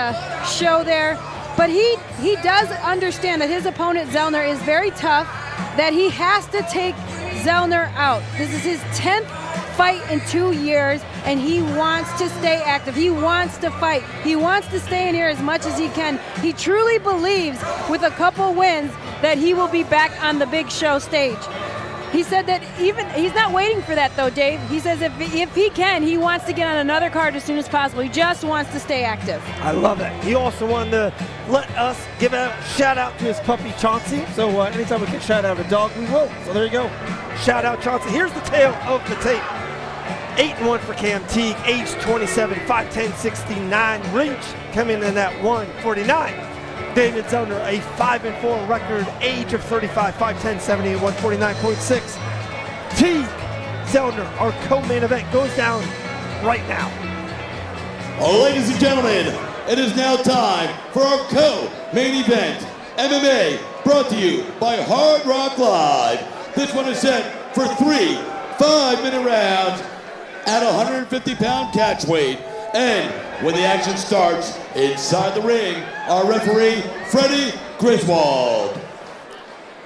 S1: show there, but he does understand that his opponent Zelnner is very tough, that he has to take Zelnner out. This is his 10th fight in 2 years, and he wants to stay active. He wants to fight. He wants to stay in here as much as he can. He truly believes with a couple wins that he will be back on the big show stage. He said that even he's not waiting for that though, Dave. He says if he can, he wants to get on another card as soon as possible. He just wants to stay active.
S2: I love it. He also wanted to let us give a shout out to his puppy Chauncey. So anytime we can shout out a dog, we will. So there you go. Shout out Chauncey. Here's the tale of the tape. 8-1 for Cam Teague, age 27, 5'10", 69, reach coming in at 149. David Zelnner, a 5-4 record, age of 35, 5'10", 78, 149.6. Teague, Zelnner, our co-main event, goes down right now.
S3: Ladies and gentlemen, it is now time for our co-main event, MMA, brought to you by Hard Rock Live. This one is set for 3 5-minute rounds at 150-pound catch weight. And when the action starts, inside the ring, our referee, Freddie Griswold.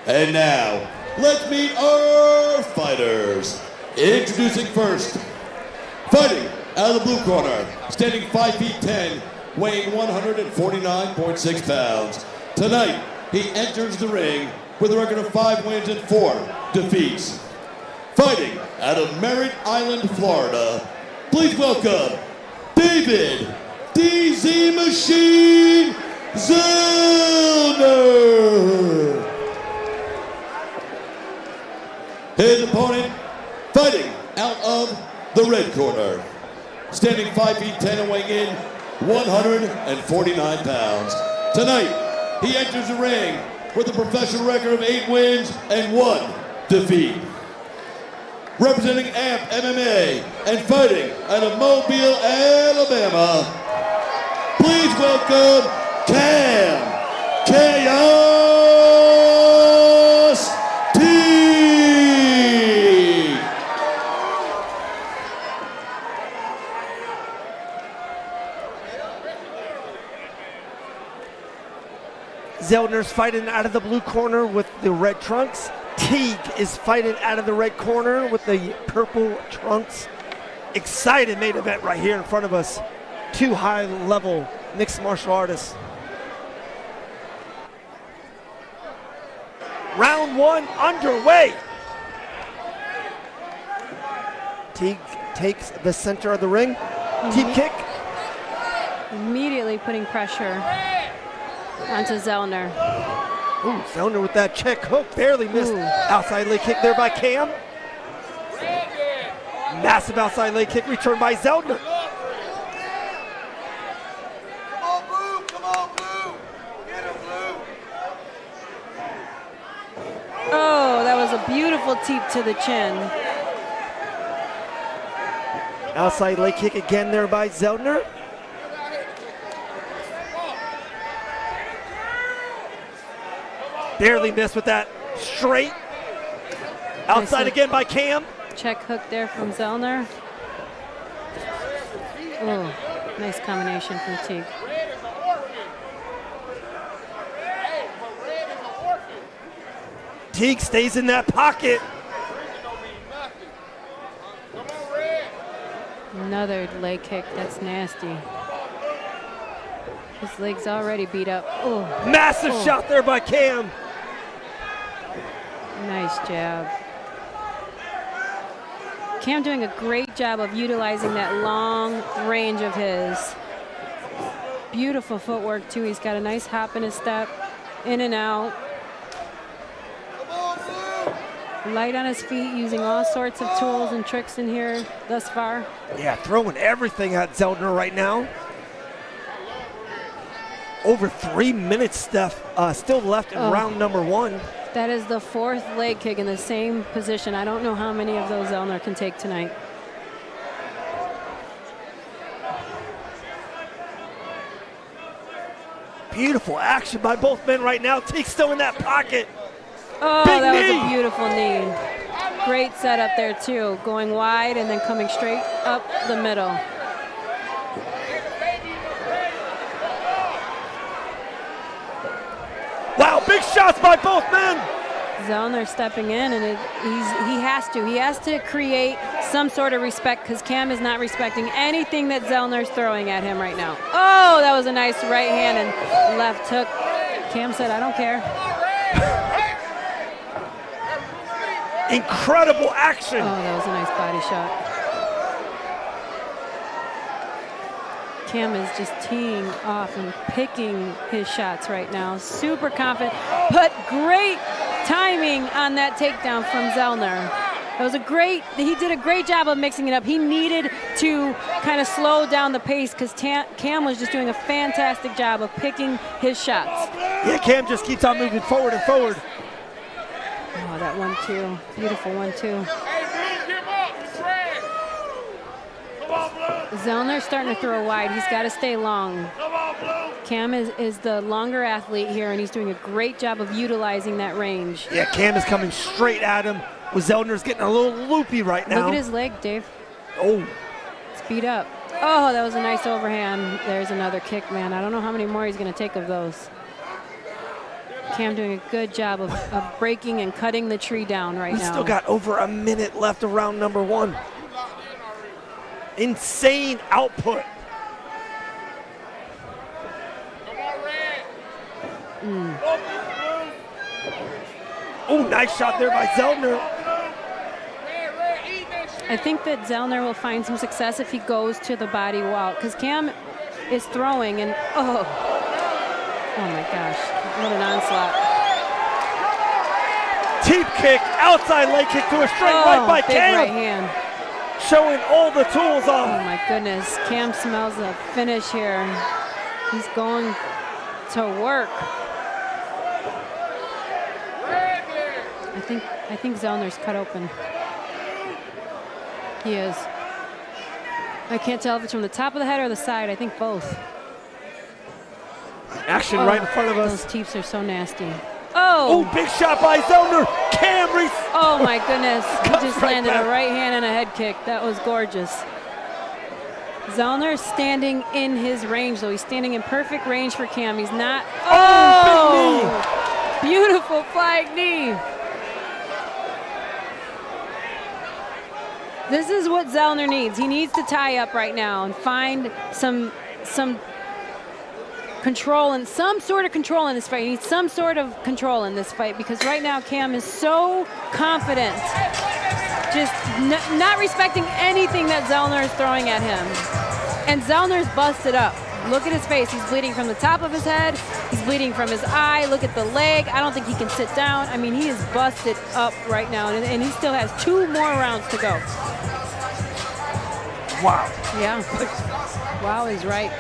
S3: And now, let's meet our fighters. Introducing first, fighting out of the blue corner, standing 5'10", weighing 149.6 pounds. Tonight, he enters the ring with a record of 5 wins and 4 defeats. Fighting out of Merritt Island, Florida, please welcome David DZ Machine Zelnner. His opponent, fighting out of the red corner, standing 5'10" and weighing in 149 pounds. Tonight, he enters the ring with a professional record of 8 wins and 1 defeat. Representing AMP MMA and fighting out of Mobile, Alabama, please welcome Cam Chaos Teague.
S2: Zelnner's fighting out of the blue corner with the red trunks. Teague is fighting out of the red corner with the purple trunks. Excited main event right here in front of us. 2 high-level mixed martial artists. Round 1 underway. Teague takes the center of the ring. Teep kick.
S1: Immediately putting pressure onto Zelnner.
S2: Ooh, Zelnner with that check hook, barely missed. Outside leg kick there by Cam. Massive outside leg kick returned by Zelnner.
S8: Come on, Blue. Get him, Blue.
S1: Oh, that was a beautiful teep to the chin.
S2: Outside leg kick again there by Zelnner. Barely missed with that straight. Outside
S1: nice
S2: again by Cam.
S1: Check hook there from Zelnner. Oh, nice combination from Teague.
S2: Teague stays in that pocket.
S1: Another leg kick, that's nasty. His leg's already beat up. Oh,
S2: massive shot there by Cam.
S1: Nice jab. Cam doing a great job of utilizing that long range of his. Beautiful footwork too. He's got a nice hop in his step, in and out. Light on his feet, using all sorts of tools and tricks in here thus far.
S2: Yeah, throwing everything at Zelnner right now. Over 3 minutes still left in round number 1.
S1: That is the 4th leg kick in the same position. I don't know how many of those Zelnner can take tonight.
S2: Beautiful action by both men right now. Teague still in that pocket.
S1: Oh,
S2: Big
S1: that
S2: knee.
S1: was a beautiful knee. Great setup there too. Going wide and then coming straight up the middle.
S2: Wow, big shots by both men.
S1: Zelnner stepping in, and he has to create some sort of respect because Cam is not respecting anything that Zelner's throwing at him right now. Oh, that was a nice right hand and left hook. Cam said, I don't care.
S2: Incredible action.
S1: Oh, that was a nice body shot. Cam is just teeing off and picking his shots right now. Super confident, but great timing on that takedown from Zelnner. That was he did a great job of mixing it up. He needed to kind of slow down the pace because Cam was just doing a fantastic job of picking his shots.
S2: Yeah, Cam just keeps on moving forward and forward.
S1: Oh, that 1-2, beautiful 1-2. Zelner's starting to throw wide. He's got to stay long. Cam is the longer athlete here, and he's doing a great job of utilizing that range.
S2: Yeah, Cam is coming straight at him. Zelner's getting a little loopy right now.
S1: Look at his leg, Dave.
S2: Oh.
S1: Speed up. Oh, that was a nice overhand. There's another kick, man. I don't know how many more he's going to take of those. Cam doing a good job of breaking and cutting the tree down right now.
S2: He's still got over a minute left of round number 1. Insane output. Oh, nice shot there by Zelnner.
S1: I think that Zelnner will find some success if he goes to the body wall because Cam is throwing and oh my gosh, what an onslaught.
S2: Teep kick, outside leg kick to a straight right by
S1: big
S2: Cam.
S1: right hand.
S2: Showing all the tools off.
S1: Oh my goodness, Cam smells the finish here. He's going to work. I think Zelner's cut open. He is. I can't tell if it's from the top of the head or the side. I think both.
S2: Action right in front of us.
S1: Those teeps are so nasty.
S2: Oh, big shot by Zelnner. Cam
S1: oh my goodness. He just
S2: right
S1: landed
S2: back.
S1: a right hand and a head kick. That was gorgeous. Zelnner standing in his range, though. He's standing in perfect range for Cam. He's not.
S2: Oh,
S1: big knee. Beautiful flying knee. This is what Zelnner needs. He needs to tie up right now and find some control and some sort of control in this fight. He needs some sort of control in this fight because right now Cam is so confident, just not respecting anything that Zelnner is throwing at him. And Zelner's busted up. Look at his face. He's bleeding from the top of his head. He's bleeding from his eye. Look at the leg. I don't think he can sit down. I mean, he is busted up right now, and he still has 2 more rounds to go.
S2: Wow.
S1: Yeah. Wow is right.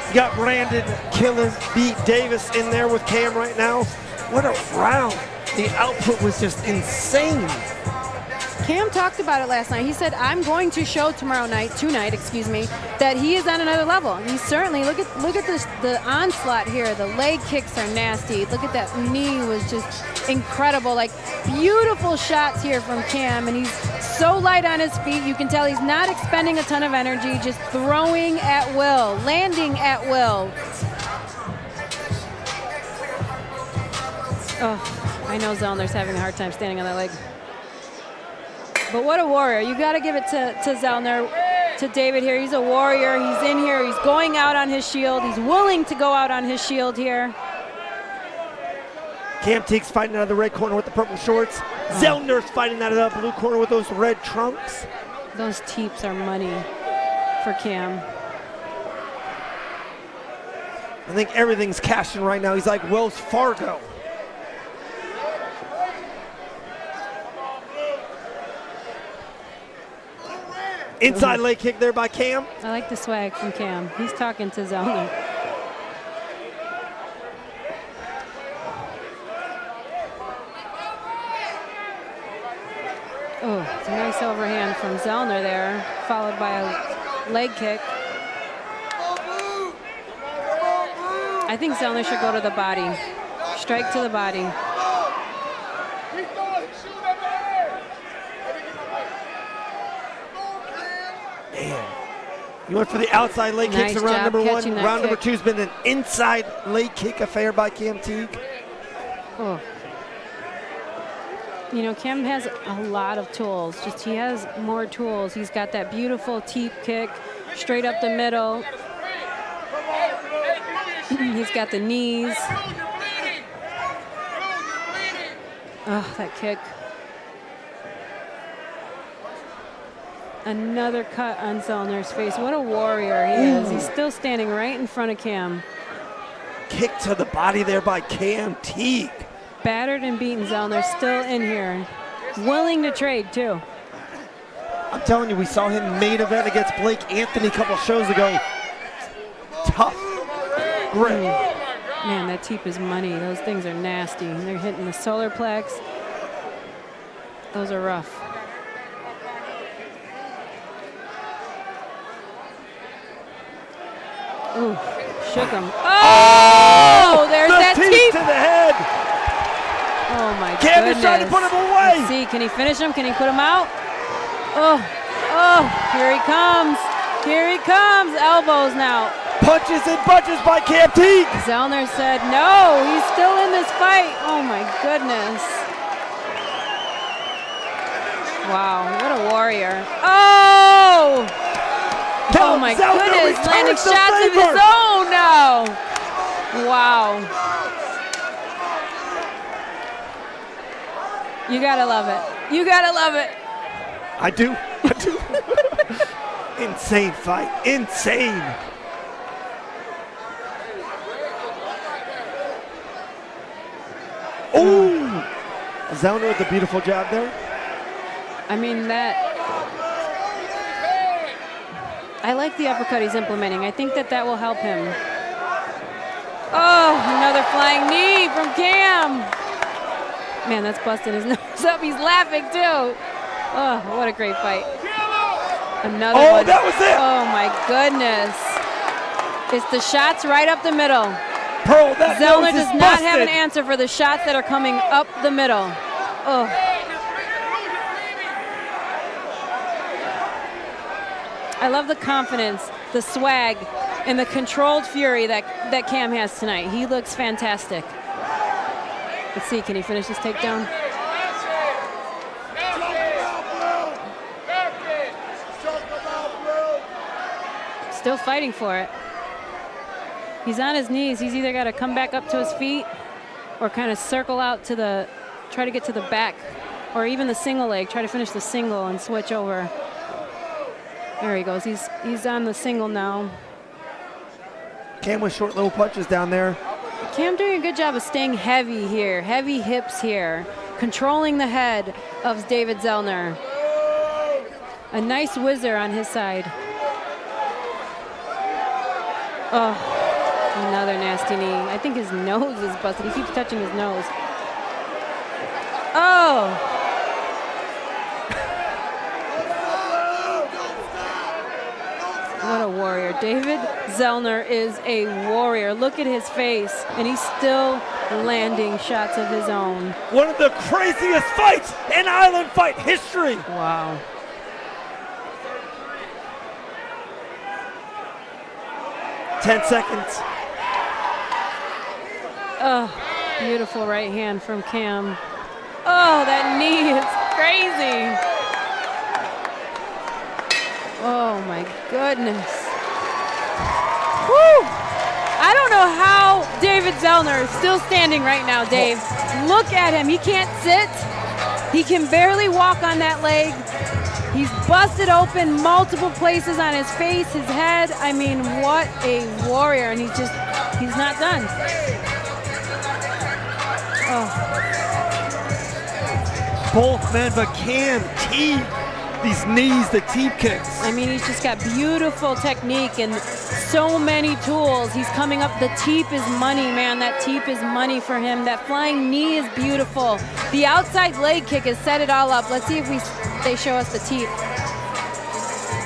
S2: You got Brandon killing beat Davis in there with Cam right now. What a round. The output was just insane.
S1: Cam talked about it last night. He said, I'm going to show tonight, that he is on another level. And he certainly, look at this, the onslaught here. The leg kicks are nasty. Look at that knee was just incredible. Like, beautiful shots here from Cam. And he's so light on his feet. You can tell he's not expending a ton of energy, just throwing at will, landing at will. Oh, I know Zelner's having a hard time standing on that leg. But what a warrior. You got to give it to Zelnner, to David here. He's a warrior. He's in here. He's going out on his shield. He's willing to go out on his shield here.
S2: Cam Teague's fighting out of the red corner with the purple shorts. Zelner's fighting out of the blue corner with those red trunks.
S1: Those teeps are money for Cam.
S2: I think everything's cashing right now. He's like Wells Fargo. Inside leg kick there by Cam.
S1: I like the swag from Cam. He's talking to Zelnner. Oh, it's a nice overhand from Zelnner there, followed by a leg kick. I think Zelnner should go to the body. Strike to the body.
S2: Man. You went for the outside leg kicks in round number one. Round number two has been an inside leg kick affair by Cam Teague.
S1: Oh. You know, Cam has a lot of tools. Just he has more tools. He's got that beautiful teep kick straight up the middle. He's got the knees. Oh, that kick. Another cut on Zelner's face. What a warrior he is. He's still standing right in front of Cam.
S2: Kick to the body there by Cam Teague.
S1: Battered and beaten Zelnner still in here. Willing to trade, too.
S2: I'm telling you, we saw him main event against Blake Anthony a couple shows ago. Tough grip.
S1: Man, that teep is money. Those things are nasty. They're hitting the solar plex. Those are rough. Ooh, shook him. Oh, there's that teep
S2: to the head.
S1: Oh my
S2: Cam
S1: goodness.
S2: is trying to put him away.
S1: Let's see, can he finish him? Can he put him out? Oh, here he comes. Here he comes. Elbows now.
S2: Punches and punches by Cam Teague.
S1: Zelnner said no. He's still in this fight. Oh my goodness. Wow, what a warrior. Oh! Oh my goodness, landing shots of his own now. Wow. You gotta love it. You gotta love it.
S2: I do. Insane fight. Insane. Ooh. Zelnner with a beautiful jab there.
S1: I mean, I like the uppercut he's implementing. I think that will help him. Oh, another flying knee from Cam. Man, that's busting his nose up. He's laughing too. Oh, what a great fight. Another one.
S2: Oh, that was it.
S1: Oh my goodness. It's the shots right up the middle.
S2: Pearl, that
S1: Zelnner
S2: nose is
S1: does not
S2: busted.
S1: have an answer for the shots that are coming up the middle. Oh. I love the confidence, the swag, and the controlled fury that Cam has tonight. He looks fantastic. Let's see, can he finish this takedown? Still fighting for it. He's on his knees. He's either got to come back up to his feet or kind of circle out to try to get to the back, or even the single leg, try to finish the single and switch over. There he goes. He's on the single now.
S2: Cam with short little punches down there.
S1: Cam doing a good job of staying heavy here, heavy hips here, controlling the head of David Zelnner. A nice whizzer on his side. Oh, another nasty knee. I think his nose is busted. He keeps touching his nose. Oh! What a warrior. David Zelnner is a warrior. Look at his face, and he's still landing shots of his own.
S2: One of the craziest fights in Island fight history.
S1: Wow.
S2: Ten seconds.
S1: Oh, beautiful right hand from Cam. Oh, that knee is crazy. Oh my goodness. Woo! I don't know how David Zelnner is still standing right now, Dave. Look at him. He can't sit. He can barely walk on that leg. He's busted open multiple places on his face, his head. I mean, what a warrior. And he's not done. Oh.
S2: Both men, but Cam Teague. These knees, the teep kicks.
S1: I mean, he's just got beautiful technique and so many tools. He's coming up. The teep is money, man. That teep is money for him. That flying knee is beautiful. The outside leg kick has set it all up. Let's see if we they show us the teeth.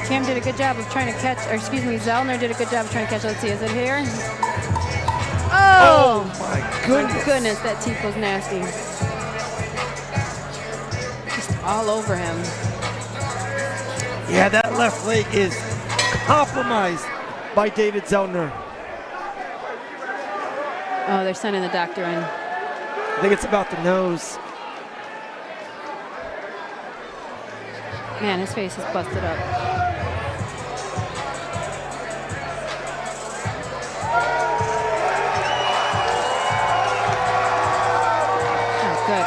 S1: Cam did a good job of trying to catch, or excuse me, Zelnner did a good job of trying to catch. Let's see, is it here? Oh
S2: my goodness.
S1: My goodness, that teeth was nasty. Just all over him.
S2: Yeah, that left leg is compromised by David Zelnner.
S1: Oh, they're sending the doctor in.
S2: I think it's about the nose.
S1: Man, his face is busted up. Oh, good.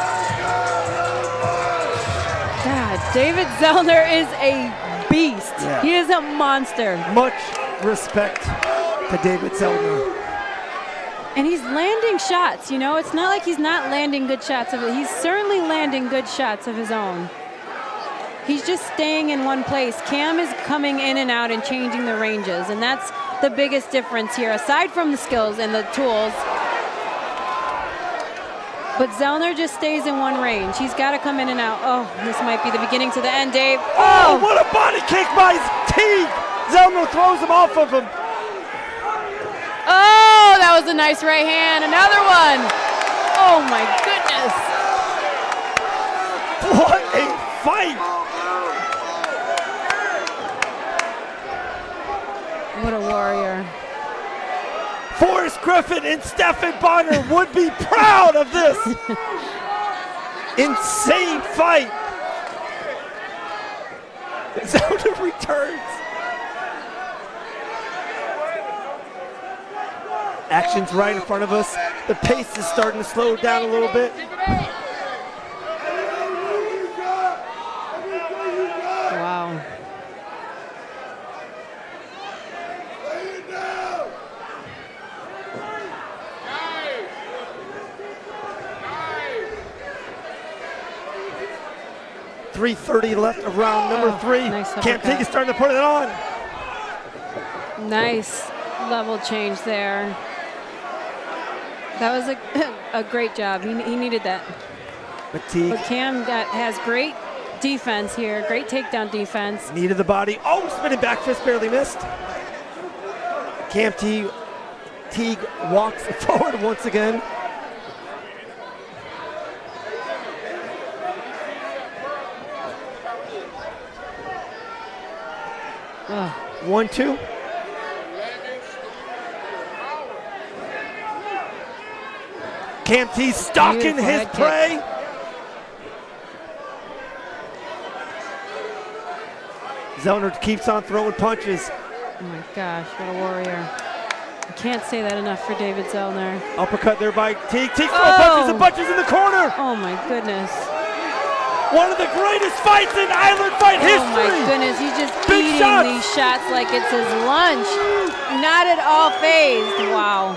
S1: God, David Zelnner is a beast.
S2: Yeah.
S1: He is a monster.
S2: Much respect to David Zelnner.
S1: And he's landing shots, you know? It's not like he's not landing good shots of it. He's certainly landing good shots of his own. He's just staying in one place. Cam is coming in and out and changing the ranges, and that's the biggest difference here, aside from the skills and the tools. But Zelnner just stays in one range. He's got to come in and out. Oh, this might be the beginning to the end, Dave.
S2: Oh, what a body kick by Teague! Zelnner throws him off of him.
S1: Oh, that was a nice right hand. Another one. Oh, my goodness.
S2: What a fight.
S1: What a warrior.
S2: Forrest Griffin and Stephen Bonner would be proud of this insane fight. Zelnner returns. Action's right in front of us. The pace is starting to slow down a little bit.
S1: Wow.
S2: .330 left of round number 3.
S1: Nice
S2: Cam Teague is starting to put it on.
S1: Nice level change there. That was a great job. He needed that.
S2: But Teague
S1: Cam has great defense here, great takedown defense.
S2: needed the body. Oh, spinning back fist barely missed. Cam Teague walks forward once again.
S1: Ugh.
S2: 1-2. Cam Teague stalking
S1: Beautiful
S2: his
S1: head
S2: prey. Zelnner keeps on throwing punches.
S1: Oh my gosh, what a warrior. You can't say that enough for David Zelnner.
S2: Uppercut there by Teague. Teague throwing punches and punches in the corner.
S1: Oh my goodness.
S2: One of the greatest fights in Island fight history.
S1: Oh my goodness, he's just
S2: Big
S1: eating
S2: shots.
S1: these shots like it's his lunch. Not at all phased. Wow.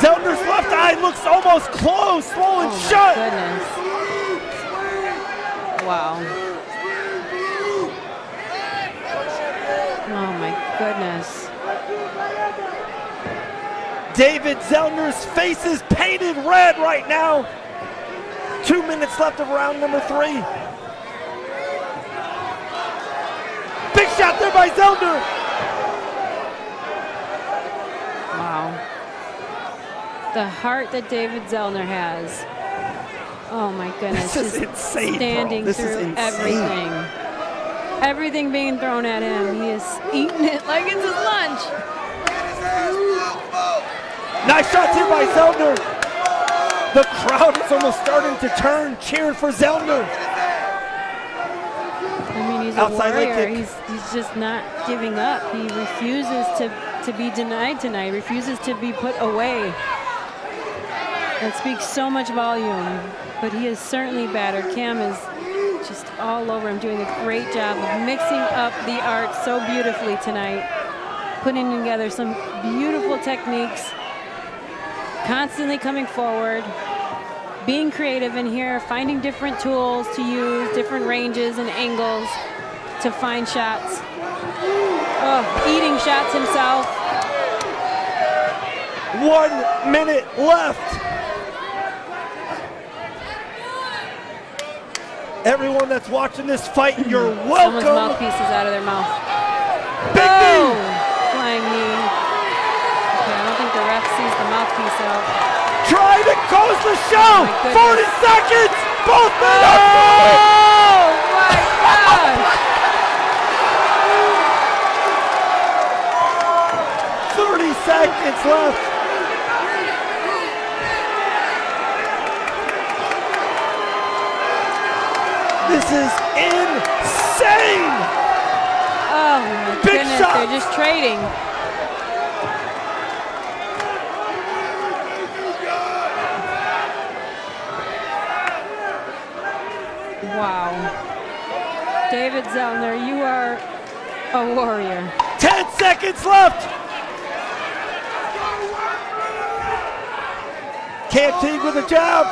S2: Zelner's left eye looks almost closed, swollen shut.
S1: Oh my goodness. Wow. Oh my goodness.
S2: David Zelner's face is painted red right now. 2 minutes left of round number 3. Big shot there by Zelnner.
S1: Wow. The heart that David Zelnner has. Oh my goodness.
S2: This is
S1: Just
S2: insane, bro.
S1: standing
S2: This is
S1: through
S2: insane.
S1: everything. Everything being thrown at him. He is eating it like it's his lunch.
S2: Nice shots here by Zelnner. The crowd is almost starting to turn, cheering for Zelnner.
S1: I mean, he's
S2: Outside
S1: a
S2: leg
S1: warrior.
S2: kick.
S1: He's just not giving up. He refuses to be denied tonight, refuses to be put away. That speaks so much volume, but he is certainly battered. Cam is just all over him, doing a great job of mixing up the art so beautifully tonight, putting together some beautiful techniques, constantly coming forward, being creative in here, finding different tools to use, different ranges and angles to find shots. Oh, eating shots himself.
S2: 1 minute left. Everyone that's watching this fight, you're
S1: Someone's
S2: welcome.
S1: mouthpiece is out of their mouth.
S2: Big knee.
S1: Flying knee. Okay, I don't think the ref sees the mouthpiece out.
S2: Try to close the show.
S1: Oh,
S2: 40 seconds. Both men are
S1: Oh my gosh.
S2: 30 seconds left. This is insane.
S1: Oh my
S2: Big
S1: goodness,
S2: shot.
S1: they're just trading. Wow. David Zelnner, you are a warrior.
S2: 10 seconds left. Teague with a jab.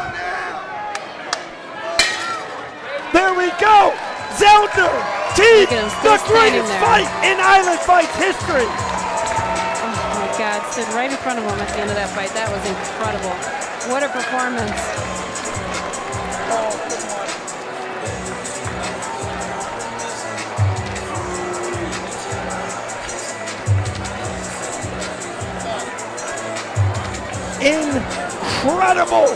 S2: There we go. Zelnner, Teague,
S1: Look at him still
S2: the greatest
S1: standing there.
S2: fight in Island Fights history.
S1: Oh my God, stood right in front of him at the end of that fight. That was incredible. What a performance.
S2: Incredible.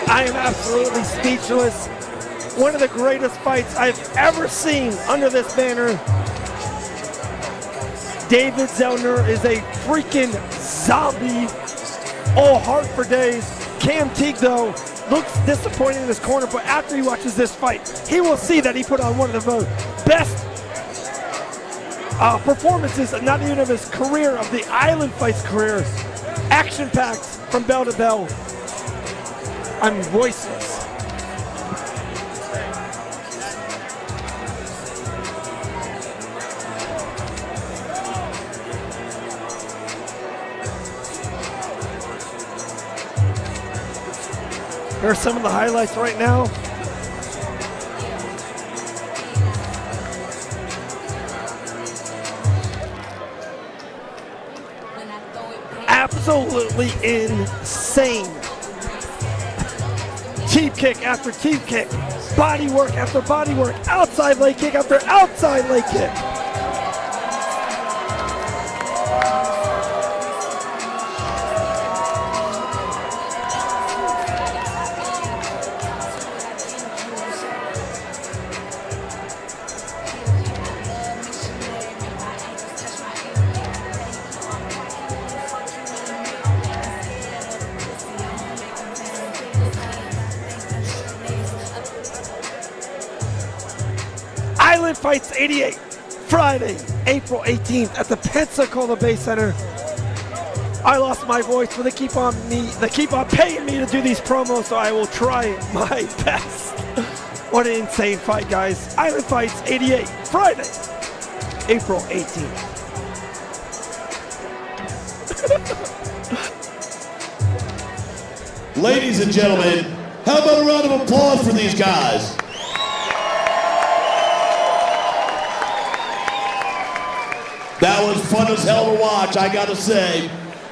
S2: I am absolutely speechless. One of the greatest fights I've ever seen under this banner. David Zelnner is a freaking zombie. All heart for days. Teague, though, looks disappointed in his corner, but after he watches this fight, he will see that he put on one of the best performances, not even of his career, of the Island Fights career. Action-packed from bell to bell. I'm voiceless. Here are some of the highlights right now. Absolutely insane. Teep kick after teep kick. Body work after body work. Outside leg kick after outside leg kick. Island Fights 88, Friday, April 18th at the Pensacola Bay Center. I lost my voice, but they keep on paying me to do these promos, so I will try my best. What an insane fight, guys. Island Fights 88, Friday, April 18th.
S3: Ladies and gentlemen, how about a round of applause for these guys? That was fun as hell to watch, I gotta say.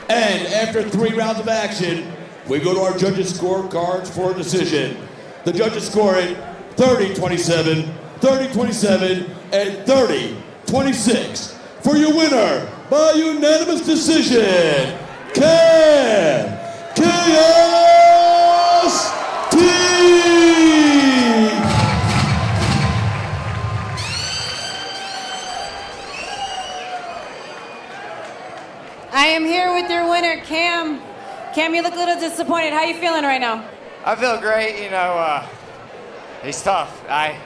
S3: And after 3 rounds of action, we go to our judges' scorecards for a decision. The judges score it 30-27, 30-27, and 30-26. For your winner, by unanimous decision, Chaos Teague!
S1: I am here with your winner, Cam. Cam, you look a little disappointed. How you feeling right now?
S13: I feel great. You know, he's tough. I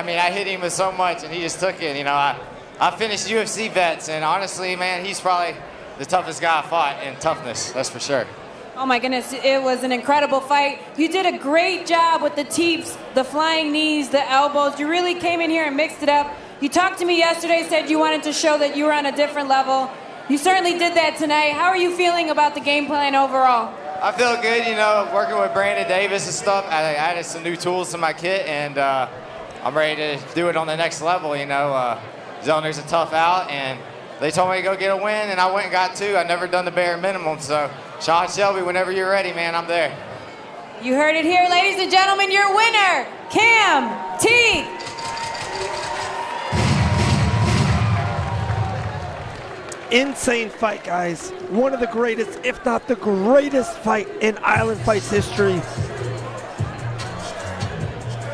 S13: mean, I hit him with so much, and he just took it. You know, I finished UFC vets, and honestly, man, he's probably the toughest guy I fought in toughness. That's for sure.
S1: Oh my goodness, it was an incredible fight. You did a great job with the teeps, the flying knees, the elbows. You really came in here and mixed it up. You talked to me yesterday, said you wanted to show that you were on a different level. You certainly did that tonight. How are you feeling about the game plan overall?
S13: I feel good, you know, working with Brandon Davis and stuff. I added some new tools to my kit, and I'm ready to do it on the next level, you know. Zelnner's a tough out, and they told me to go get a win, and I went and got 2. I've never done the bare minimum, so Sean Shelby, whenever you're ready, man, I'm there.
S1: You heard it here, ladies and gentlemen, your winner, Cam Teague.
S2: Insane fight, guys. One of the greatest, if not the greatest fight in Island Fights history.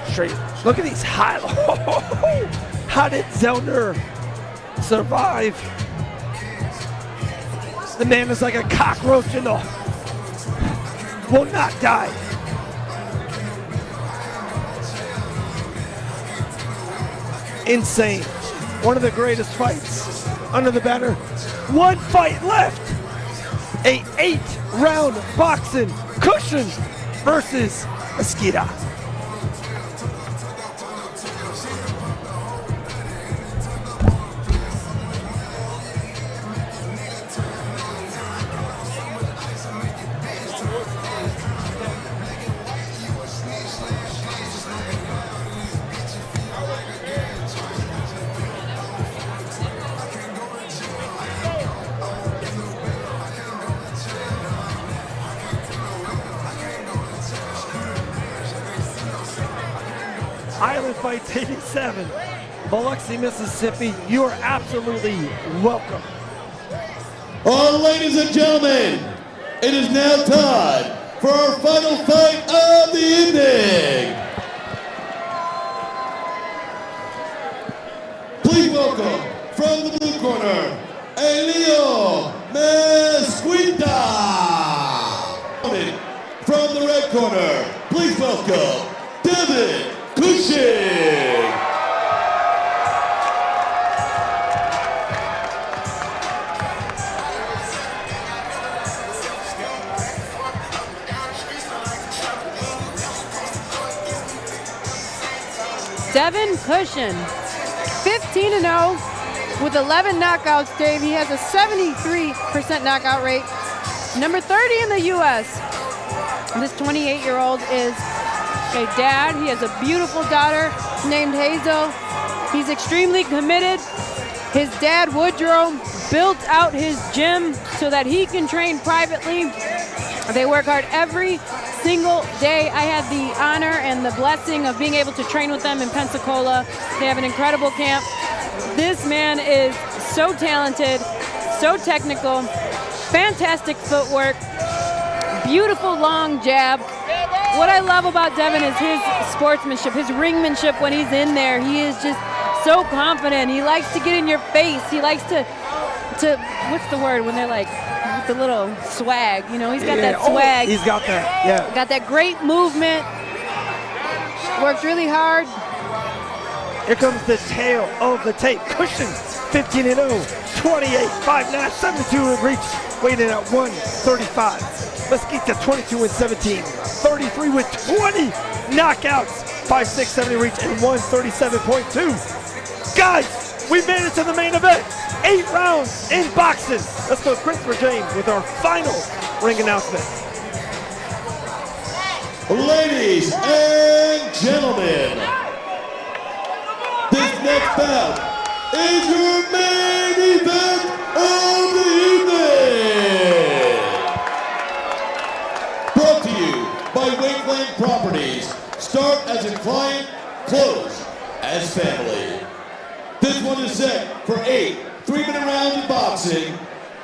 S2: Straight, look at these highlights. How did Zelnner survive? The man is like a cockroach in the, will not die. Insane. One of the greatest fights under the banner. One fight left. A 8-round boxing cushion versus Mosquito. Island Fights 87, Biloxi, Mississippi. You are absolutely welcome.
S3: All right, ladies and gentlemen, it is now time for our final fight of the evening. Please welcome from the blue corner, Alio From the red corner, please welcome Devin.
S1: Devin Cushion, 15-0 with 11 knockouts, Dave. He has a 73% knockout rate. Number 30 in the U.S. This 28-year-old is a dad. He has a beautiful daughter named Hazel. He's extremely committed. His dad, Woodrow, built out his gym so that he can train privately. They work hard every single day. I had the honor and the blessing of being able to train with them in Pensacola. They have an incredible camp. This man is so talented, so technical, fantastic footwork, beautiful long jab. What I love about Devin is his sportsmanship, his ringmanship when he's in there. He is just so confident. He likes to get in your face. He likes to what's the word when they're like, the little swag, you know, he's got that swag.
S2: He's got that, yeah.
S1: Got that great movement. Works really hard.
S2: Here comes the tail of the tape. Cushion, 15-0, 28, 5'9", 72 in reach, weighing in at 135. Mesquita, 22-17, 33 with 20 knockouts, 5'6", 70 reach, and 137.2. Guys, we made it to the main event. 8 rounds in boxing. Let's go Christopher James with our final ring announcement.
S3: Ladies and gentlemen, this next bout is your main event of the evening. Brought to you by Wakeland Properties. Start as a client, close as family. This one is set for 8 3-minute rounds of boxing,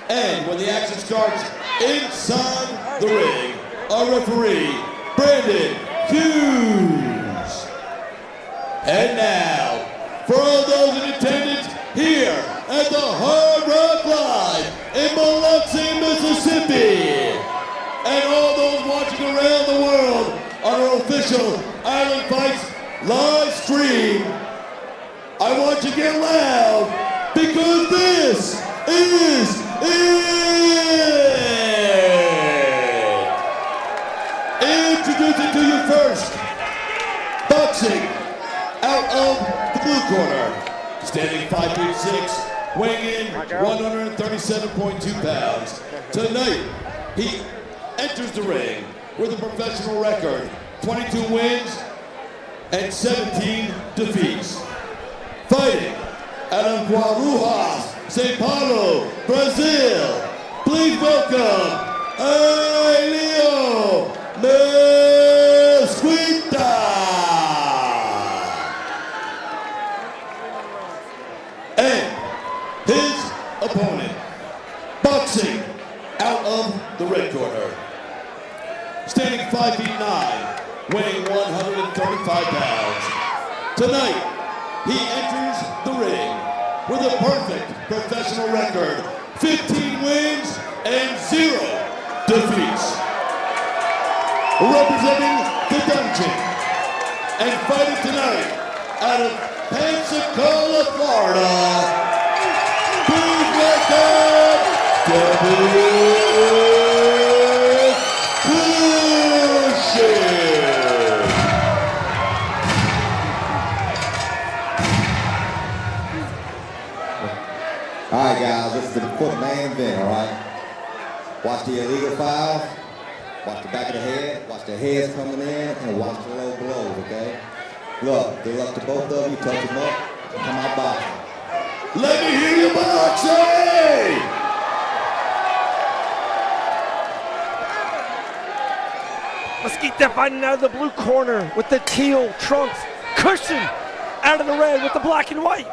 S3: and when the action starts inside the ring, our referee, Brandon Hughes. And now, for all those in attendance here at the Hard Rock Live in Biloxi, Mississippi, and all those watching around the world on our official Island Fights live stream, I want you to get loud, because this is it! Introducing to you first, boxing out of the blue corner, standing 5'6", weighing in 137.2 pounds. Tonight, he enters the ring with a professional record, 22 wins and 17 defeats. Fighting out of Guarulhos, São Paulo, Brazil, please welcome Alio Mesquita. And his opponent, boxing out of the red corner, standing 5'9", weighing 135 pounds. Tonight, he enters the ring with a perfect professional record, 15 wins and 0 defeats. Representing the dungeon and fighting tonight out of Pensacola, Florida, please welcome Devin.
S14: All right, guys, this is the main event, all right? Watch the illegal foul, watch the back of the head, watch the heads coming in, and watch the low blows, okay? Look, good luck to both of you, touch them up, and come out boxing.
S3: Let me hear you boxing!
S2: Mesquita fighting out of the blue corner with the teal trunks. Cushion out of the red with the black and white.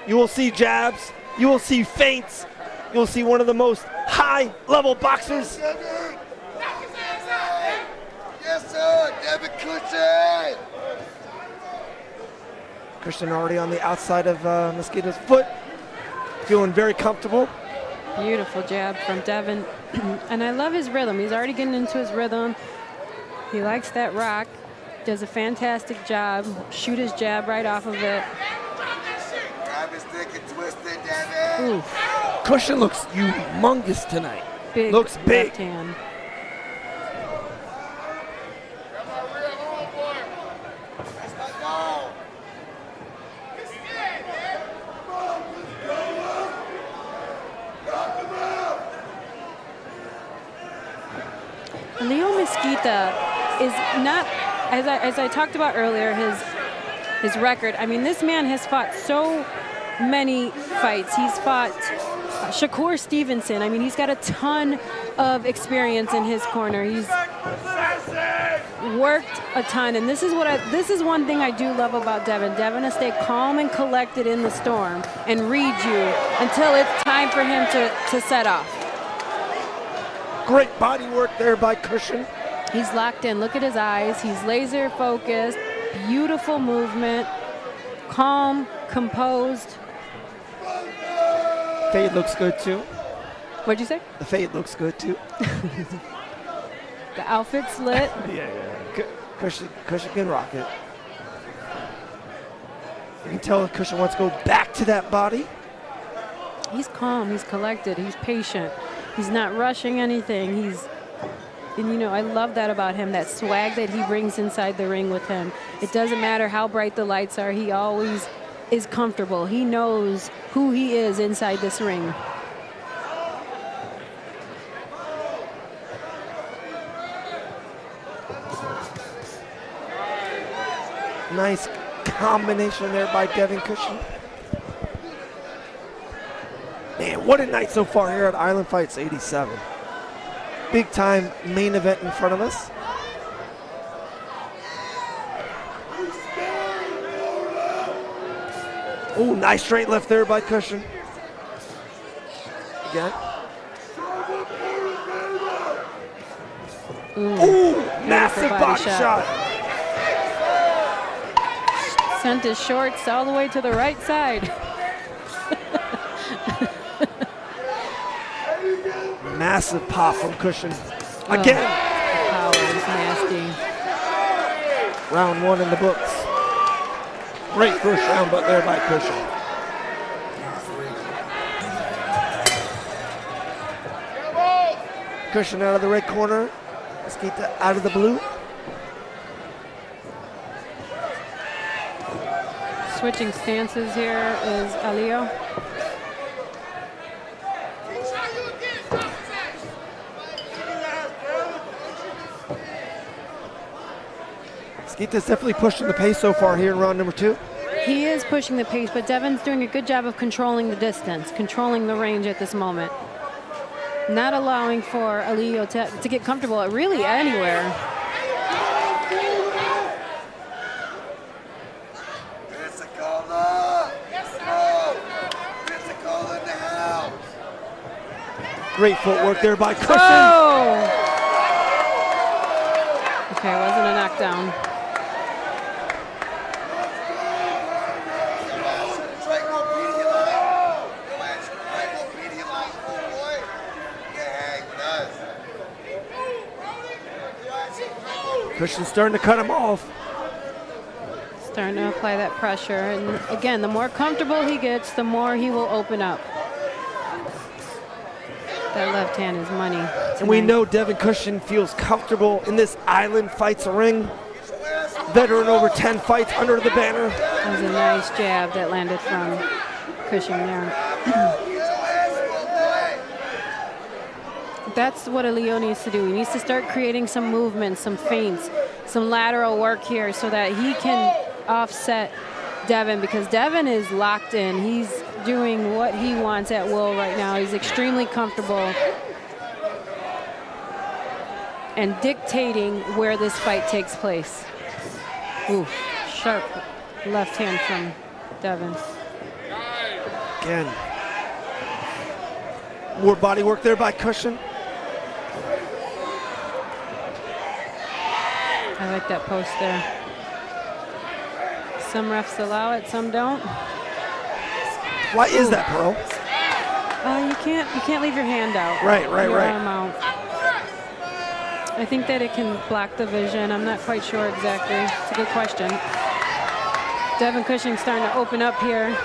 S2: You will see jabs, you will see feints, you will see one of the most high-level boxers.
S8: Yes, sir, Devin Cushion.
S2: Christian already on the outside of Mesquita's foot, feeling very comfortable.
S1: Beautiful jab from Devin. And I love his rhythm. He's already getting into his rhythm. He likes that rock, does a fantastic job, shoot his jab right off of it.
S2: Ooh. Cushion looks humongous tonight.
S1: Big
S2: looks big.
S1: left hand. Leo Mesquita is not, as I talked about earlier, his record. I mean, this man has fought so many fights. He's fought Shakur Stevenson. I mean, he's got a ton of experience in his corner. He's worked a ton, and this is one thing I do love about Devin. Devin has stayed calm and collected in the storm and read you until it's time for him to set off.
S2: Great body work there by Cushion.
S1: He's locked in. Look at his eyes. He's laser focused. Beautiful movement. Calm, composed.
S2: Fade looks good too.
S1: What'd you say?
S2: The fade looks good too.
S1: The outfit's lit.
S2: Yeah. Cushion can rock it. You can tell Cushion wants to go back to that body.
S1: He's calm. He's collected. He's patient. He's not rushing anything. And I love that about him, that swag that he brings inside the ring with him. It doesn't matter how bright the lights are. He always is comfortable. He knows who he is inside this ring.
S2: Nice combination there by Devin Cushion. Man, what a night so far here at Island Fights 87. Big time main event in front of us. Oh, nice straight left there by Cushion. Again. Ooh, massive body shot.
S1: Sent his shorts all the way to the right side.
S2: Massive pop from Cushion. Again.
S1: The power is nasty.
S2: Round one in the books. Great first round, but there by Cushion. Cushion out of the red corner. Mesquita out of the blue.
S1: Switching stances here is Alio.
S2: Skeeta's definitely pushing the pace so far here in round number 2.
S1: He is pushing the pace, but Devin's doing a good job of controlling the distance, controlling the range at this moment. Not allowing for Alio to get comfortable at really anywhere.
S2: Great footwork there by Cushion.
S1: Oh! Okay, it wasn't a knockdown.
S2: Cushion's starting to cut him off.
S1: Starting to apply that pressure. And again, the more comfortable he gets, the more he will open up. That left hand is money tonight.
S2: And we know Devin Cushion feels comfortable in this Island Fights ring. Veteran over 10 fights under the banner.
S1: That was a nice jab that landed from Cushion there. That's what Alio needs to do. He needs to start creating some movement, some feints, some lateral work here so that he can offset Devin, because Devin is locked in. He's doing what he wants at will right now. He's extremely comfortable and dictating where this fight takes place. Ooh, sharp left hand from Devin.
S2: Again, more body work there by Cushion.
S1: I like that post there. Some refs allow it, some don't.
S2: Why is that, Pearl?
S1: You can't leave your hand out.
S2: Right.
S1: Your arm out. I think that it can block the vision. I'm not quite sure exactly. It's a good question. Devin Cushing's starting to open up here.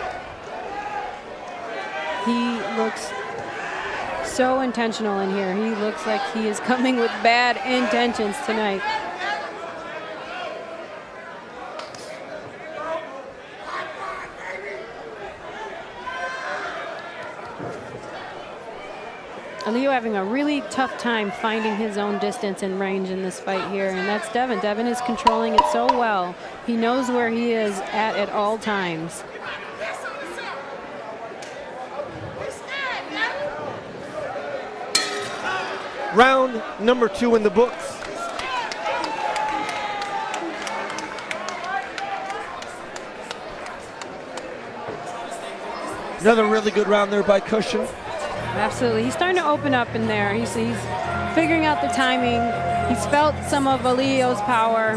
S1: He looks so intentional in here. He looks like he is coming with bad intentions tonight. Alio having a really tough time finding his own distance and range in this fight here, and that's Devin. Devin is controlling it so well. He knows where he is at all times.
S2: Round number 2 in the books. Another really good round there by Cushion.
S1: Absolutely. He's starting to open up in there. He's figuring out the timing. He's felt some of Alio's power.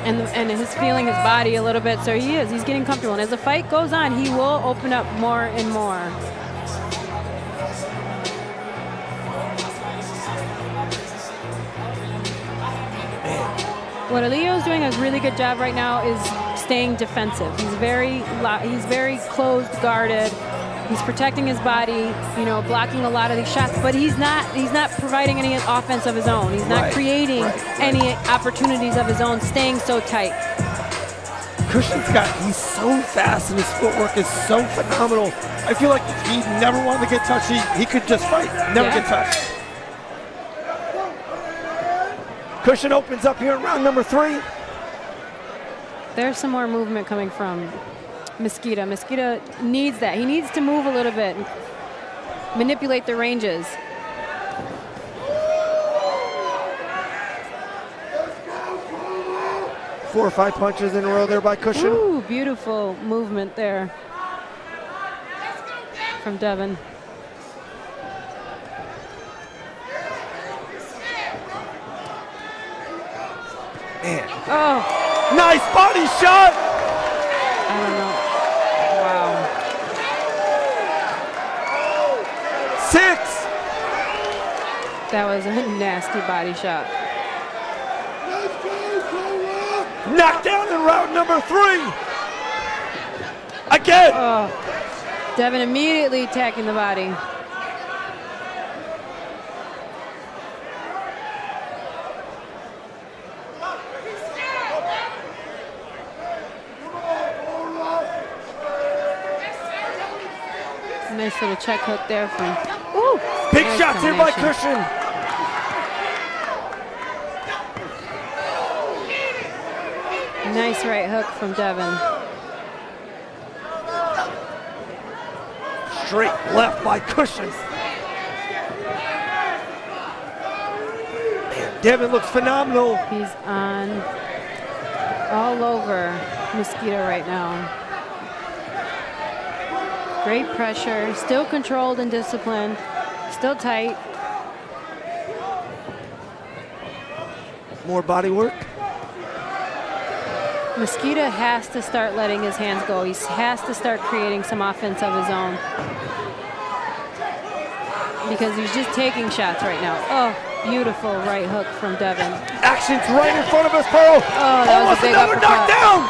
S1: And he's feeling his body a little bit, so he's getting comfortable. And as the fight goes on, he will open up more and more. What Alio's doing a really good job right now is staying defensive. He's very closed, guarded. He's protecting his body, blocking a lot of these shots, but he's not providing any offense of his own. He's not creating any opportunities of his own, staying so tight.
S2: He's so fast and his footwork is so phenomenal. I feel like if he never wanted to get touched, he could just fight, never get touched. Cushion opens up here in round number 3.
S1: There's some more movement coming from Mesquita. Mesquita needs that. He needs to move a little bit, manipulate the ranges.
S2: Four or five punches in a row there by Cushion.
S1: Ooh, beautiful movement there from Devin.
S2: Man.
S1: Oh.
S2: Nice body shot.
S1: I don't know. Wow.
S2: 6.
S1: That was a nasty body shot.
S2: Knockdown in round number 3. Again.
S1: Oh. Devin immediately attacking the body. Nice little check hook there from. Ooh,
S2: Big
S1: nice
S2: shots here by
S1: combination.
S2: Cushion.
S1: Nice right hook from Devin.
S2: Straight left by Cushion. Man, Devin looks phenomenal.
S1: He's on all over Mosquito right now. Great pressure, still controlled and disciplined, still tight.
S2: More body work.
S1: Mosquito has to start letting his hands go. He has to start creating some offense of his own. Because he's just taking shots right now. Oh, beautiful right hook from Devin.
S2: Action's right in front of us, Pearl.
S1: Oh, that was a big
S2: another
S1: uppercut.
S2: knockdown.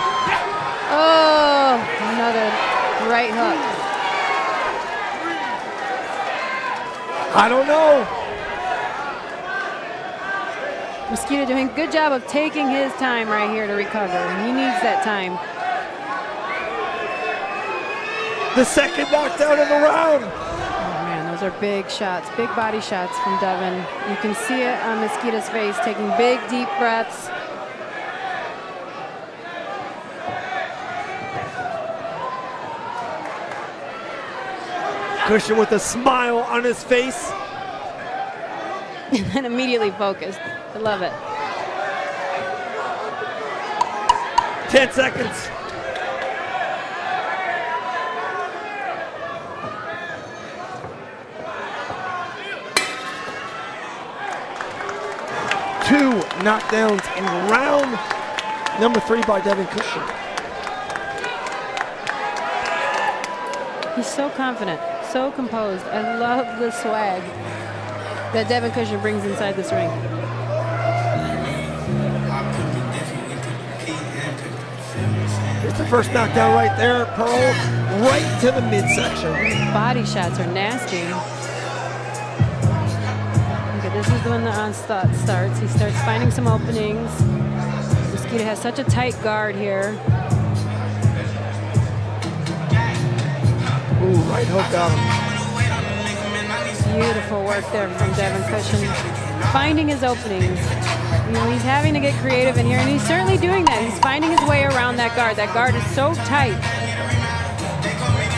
S1: Oh, another right hook.
S2: I don't know.
S1: Mosquito doing a good job of taking his time right here to recover. He needs that time.
S2: The second knockdown of the round.
S1: Oh man, those are big shots, big body shots from Devin. You can see it on Mosquito's face, taking big, deep breaths.
S2: Cushion with a smile on his face.
S1: And then immediately focused. I love it.
S2: 10 seconds. Two knockdowns in round number 3 by Devin Cushion.
S1: He's so confident, so composed. I love the swag that Devin Cushion brings inside this ring.
S2: Here's the first knockdown right there, Pearl, right to the midsection.
S1: Body shots are nasty. Okay, this is when the onslaught starts. He starts finding some openings. Mosquito has such a tight guard here.
S2: Ooh, right hook on him.
S1: Beautiful work there from Devin Cushion. Finding his openings. You know, he's having to get creative in here, and he's certainly doing that. He's finding his way around that guard. That guard is so tight.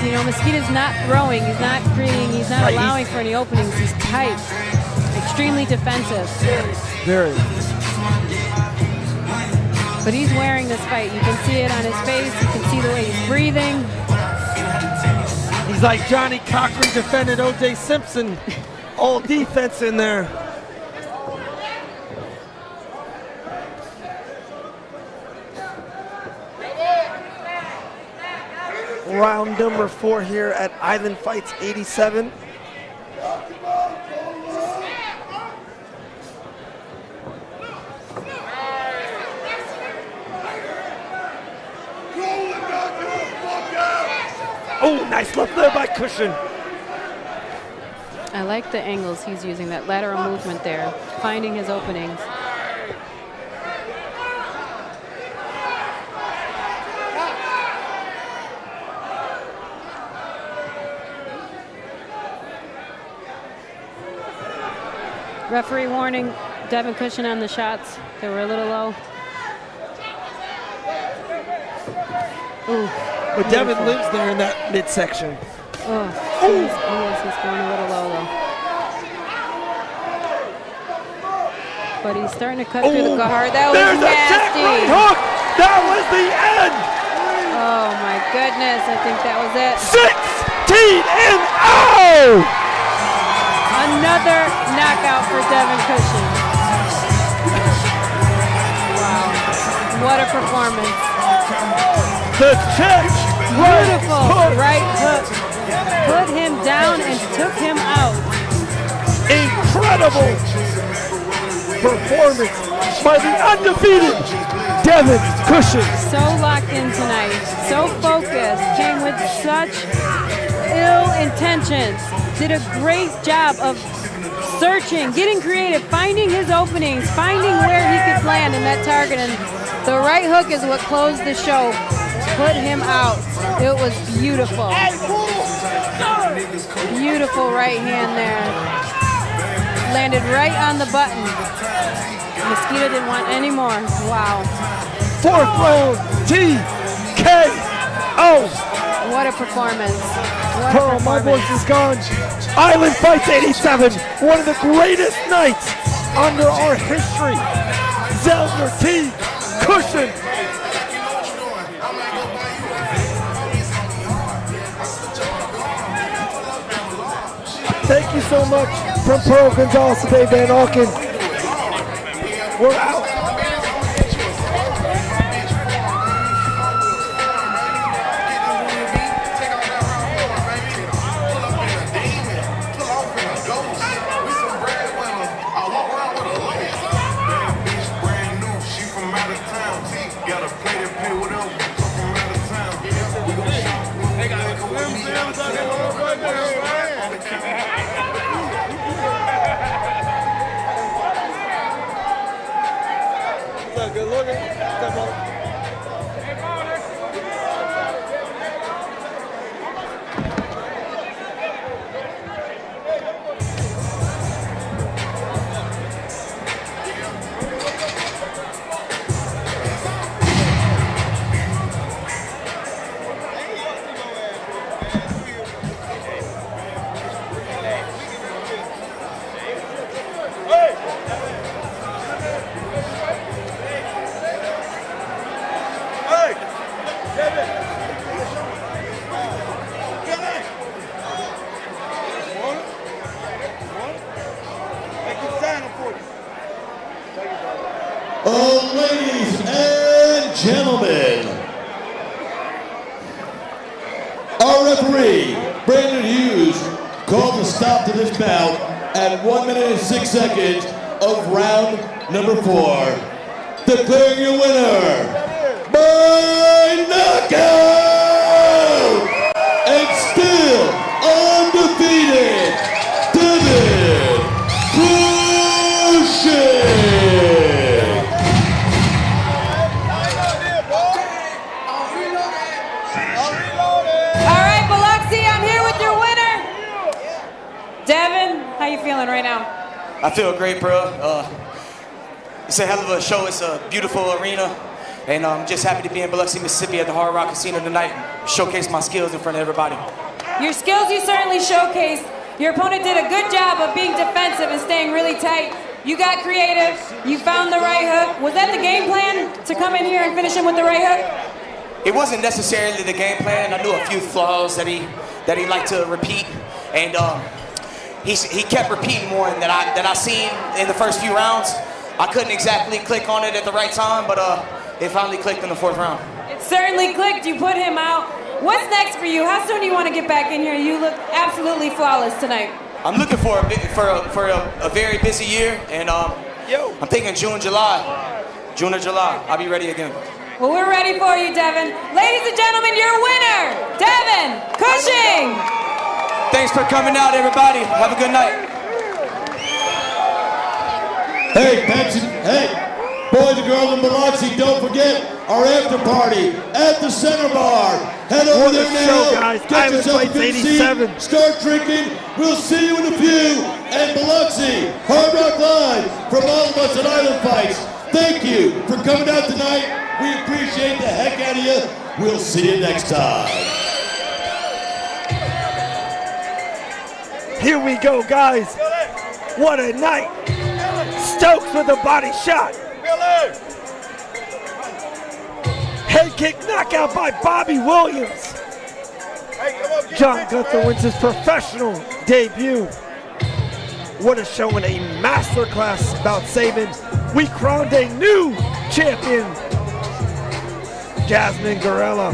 S1: You know, Mosquito's not throwing. He's not creating. He's not allowing for any openings. He's tight. Extremely defensive.
S2: Very.
S1: But he's wearing this fight. You can see it on his face. You can see the way he's breathing.
S2: He's like Johnny Cochran defended O.J. Simpson. All defense in there. Round number 4 here at Island Fights 87. Oh, nice left there by Cushion.
S1: I like the angles he's using, that lateral movement there, finding his openings. Referee warning, Devin Cushion on the shots. They were a little low. Ooh,
S2: but Devin lives there in that midsection.
S1: Oh, he's going a little low though. But he's starting to cut through the guard. That was nasty.
S2: Right hook. That was the end.
S1: Oh my goodness, I think that was it.
S2: 16 and oh!
S1: Another knockout for Devin Cushion. Wow, what a performance.
S2: The check.
S1: Beautiful right hook. Put him down and took him out.
S2: Incredible performance by the undefeated Devin Cushion.
S1: So locked in tonight, so focused, came with such ill intentions. Did a great job of searching, getting creative, finding his openings, finding where he could land in that target. And the right hook is what closed the show. Put him out. It was beautiful. Beautiful right hand there. Landed right on the button. Mosquito didn't want any more. Wow.
S2: 4th round, TKO.
S1: What a performance. What a
S2: Pearl, my
S1: performance.
S2: voice is gone. Island Fights 87, one of the greatest nights under our history. Zelnner, Teague, Cushion. Thank you so much from Pearl Gonzalez to Dave Van Auken. We're out.
S3: Ladies and gentlemen, our referee, Brandon Hughes, called a stop to this bout at 1 minute and 6 seconds of round number 4. Declaring your winner by knockout and still undefeated, Devin Cruz.
S1: Devin, how you feeling right now?
S15: I feel great, bro. It's a hell of a show. It's a beautiful arena. And I'm just happy to be in Biloxi, Mississippi at the Hard Rock Casino tonight and showcase my skills in front of everybody.
S1: Your skills you certainly showcased. Your opponent did a good job of being defensive and staying really tight. You got creative. You found the right hook. Was that the game plan, to come in here and finish him with the right hook?
S15: It wasn't necessarily the game plan. I knew a few flaws that he liked to repeat. And he kept repeating one that I seen in the first few rounds. I couldn't exactly click on it at the right time, but it finally clicked in the 4th round.
S1: It certainly clicked. You put him out. What's next for you? How soon do you want to get back in here? You look absolutely flawless tonight.
S15: I'm looking for a very busy year, and I'm thinking June, July. June or July, I'll be ready again.
S1: Well, we're ready for you, Devin. Ladies and gentlemen, your winner, Devin Cushing.
S15: Thanks for coming out, everybody. Have a good night.
S3: Hey, boys and girls in Biloxi, don't forget our after party at the Center Bar. Head over there now.
S2: Guys.
S3: Get yourself a good seat. Start drinking. We'll see you in a few. And Biloxi, Hard Rock Live from all of us at Island Fights. Thank you for coming out tonight. We appreciate the heck out of you. We'll see you next time.
S2: Here we go, guys. What a night. Stokes with a body shot. Head kick knockout by Bobby Williams. John Gunther wins his professional debut. What a show and a masterclass about Savin. We crowned a new champion. Jasmine Gerola,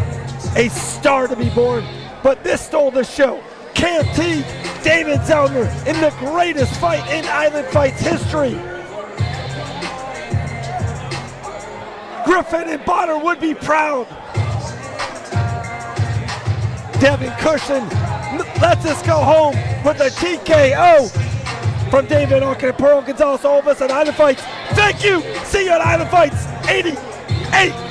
S2: a star to be born. But this stole the show. Teague, David Zelnner in the greatest fight in Island Fights history. Griffin and Bonner would be proud. Devin Cushion lets us go home with a TKO from David Auken and Pearl Gonzalez. All of us at Island Fights. Thank you. See you at Island Fights 88.